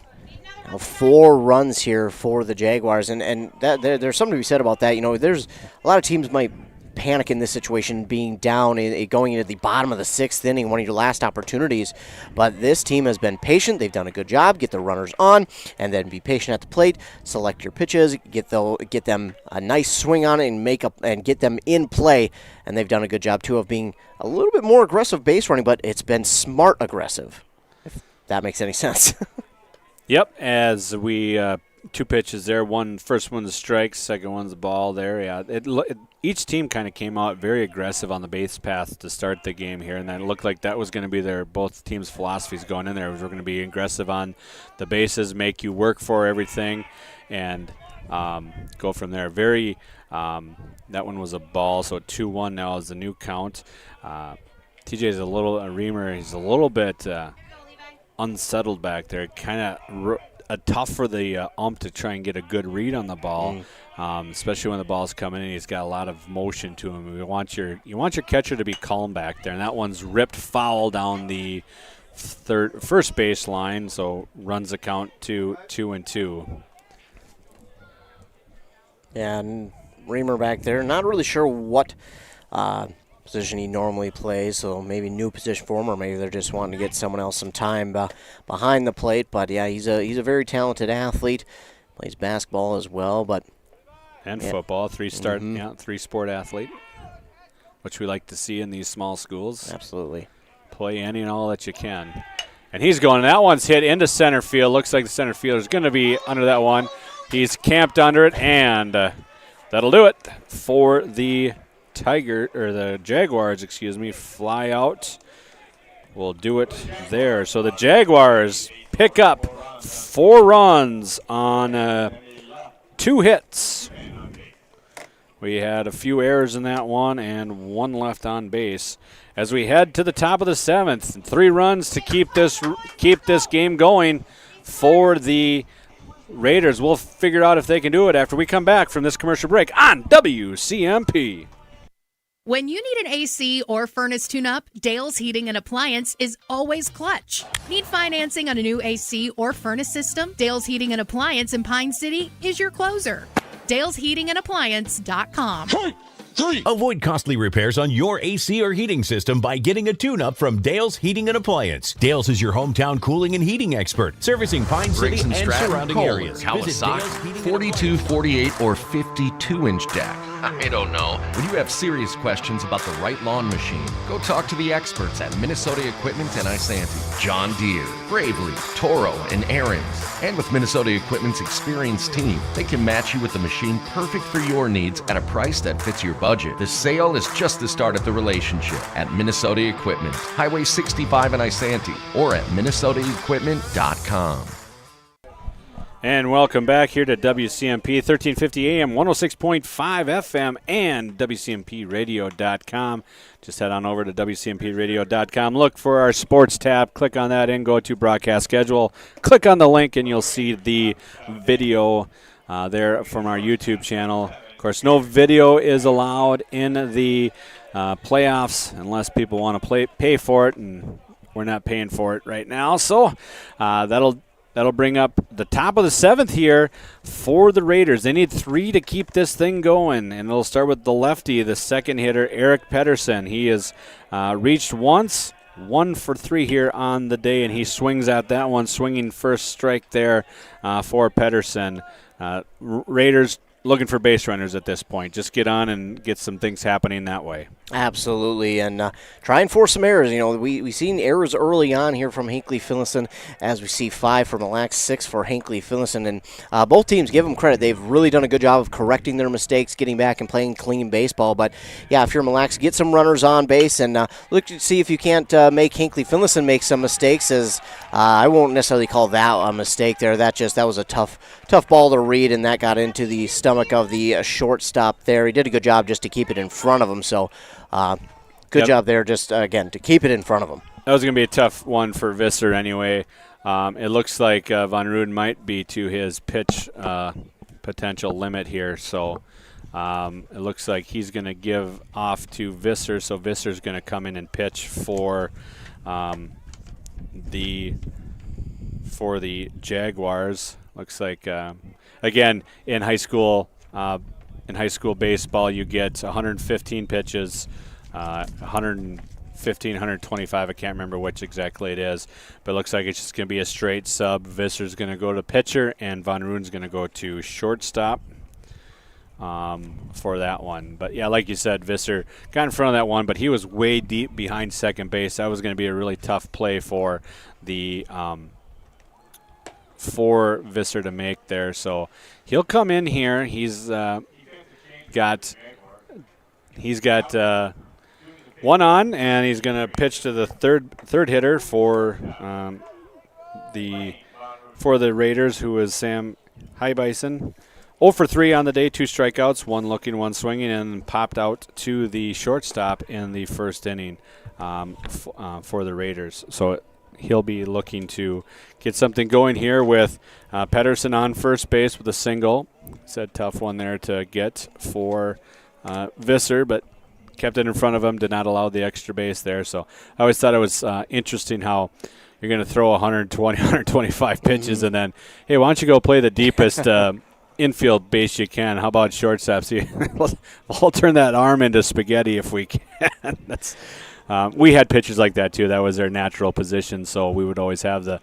4 runs here for the Jaguars, and that there's something to be said about that. There's a lot of teams might panic in this situation, being down going into the bottom of the 6th inning, one of your last opportunities. But this team has been patient. They've done a good job. Get the runners on, and then be patient at the plate. Select your pitches. Get them a nice swing on it, and get them in play. And they've done a good job too of being a little bit more aggressive base running, but it's been smart aggressive, if that makes any sense. Yep, as we 2 pitches there. First one's a strike, second one's a ball there. Yeah, each team kind of came out very aggressive on the base path to start the game here, and then it looked like that was going to be both teams' philosophies going in there. We're going to be aggressive on the bases, make you work for everything, and go from there. That one was a ball, so 2-1 now is the new count. TJ's Reamer, he's a little bit unsettled back there, kind of tough for the ump to try and get a good read on the ball, especially when the ball's coming in. He's got a lot of motion to him. You want your catcher to be calm back there, and that one's ripped foul down the first base line, so runs the count to 2-2. Yeah, and Reamer back there, not really sure what position he normally plays, so maybe new position for him, or maybe they're just wanting to get someone else some time behind the plate. But yeah, he's a very talented athlete. Plays basketball as well, and football. 3-sport athlete, which we like to see in these small schools. Absolutely, play any and all that you can. And he's going. That one's hit into center field. Looks like the center fielder's going to be under that one. He's camped under it, and that'll do it for the Jaguars, fly out. We'll do it there. So the Jaguars pick up 4 runs on 2 hits. We had a few errors in that one and 1 left on base. As we head to the top of the 7th, 3 runs to keep this game going for the Raiders. We'll figure out if they can do it after we come back from this commercial break on WCMP. When you need an AC or furnace tune-up, Dale's Heating and Appliance is always clutch. Need financing on a new AC or furnace system? Dale's Heating and Appliance in Pine City is your closer. Dale'sHeatingandAppliance.com. Avoid costly repairs on your AC or heating system by getting a tune-up from Dale's Heating and Appliance. Dale's is your hometown cooling and heating expert, servicing Pine City and surrounding areas. Kawasaki, 42, 48, or 52-inch deck. I don't know. When you have serious questions about the right lawn machine, go talk to the experts at Minnesota Equipment and Isanti. John Deere, Gravely, Toro, and Aaron's. And with Minnesota Equipment's experienced team, they can match you with the machine perfect for your needs at a price that fits your budget. The sale is just the start of the relationship at Minnesota Equipment, Highway 65 in Isanti, or at minnesotaequipment.com. And welcome back here to WCMP, 1350 AM, 106.5 FM, and WCMPradio.com. Just head on over to WCMPradio.com. Look for our sports tab. Click on that and go to broadcast schedule. Click on the link and you'll see the video there from our YouTube channel. Of course, no video is allowed in the playoffs unless people want to pay for it, and we're not paying for it right now. So That'll bring up the top of the 7th here for the Raiders. They need 3 to keep this thing going, and it'll start with the lefty, the second hitter, Eric Pedersen. He has reached once, 1 for 3 here on the day, and he swings at that one, swinging first strike there for Pedersen. Raiders looking for base runners at this point. Just get on and get some things happening that way. Absolutely, and try and force some errors. We've seen errors early on here from Hinckley-Finlayson, as we see 5 for Mille, 6 for Hinckley-Finlayson, and both teams, give them credit. They've really done a good job of correcting their mistakes, getting back and playing clean baseball. But, yeah, if you're Mille, get some runners on base and look to see if you can't make Hinckley-Finlayson make some mistakes, as I won't necessarily call that a mistake there. That was a tough ball to read, and that got into the stomach of the shortstop there. He did a good job just to keep it in front of him, so good job there, just again to keep it in front of him. That was going to be a tough one for Visser anyway. It looks like Von Ruden might be to his pitch potential limit here, so It looks like he's going to give off to Visser, so Visser's going to come in and pitch for the Jaguars. Looks like again in high school baseball you get 115 pitches, 115, 125. I can't remember which exactly it is, but it looks like it's just going to be a straight sub. Visser's going to go to pitcher, and Von Ruden's going to go to shortstop for that one. But yeah, like you said, Visser got in front of that one, but he was way deep behind second base. That was going to be a really tough play for the for Visser to make there. So he'll come in here. He's got one on, and he's going to pitch to the third hitter for the Raiders, who is Sam Hinckley-Finlayson. 0 for 3 on the day, 2 strikeouts, 1 looking, 1 swinging, and popped out to the shortstop in the first inning for the Raiders. So he'll be looking to get something going here with Pedersen on first base with a single. It's a tough one there to get for Visser, but kept it in front of him, did not allow the extra base there. So I always thought it was interesting how you're going to throw 120, 125 pitches, and then, hey, why don't you go play the deepest infield base you can? How about shortstop? See, we'll turn that arm into spaghetti if we can. That's we had pitchers like that too. That was their natural position, so we would always have the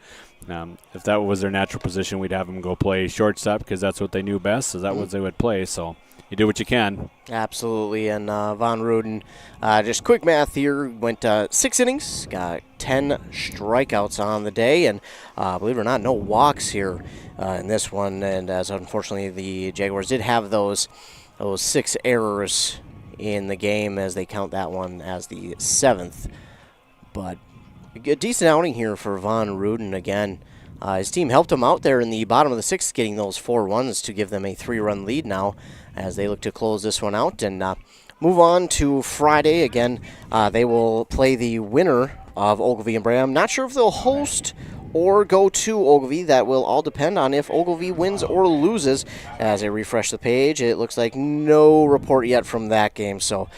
if that was their natural position, we'd have them go play shortstop because that's what they knew best, so that was they would play. So you do what you can. Absolutely. And Von Ruden, just quick math here, went 6 innings, got 10 strikeouts on the day, and believe it or not, no walks here in this one. And as unfortunately the Jaguars did have those 6 errors in the game, as they count that one as the 7th. But a decent outing here for Von Ruden again. His team helped him out there in the bottom of the 6th, getting those 4 runs to give them a 3-run lead now as they look to close this one out and move on to Friday. Again, they will play the winner of Ogilvie and Bram. Not sure if they'll host or go to Ogilvie. That will all depend on if Ogilvie wins or loses. As I refresh the page, it looks like no report yet from that game, so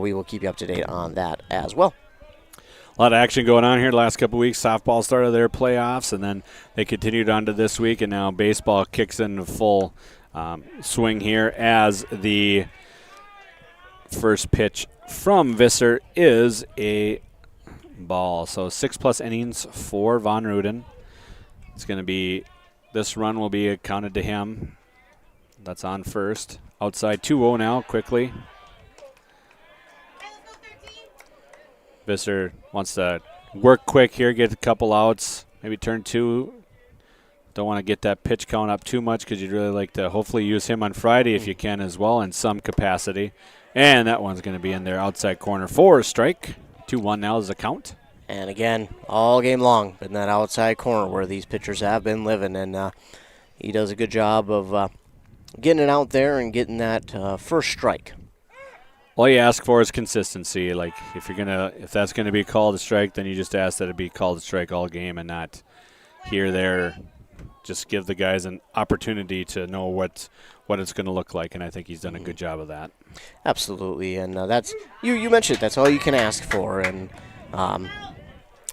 we will keep you up to date on that as well. A lot of action going on here the last couple of weeks. Softball started their playoffs, and then they continued on to this week, and now baseball kicks into full swing here as the first pitch from Visser is a ball. So 6+ innings for Von Ruden. It's going to be, this run will be accounted to him. That's on first. Outside 2-0 now, quickly. Visser wants to work quick here, get a couple outs, maybe turn 2. Don't want to get that pitch count up too much because you'd really like to hopefully use him on Friday if you can as well in some capacity. And that one's going to be in there outside corner for a strike. 2-1 now is the count. And again, all game long in that outside corner where these pitchers have been living, and he does a good job of getting it out there and getting that first strike. All you ask for is consistency. Like if that's gonna be called a strike, then you just ask that it be called a strike all game and not here, there. Just give the guys an opportunity to know what it's going to look like, and I think he's done a good job of that. Absolutely, and that's you mentioned that's all you can ask for, and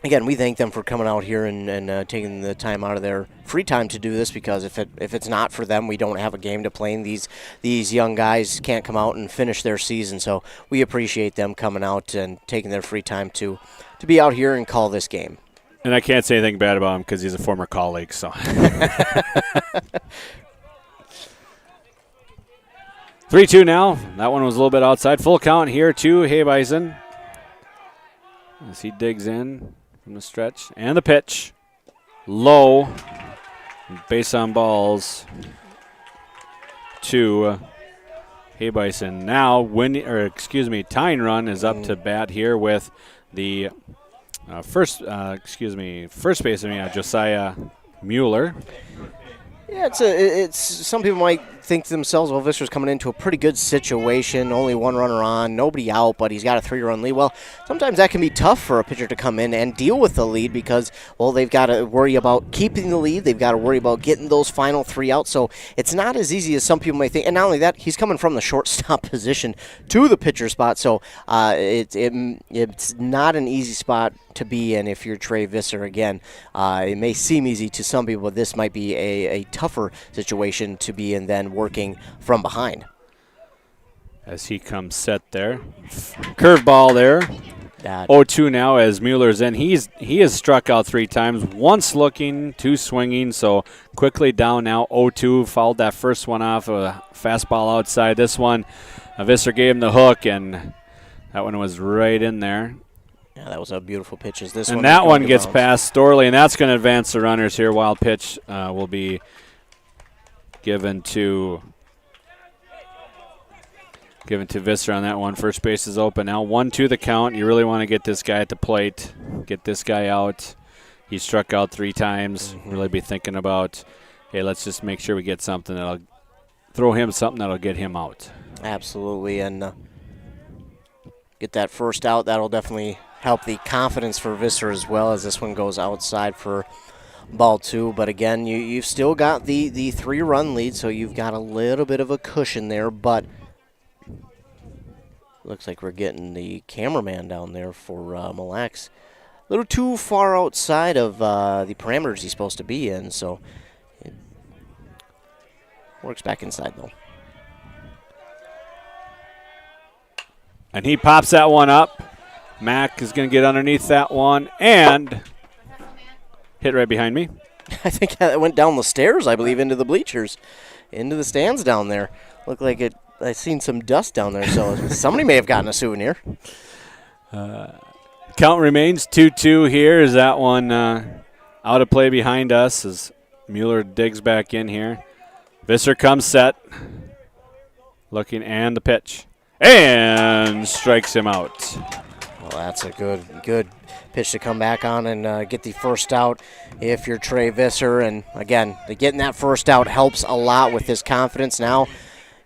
again, we thank them for coming out here and taking the time out of their free time to do this, because if it's not for them, we don't have a game to play, and these young guys can't come out and finish their season, so we appreciate them coming out and taking their free time to be out here and call this game. And I can't say anything bad about him because he's a former colleague. So 3-2 now. That one was a little bit outside. Full count here to Hinckley-Finlayson as he digs in from the stretch. And the pitch. Low. Base on balls to Hinckley-Finlayson. Now tying run is up to bat here with the first baseman, Josiah Mille. Yeah, it's some people might think to themselves, well, Visser's coming into a pretty good situation, only one runner on, nobody out, but he's got a 3-run lead. Well, sometimes that can be tough for a pitcher to come in and deal with the lead because, well, they've got to worry about keeping the lead, they've got to worry about getting those final 3 out, so it's not as easy as some people may think. And not only that, he's coming from the shortstop position to the pitcher spot, so it's not an easy spot to be in if you're Trey Visser. Again, it may seem easy to some people, but this might be a tougher situation to be in than working from behind. As he comes set there. Curveball there. 0-2 now as Mueller's in. He has struck out 3 times, once looking, 2 swinging, so quickly down now. 0-2, fouled that first one off, a fastball outside. This one, Visser gave him the hook, and that one was right in there. Yeah, that was a beautiful pitch. And that one gets past Storley, and that's going to advance the runners here. Wild pitch will be given to Visser on that one. First base is open now. 1-2 the count. You really want to get this guy at the plate, get this guy out. He struck out 3 times. Really be thinking about, hey, let's just make sure we get something that'll throw him something that'll get him out. Absolutely, and get that first out. That'll definitely help the confidence for Visser as well as this one goes outside for ball 2. But again, you've still got the 3-run lead, so you've got a little bit of a cushion there, but looks like we're getting the cameraman down there for Mille. A little too far outside of the parameters he's supposed to be in, so it works back inside though. And he pops that one up. Mac is going to get underneath that one and hit right behind me. I think that went down the stairs, I believe, into the bleachers, into the stands down there. Looked like it. I seen some dust down there, so somebody may have gotten a souvenir. Count remains 2-2 here. Is that one out of play behind us as Mueller digs back in here. Visser comes set. Looking, and the pitch. And strikes him out. Well, that's a good pitch to come back on and get the first out if you're Trey Visser. And, again, getting that first out helps a lot with his confidence now.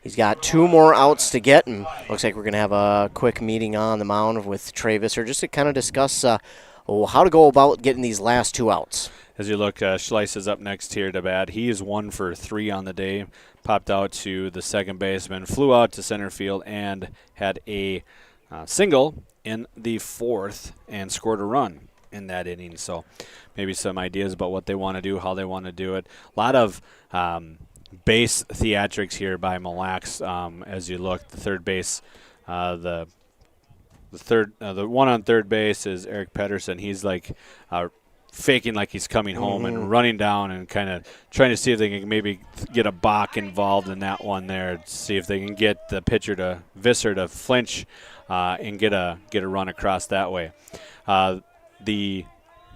He's got 2 more outs to get, and looks like we're going to have a quick meeting on the mound with Trey Visser just to kind of discuss how to go about getting these last 2 outs. As you look, Schleiss is up next here to bat. He is 1 for 3 on the day. Popped out to the second baseman, flew out to center field, and had a single in the 4th and scored a run in that inning. So maybe some ideas about what they want to do, how they want to do it. A lot of base theatrics here by Mille. As you look, the third base, the one on third base is Eric Pedersen. He's like faking like he's coming home and running down and kind of trying to see if they can maybe get a balk involved in that one there. See if they can get the pitcher to Visser to flinch and get a run across that way. The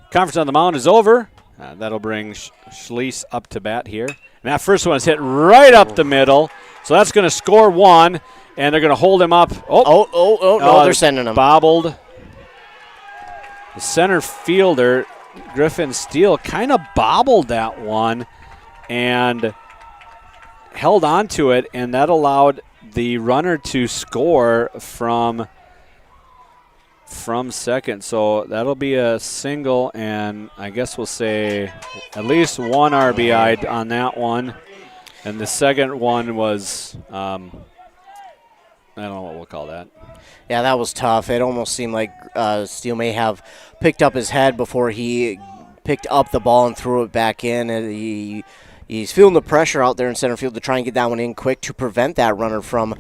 conference on the mound is over. That'll bring Schleiss up to bat here. And that first one is hit right up the middle. So that's going to score 1, and they're going to hold him up. No, they're sending him. Bobbled. The center fielder, Griffin Steele, kind of bobbled that one and held on to it, and that allowed the runner to score from second. So that'll be a single, and I guess we'll say at least 1 RBI on that one. And the second one was, I don't know what we'll call that. Yeah, that was tough. It almost seemed like Steele may have picked up his head before he picked up the ball and threw it back in. He's feeling the pressure out there in center field to try and get that one in quick to prevent that runner from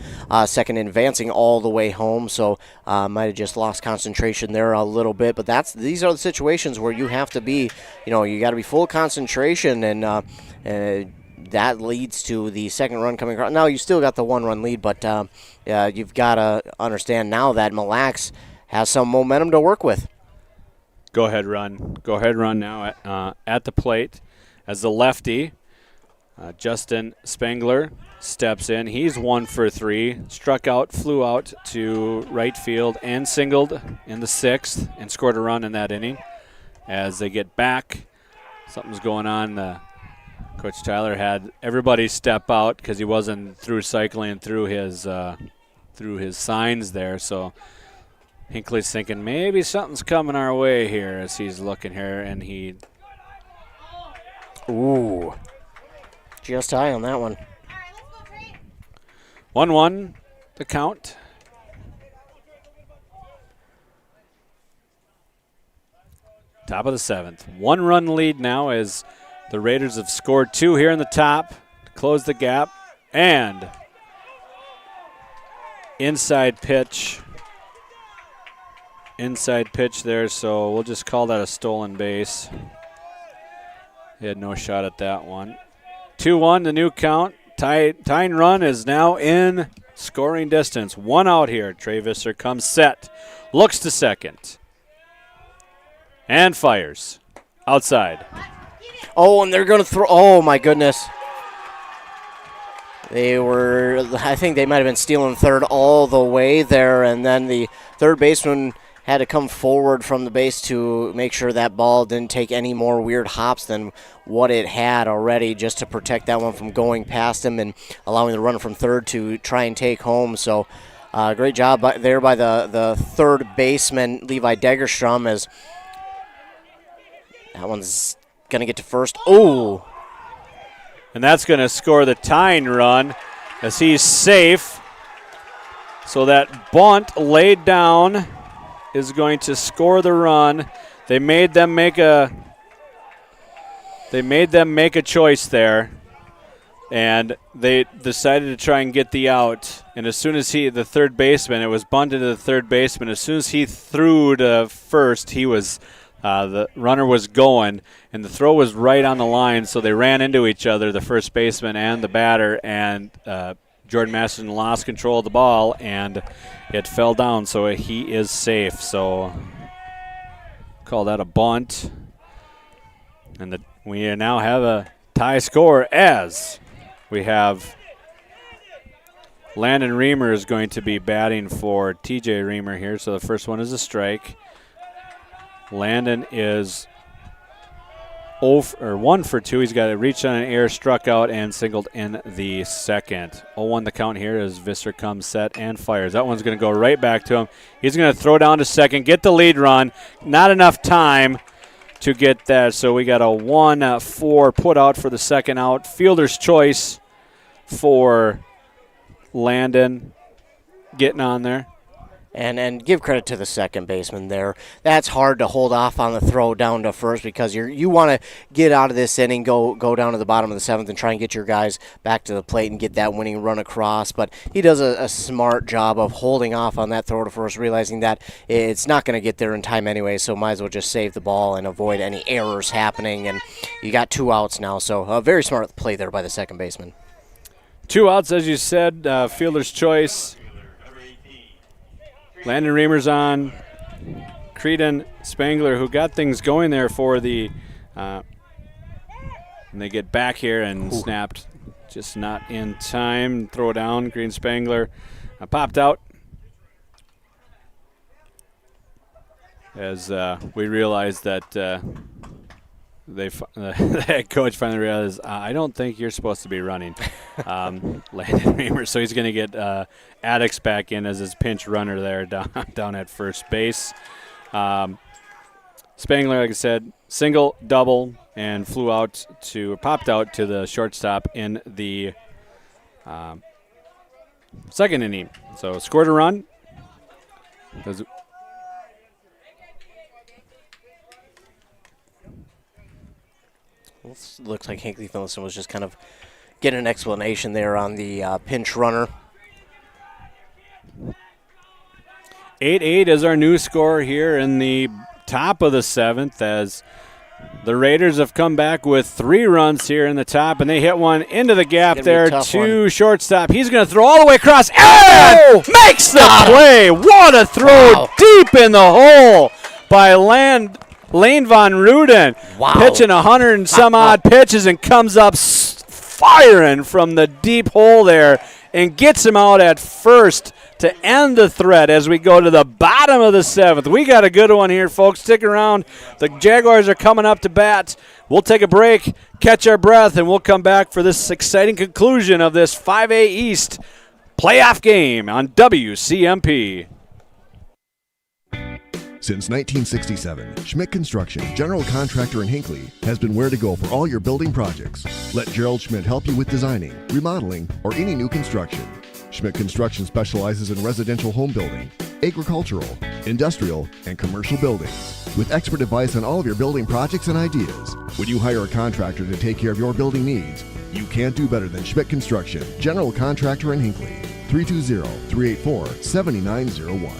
second advancing all the way home. So might have just lost concentration there a little bit. But these are the situations where you have to be, you got to be full concentration, and that leads to the second run coming across. Now you still got the 1-run lead, but you've got to understand now that Mille has some momentum to work with. Go ahead run now at the plate as the lefty. Justin Spengler steps in. He's 1 for 3. Struck out, flew out to right field, and singled in the 6th and scored a run in that inning. As they get back, something's going on. The Coach Tyler had everybody step out because he wasn't through cycling through his signs there. So Hinckley's thinking maybe something's coming our way here as he's looking here, and he. Ooh. Just high on that one. 1-1 the count. Top of the 7th. 1-run lead now as the Raiders have scored 2 here in the top to close the gap. And inside pitch. Inside pitch there, so we'll just call that a stolen base. He had no shot at that one. 2-1 the new count. Tying run is now in scoring distance. 1 out here. Trey Visser comes set. Looks to second. And fires. Outside. Oh, and they're going to throw. Oh, my goodness. I think they might have been stealing third all the way there, and then the third baseman had to come forward from the base to make sure that ball didn't take any more weird hops than what it had already, just to protect that one from going past him and allowing the runner from third to try and take home. So great job there by the third baseman, Levi Degerstrom, as that one's going to get to first. Oh! And that's going to score the tying run as he's safe. So that bunt laid down is going to score the run. They made them make a choice there, and they decided to try and get the out. And as soon as the third baseman, it was bunted to the third baseman. As soon as he threw to first, he was the runner was going, and the throw was right on the line. So they ran into each other, the first baseman and the batter, and Jordan Masterson lost control of the ball, and it fell down, so he is safe. So call that a bunt. And we now have a tie score as we have Landon Reamer is going to be batting for TJ Reamer here. So the first one is a strike. Landon is 1 for 2. He's got a reach on an air, struck out, and singled in the second. 0-1 the count here as Visser comes set and fires. That one's going to go right back to him. He's going to throw down to second, get the lead run. Not enough time to get that, so we got a 1-4 put out for the second out. Fielder's choice for Landon getting on there. And give credit to the second baseman there. That's hard to hold off on the throw down to first because you want to get out of this inning, go down to the bottom of the 7th and try and get your guys back to the plate and get that winning run across. But he does a smart job of holding off on that throw to first, realizing that it's not going to get there in time anyway, so might as well just save the ball and avoid any errors happening. And you got 2 outs now, so a very smart play there by the second baseman. 2 outs, as you said, fielder's choice. Landon Reamer's on. Creedon Spangler, who got things going there for the and they get back here and snapped just not in time. Throw down. Creedon Spangler popped out as we realized that the head coach finally realized, I don't think you're supposed to be running, Landon Reamer. So he's going to get Addix back in as his pinch runner there down at first base. Spangler, like I said, single, double, and popped out to the shortstop in the second inning. So scored a run. Looks like Hinckley-Finlayson was just kind of getting an explanation there on the pinch runner. 8-8 is our new score here in the top of the 7th as the Raiders have come back with 3 runs here in the top, and they hit one into the gap there to shortstop. He's going to throw all the way across and makes the play. What a throw deep in the hole by Lane Von Ruden, pitching 100 and some odd pitches and comes up firing from the deep hole there and gets him out at first to end the threat as we go to the bottom of the 7th. We got a good one here, folks. Stick around. The Jaguars are coming up to bat We'll take a break, catch our breath, and we'll come back for this exciting conclusion of this 5A East playoff game on WCMP. Since 1967, Schmidt Construction, general contractor in Hinckley, has been where to go for all your building projects. Let Gerald Schmidt help you with designing, remodeling, or any new construction. Schmidt Construction specializes in residential home building, agricultural, industrial, and commercial buildings. With expert advice on all of your building projects and ideas, when you hire a contractor to take care of your building needs, you can't do better than Schmidt Construction, general contractor in Hinckley. 320-384-7901.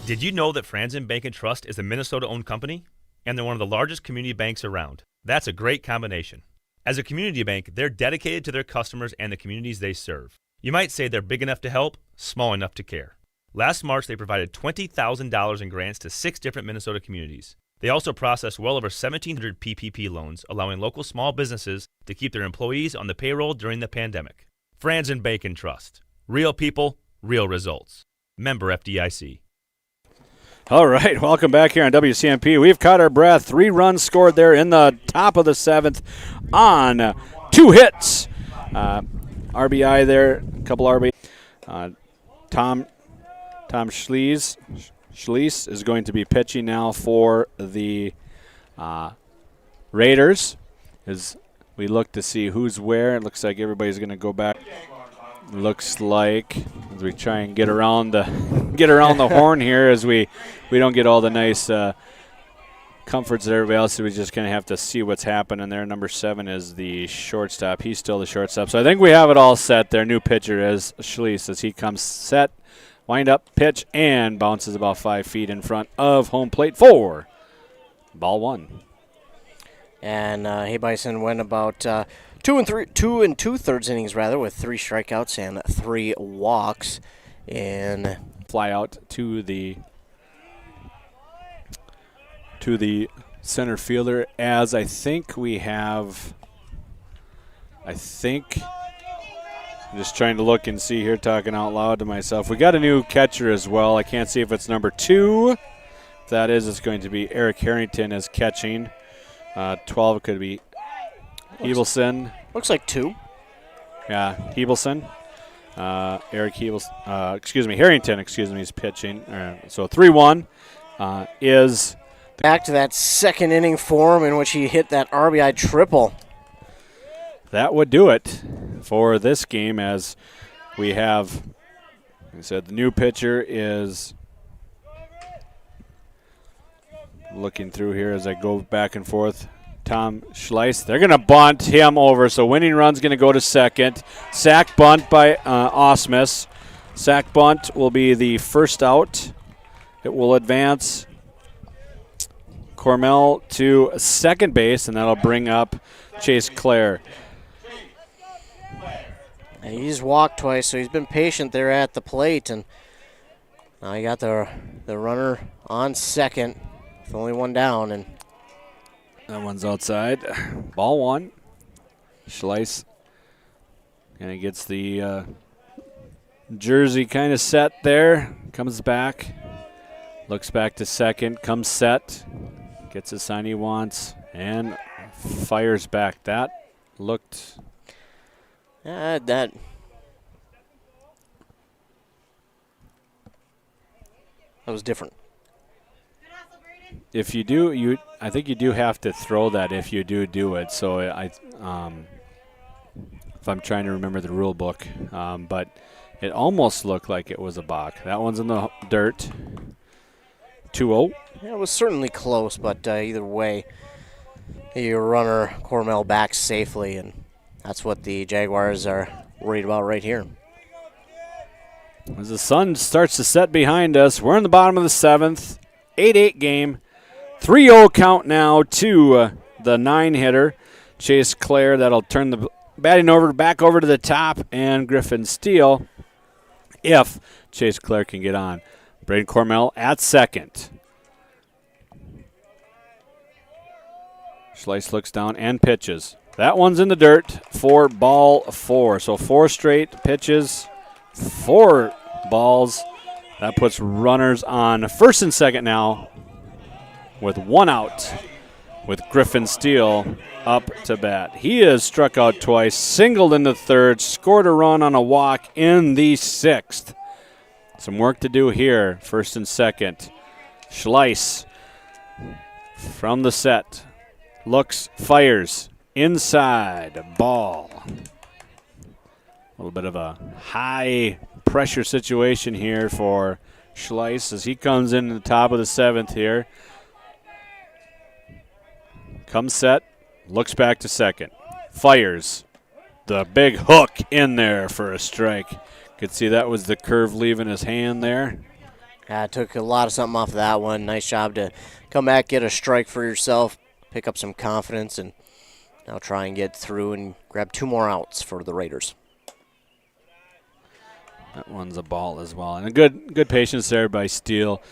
Did you know that Franzen Bank and Trust is a Minnesota-owned company? And they're one of the largest community banks around. That's a great combination. As a community bank, they're dedicated to their customers and the communities they serve. You might say they're big enough to help, small enough to care. Last March, they provided $20,000 in grants to 6 different Minnesota communities. They also processed well over 1,700 PPP loans, allowing local small businesses to keep their employees on the payroll during the pandemic. Franzen Bank and Trust. Real people, real results. Member FDIC. All right, welcome back here on WCMP. We've caught our breath. 3 runs scored there in the top of the 7th on 2 hits. RBI there, a couple RBI. Tom Schließ is going to be pitching now for the Raiders. As we look to see who's where, it looks like everybody's going to go back. Looks like as we try and get around the horn here, as we don't get all the nice comforts that everybody else. So we just kind of have to see what's happening there. Number 7 is the shortstop. He's still the shortstop. So I think we have it all set. Their new pitcher is Schließ as he comes set, wind up, pitch, and bounces about 5 feet in front of home plate for ball 1. And Hay Bison went about 2 2/3 innings with 3 strikeouts and 3 walks, and fly out to the center fielder. As I think I'm just trying to look and see here, talking out loud to myself. We got a new catcher as well. I can't see if it's number 2. If that is, it's going to be Eric Harrington as catching. 12 could be Hebelson. Looks like 2. Yeah, Hebelson. Harrington, is pitching. So 3-1 is back to that second inning form in which he hit that RBI triple. That would do it for this game, as we have, like I said, the new pitcher is looking through here as I go back and forth. Tom Schließ. They're going to bunt him over, so winning run's going to go to second. Sack bunt by Osmus. Sack bunt will be the first out. It will advance Cormel to second base, and that'll bring up Chase Clare. And he's walked twice, so he's been patient there at the plate, and now you got the runner on second with only one down, and that one's outside. Ball 1. Schließ kind of gets the jersey kind of set there. Comes back. Looks back to second. Comes set. Gets the sign he wants. And fires back. That looked... that was different. If you do, I think you do have to throw that if you do it. So if I'm trying to remember the rule book, but it almost looked like it was a balk. That one's in the dirt. 2-0. Yeah, it was certainly close, but either way, your runner Cormel back safely, and that's what the Jaguars are worried about right here. As the sun starts to set behind us, we're in the bottom of the 7th. 8-8 game. 3-0 count now to the 9-hitter, Chase Clare. That'll turn the batting back over to the top, and Griffin Steele, if Chase Clare can get on. Braden Cormel at second. Schließ looks down and pitches. That one's in the dirt for ball 4. So 4 straight pitches, 4 balls. That puts runners on first and second now with 1 out. with Griffin Steele up to bat. He has struck out twice, singled in the third, scored a run on a walk in the sixth. Some work to do here, first and second. Schleiss from the set. Looks, fires, inside, ball. A little bit of a high pressure situation here for Schleiss as he comes in the top of the seventh here. Comes set, looks back to second, fires. The big hook in there for a strike. Could see that was the curve leaving his hand there. Yeah, took a lot of something off of that one. Nice job to come back, get a strike for yourself, pick up some confidence, and now try and get through and grab 2 more outs for the Raiders. That one's a ball as well. And a good patience there by Steele.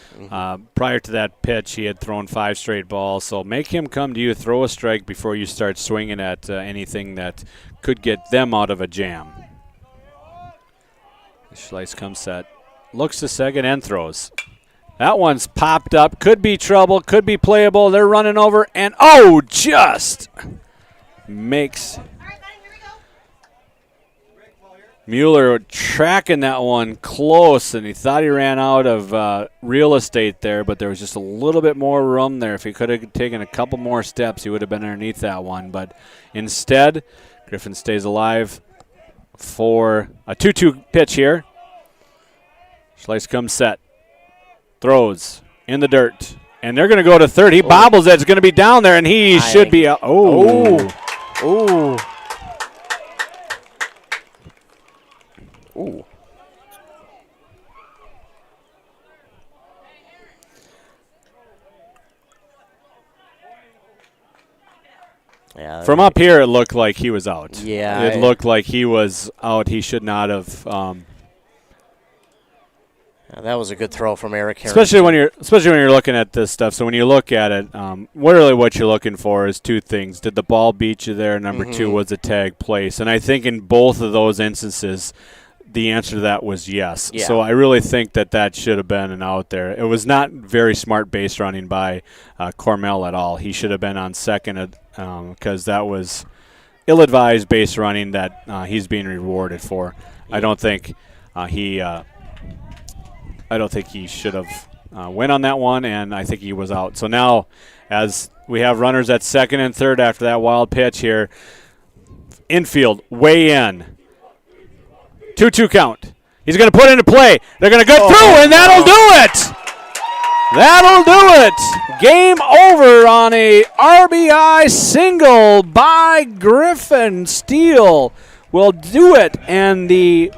Prior to that pitch, he had thrown 5 straight balls. So make him come to you, throw a strike before you start swinging at anything that could get them out of a jam. Schleiss comes set, looks to second and throws. That one's popped up. Could be trouble, could be playable. They're running over, and just makes Mille tracking that one close, and he thought he ran out of real estate there, but there was just a little bit more room there. If he could have taken a couple more steps, he would have been underneath that one. But instead, Griffin stays alive for a 2-2 pitch here. Schleiss comes set, throws in the dirt, and they're going to go to third. He bobbles it. It's going to be down there, and he should be out. Ooh. Yeah, from up here, it looked like he was out. Yeah. It looked like he was out. He should not have. That was a good throw from Eric Harrington. Especially when you're looking at this stuff. So when you look at it, really what you're looking for is 2 things. Did the ball beat you there? Number 2, was the tag place? And I think in both of those instances, the answer to that was yes. Yeah. So I really think that should have been an out there. It was not very smart base running by Cormell at all. He should have been on second because that was ill-advised base running that he's being rewarded for. I don't think he should have went on that one, and I think he was out. So now, as we have runners at second and third after that wild pitch here, infield, way in. 2-2 count. He's going to put into play. They're going to go through, and that'll do it. That'll do it. Game over on a RBI single by Griffin Steele will do it, and the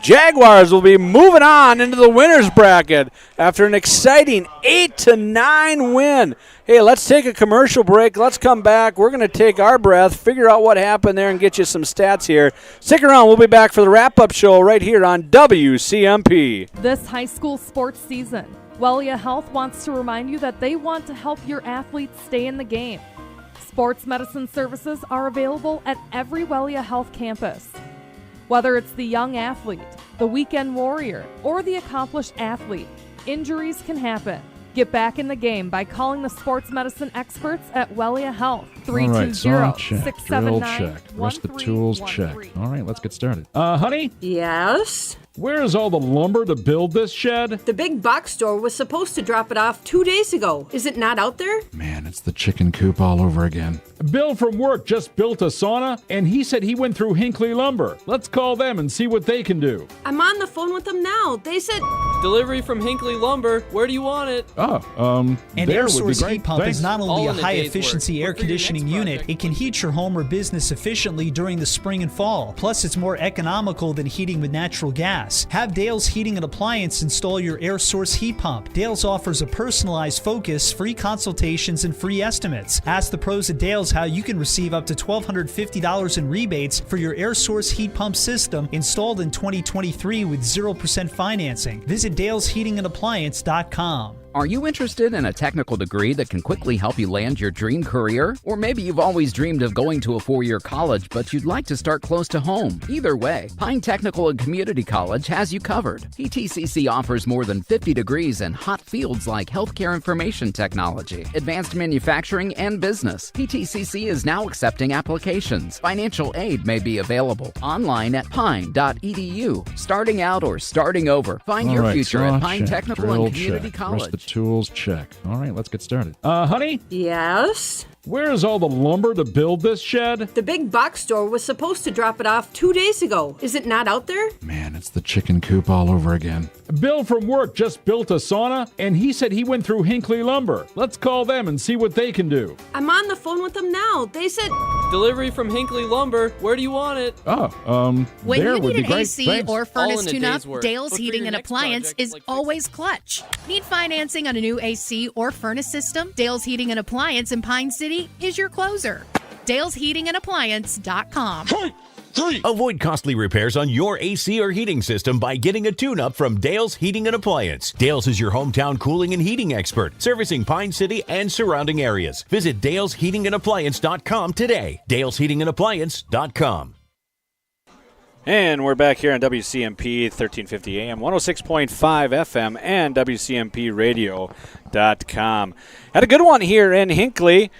Jaguars will be moving on into the winner's bracket after an exciting 8-9 win. Hey, let's take a commercial break. Let's come back. We're going to take our breath, figure out what happened there, and get you some stats here. Stick around. We'll be back for the wrap-up show right here on WCMP. This high school sports season, Wellia Health wants to remind you that they want to help your athletes stay in the game. Sports medicine services are available at every Wellia Health campus. Whether it's the young athlete, the weekend warrior, or the accomplished athlete, injuries can happen. Get back in the game by calling the sports medicine experts at Wellia Health. 320-679-1313. Drill check. Rest of the tools check. All right, let's get started. Honey? Yes? Where's all the lumber to build this shed? The big box store was supposed to drop it off 2 days ago. Is it not out there? Man, it's the chicken coop all over again. Bill from work just built a sauna, and he said he went through Hinckley Lumber. Let's call them and see what they can do. I'm on the phone with them now. They said... Delivery from Hinckley Lumber. Where do you want it? An air source heat pump is not only All a in a high-efficiency day's work. air But for your conditioning next unit, project- it can heat your home or business efficiently during the spring and fall. Plus, it's more economical than heating with natural gas. Have Dale's Heating and Appliance install your air source heat pump. Dale's offers a personalized focus, free consultations, and free estimates. Ask the pros at Dale's how you can receive up to $1,250 in rebates for your air source heat pump system installed in 2023 with 0% financing. Visit dalesheatingandappliance.com. Are you interested in a technical degree that can quickly help you land your dream career? Or maybe you've always dreamed of going to a 4-year college, but you'd like to start close to home. Either way, Pine Technical and Community College has you covered. PTCC offers more than 50 degrees in hot fields like healthcare information technology, advanced manufacturing, and business. PTCC is now accepting applications. Financial aid may be available online at pine.edu. Starting out or starting over, find your future at Pine Technical and Community College. Rest the tools check. All right, let's get started. Honey? Yes? Where's all the lumber to build this shed? The big box store was supposed to drop it off 2 days ago. Is it not out there? Man, it's the chicken coop all over again. Bill from work just built a sauna, and he said he went through Hinckley Lumber. Let's call them and see what they can do. I'm on the phone with them now. They said... Delivery from Hinckley Lumber. Where do you want it? When there you would need be an great. AC Thanks. or furnace All in a tune-up, day's work. Dale's But for Heating your and next Appliance project, is like always clutch. Need financing on a new AC or furnace system? Dale's Heating and Appliance in Pine City is your closer. Dale'sHeatingandAppliance.com. Avoid costly repairs on your AC or heating system by getting a tune-up from Dale's Heating and Appliance. Dale's is your hometown cooling and heating expert, servicing Pine City and surrounding areas. Visit Dale'sHeatingandAppliance.com today. Dale'sHeatingandAppliance.com. And we're back here on WCMP 1350 AM, 106.5 FM, and WCMPradio.com. Had a good one here in Hinckley.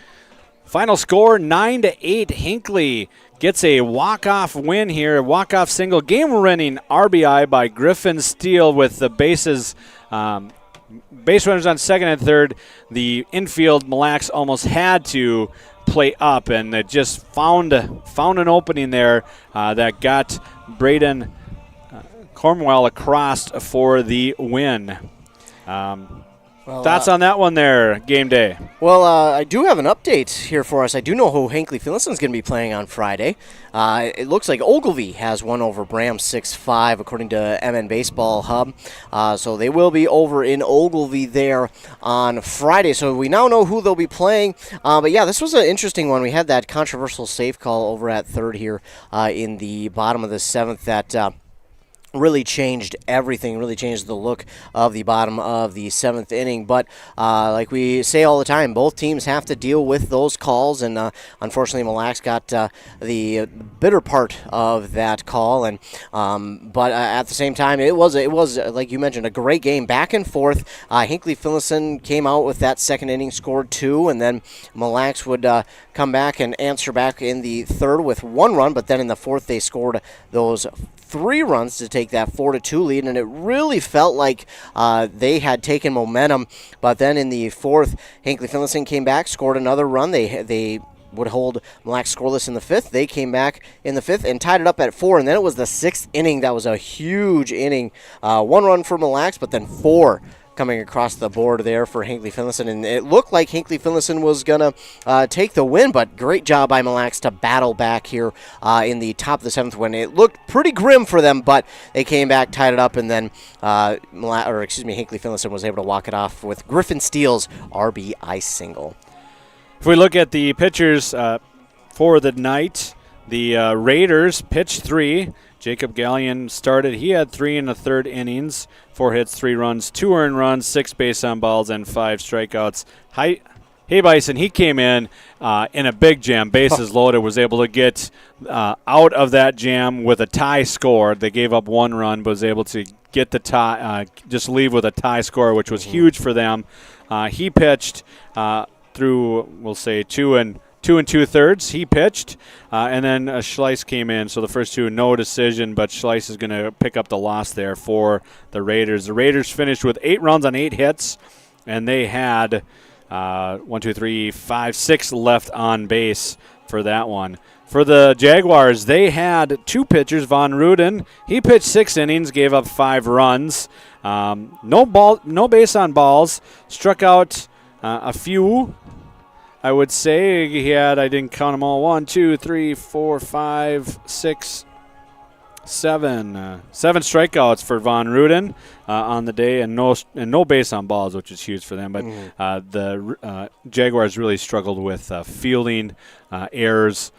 Final score 9-8. Hinckley gets a walk-off win here, a walk-off single. Game-winning RBI by Griffin Steele with the bases, base runners on second and third. The infield, Mille almost had to play up, and it just found an opening there that got Braden Cornwell across for the win. Thoughts on that one there, game day? Well, I do have an update here for us. I do know who Hinckley-Finlayson is going to be playing on Friday. It looks like Ogilvie has won over Bram 6-5, according to MN Baseball Hub. So they will be over in Ogilvie there on Friday. So we now know who they'll be playing. But yeah, this was an interesting one. We had that controversial safe call over at third here in the bottom of the seventh that really changed everything, really changed the look of the bottom of the seventh inning. But like we say all the time, both teams have to deal with those calls, and unfortunately Mille got the bitter part of that call. And but at the same time, it was like you mentioned, a great game, back and forth. Hinckley-Finlayson came out with that second inning, scored 2, and then Mille would come back and answer back in the third with 1 run, but then in the fourth they scored those 3 runs to take that 4-2 lead, and it really felt like they had taken momentum. But then in the fourth, Hinckley-Finlayson came back, scored another run. They would hold Mille scoreless in the fifth. They came back in the fifth and tied it up at 4, and then it was the sixth inning. That was a huge inning. 1 run for Mille, but then 4 coming across the board there for Hinckley-Finlayson, and it looked like Hinckley-Finlayson was going to take the win, but great job by Mille to battle back here in the top of the seventh when it looked pretty grim for them, but they came back, tied it up, and then Hinckley-Finlayson was able to walk it off with Griffin Steele's RBI single. If we look at the pitchers for the night, the Raiders pitched 3. Jacob Gallion started. He had 3 in the third innings, 4 hits, 3 runs, 2 earned runs, 6 base on balls, and 5 strikeouts. Hey Bison, he came in a big jam, bases loaded, was able to get out of that jam with a tie score. They gave up 1 run, but was able to get the tie, just leave with a tie score, which was huge for them. He pitched through, we'll say, 2 2/3. He pitched, and then Schleiss came in. So the first 2, no decision, but Schleiss is going to pick up the loss there for the Raiders. The Raiders finished with 8 runs on 8 hits, and they had 6 left on base for that one. For the Jaguars, they had 2 pitchers. Von Ruden, he pitched 6 innings, gave up 5 runs. No base on balls, struck out a few. I would say he had, I didn't count them all, 1, 2, 3, 4, 5, 6, 7 strikeouts for Von Ruden on the day, and no base on balls, which is huge for them. But the Jaguars really struggled with fielding, errors,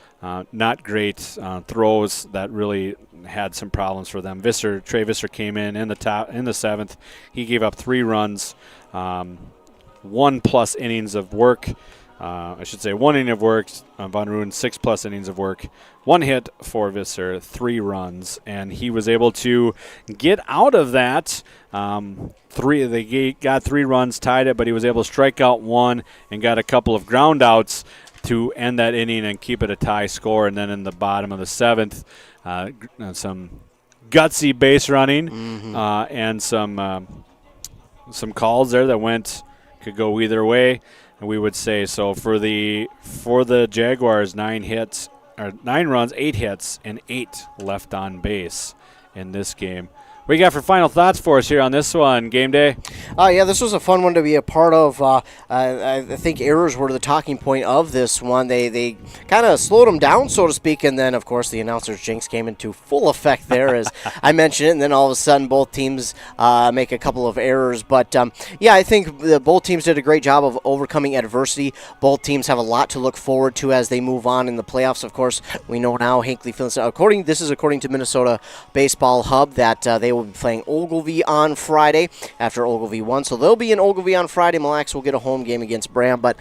not great throws that really had some problems for them. Trey Visser came in the 7th. He gave up 3 runs, 1+ innings of work. I should say 1 inning of work. Von Ruden 6+ innings of work. 1 hit for Visser, 3 runs, and he was able to get out of that. They got 3 runs, tied it, but he was able to strike out 1 and got a couple of ground outs to end that inning and keep it a tie score. And then in the bottom of the 7th, some gutsy base running and some calls there that could go either way. And we would say so for the Jaguars, 9 runs, 8 hits, and 8 left on base in this game. What do you got for final thoughts for us here on this one, game day? Yeah, this was a fun one to be a part of. I think errors were the talking point of this one. They kind of slowed them down, so to speak, and then, of course, the announcer's jinx came into full effect there, as I mentioned it, and then all of a sudden both teams make a couple of errors. But, yeah, I think both teams did a great job of overcoming adversity. Both teams have a lot to look forward to as they move on in the playoffs. Of course, we know now Hinckley-Finlayson, this is according to Minnesota Baseball Hub, that they will be playing Ogilvie on Friday after Ogilvie won. So they'll be in Ogilvie on Friday. Mille Lacs will get a home game against Bram. But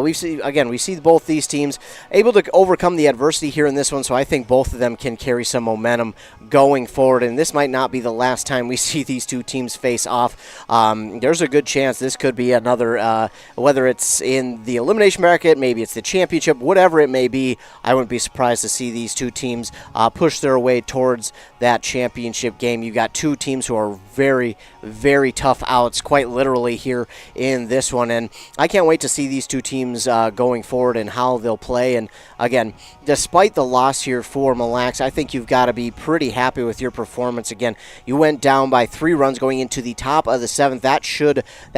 we see both these teams able to overcome the adversity here in this one. So I think both of them can carry some momentum going forward. And this might not be the last time we see these two teams face off. There's a good chance this could be another, whether it's in the elimination bracket, maybe it's the championship, whatever it may be. I wouldn't be surprised to see these two teams push their way towards that championship game. You've got two teams who are very, very tough outs, quite literally, here in this one. And I can't wait to see these two teams going forward and how they'll play. And again, despite the loss here for Mille Lacs, I think you've got to be pretty happy with your performance. Again, you went down by 3 runs going into the top of the 7th. That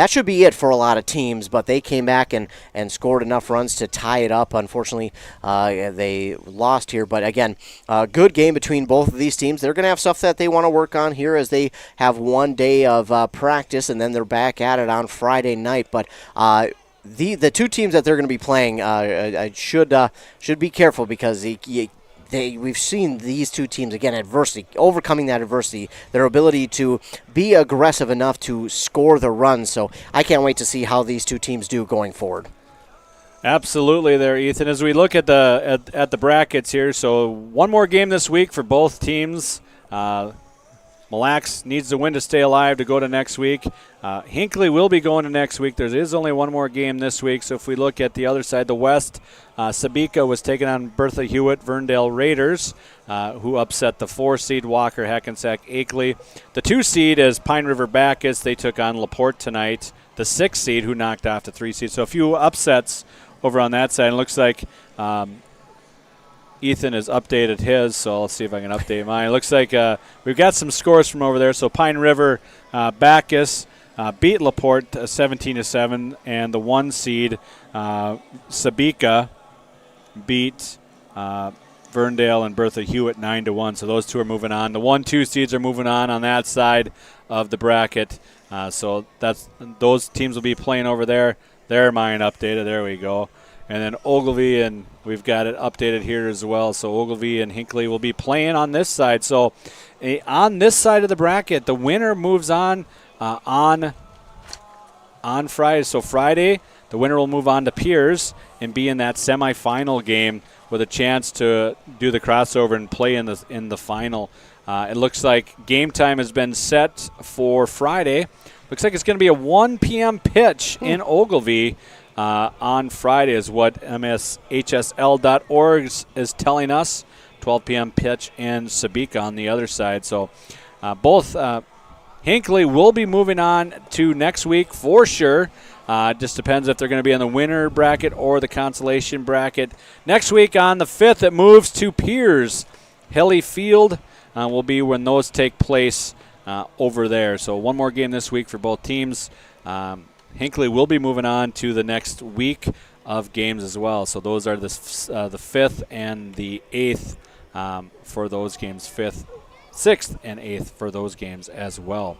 should be it for a lot of teams, but they came back and scored enough runs to tie it up. Unfortunately, they lost here. But again, good game between both of these teams. They're going to have stuff that they want to work on here as they have one day of practice, and then they're back at it on Friday night. But the two teams that they're going to be playing should be careful, because we've seen these two teams, again, overcoming that adversity, their ability to be aggressive enough to score the runs. So I can't wait to see how these two teams do going forward. Absolutely there, Ethan. As we look at the brackets here, so one more game this week for both teams. Mille Lacs needs to win to stay alive to go to next week. Hinckley will be going to next week. There is only one more game this week. So if we look at the other side, the West, Sabika was taking on Bertha Hewitt, Verndale Raiders, who upset the 4 seed Walker Hackensack Akeley. The 2 seed is Pine River Bacchus. They took on LaPorte tonight. The 6 seed who knocked off the 3 seed. So a few upsets over on that side. It looks like Ethan has updated his, so let's see if I can update mine. It looks like we've got some scores from over there. So Pine River Bacchus beat LaPorte 17-7, and the 1 seed Sabika beat Verndale and Bertha Hewitt 9-1. So those two are moving on. The 1-2 seeds are moving on that side of the bracket. So those teams will be playing over there. There, mine updated. There we go. And then Ogilvie, and we've got it updated here as well. So Ogilvie and Hinckley will be playing on this side. So on this side of the bracket, the winner moves on Friday. So Friday, the winner will move on to Piers and be in that semifinal game with a chance to do the crossover and play in the final. It looks like game time has been set for Friday. Looks like it's going to be a 1 p.m. pitch in Ogilvie. On Friday is what MSHSL.org is telling us. 12 p.m. pitch and Sabika on the other side. So both Hinckley will be moving on to next week for sure. Just depends if they're going to be in the winner bracket or the consolation bracket. Next week on the 5th, it moves to Piers. Hilly Field will be when those take place over there. So one more game this week for both teams. Hinckley will be moving on to the next week of games as well. So those are the 5th and the 8th for those games, 5th, 6th and 8th for those games as well.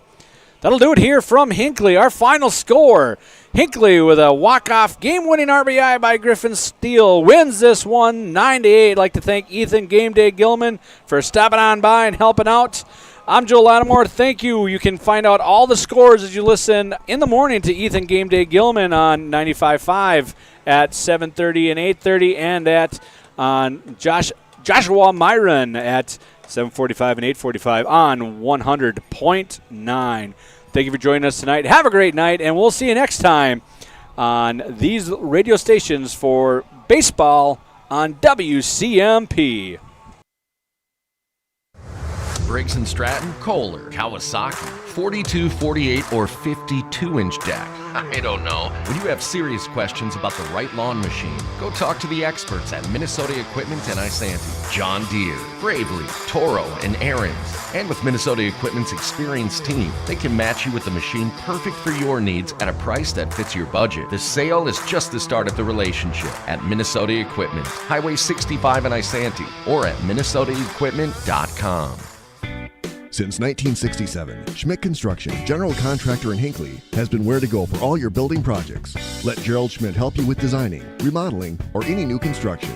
That'll do it here from Hinckley. Our final score, Hinckley with a walk-off game-winning RBI by Griffin Steele wins this one 9-8. I'd like to thank Ethan Game Day Gilman for stopping on by and helping out. I'm Joe Lattimore. Thank you. You can find out all the scores as you listen in the morning to Ethan Game Day Gilman on 95.5 at 7:30 and 8:30, and at on Joshua Myron at 7:45 and 8:45 on 100.9. Thank you for joining us tonight. Have a great night, and we'll see you next time on these radio stations for baseball on WCMP. Briggs & Stratton, Kohler, Kawasaki, 42, 48, or 52-inch deck. I don't know. When you have serious questions about the right lawn machine, go talk to the experts at Minnesota Equipment and Isanti. John Deere, Gravely, Toro, and Aaron's. And with Minnesota Equipment's experienced team, they can match you with the machine perfect for your needs at a price that fits your budget. The sale is just the start of the relationship at Minnesota Equipment, Highway 65 in Isanti, or at minnesotaequipment.com. Since 1967, Schmidt Construction, general contractor in Hinckley, has been where to go for all your building projects. Let Gerald Schmidt help you with designing, remodeling, or any new construction.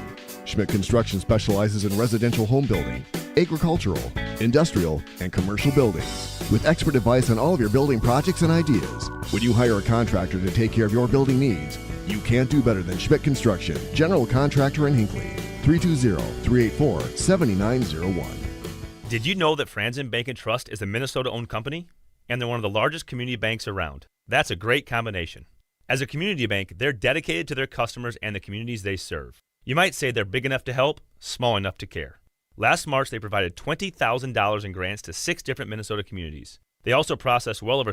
Schmidt Construction specializes in residential home building, agricultural, industrial, and commercial buildings, with expert advice on all of your building projects and ideas. When you hire a contractor to take care of your building needs, you can't do better than Schmidt Construction, general contractor in Hinckley. 320-384-7901. Did you know that Franzen Bank and Trust is a Minnesota-owned company? And they're one of the largest community banks around. That's a great combination. As a community bank, they're dedicated to their customers and the communities they serve. You might say they're big enough to help, small enough to care. Last March, they provided $20,000 in grants to 6 different Minnesota communities. They also processed well over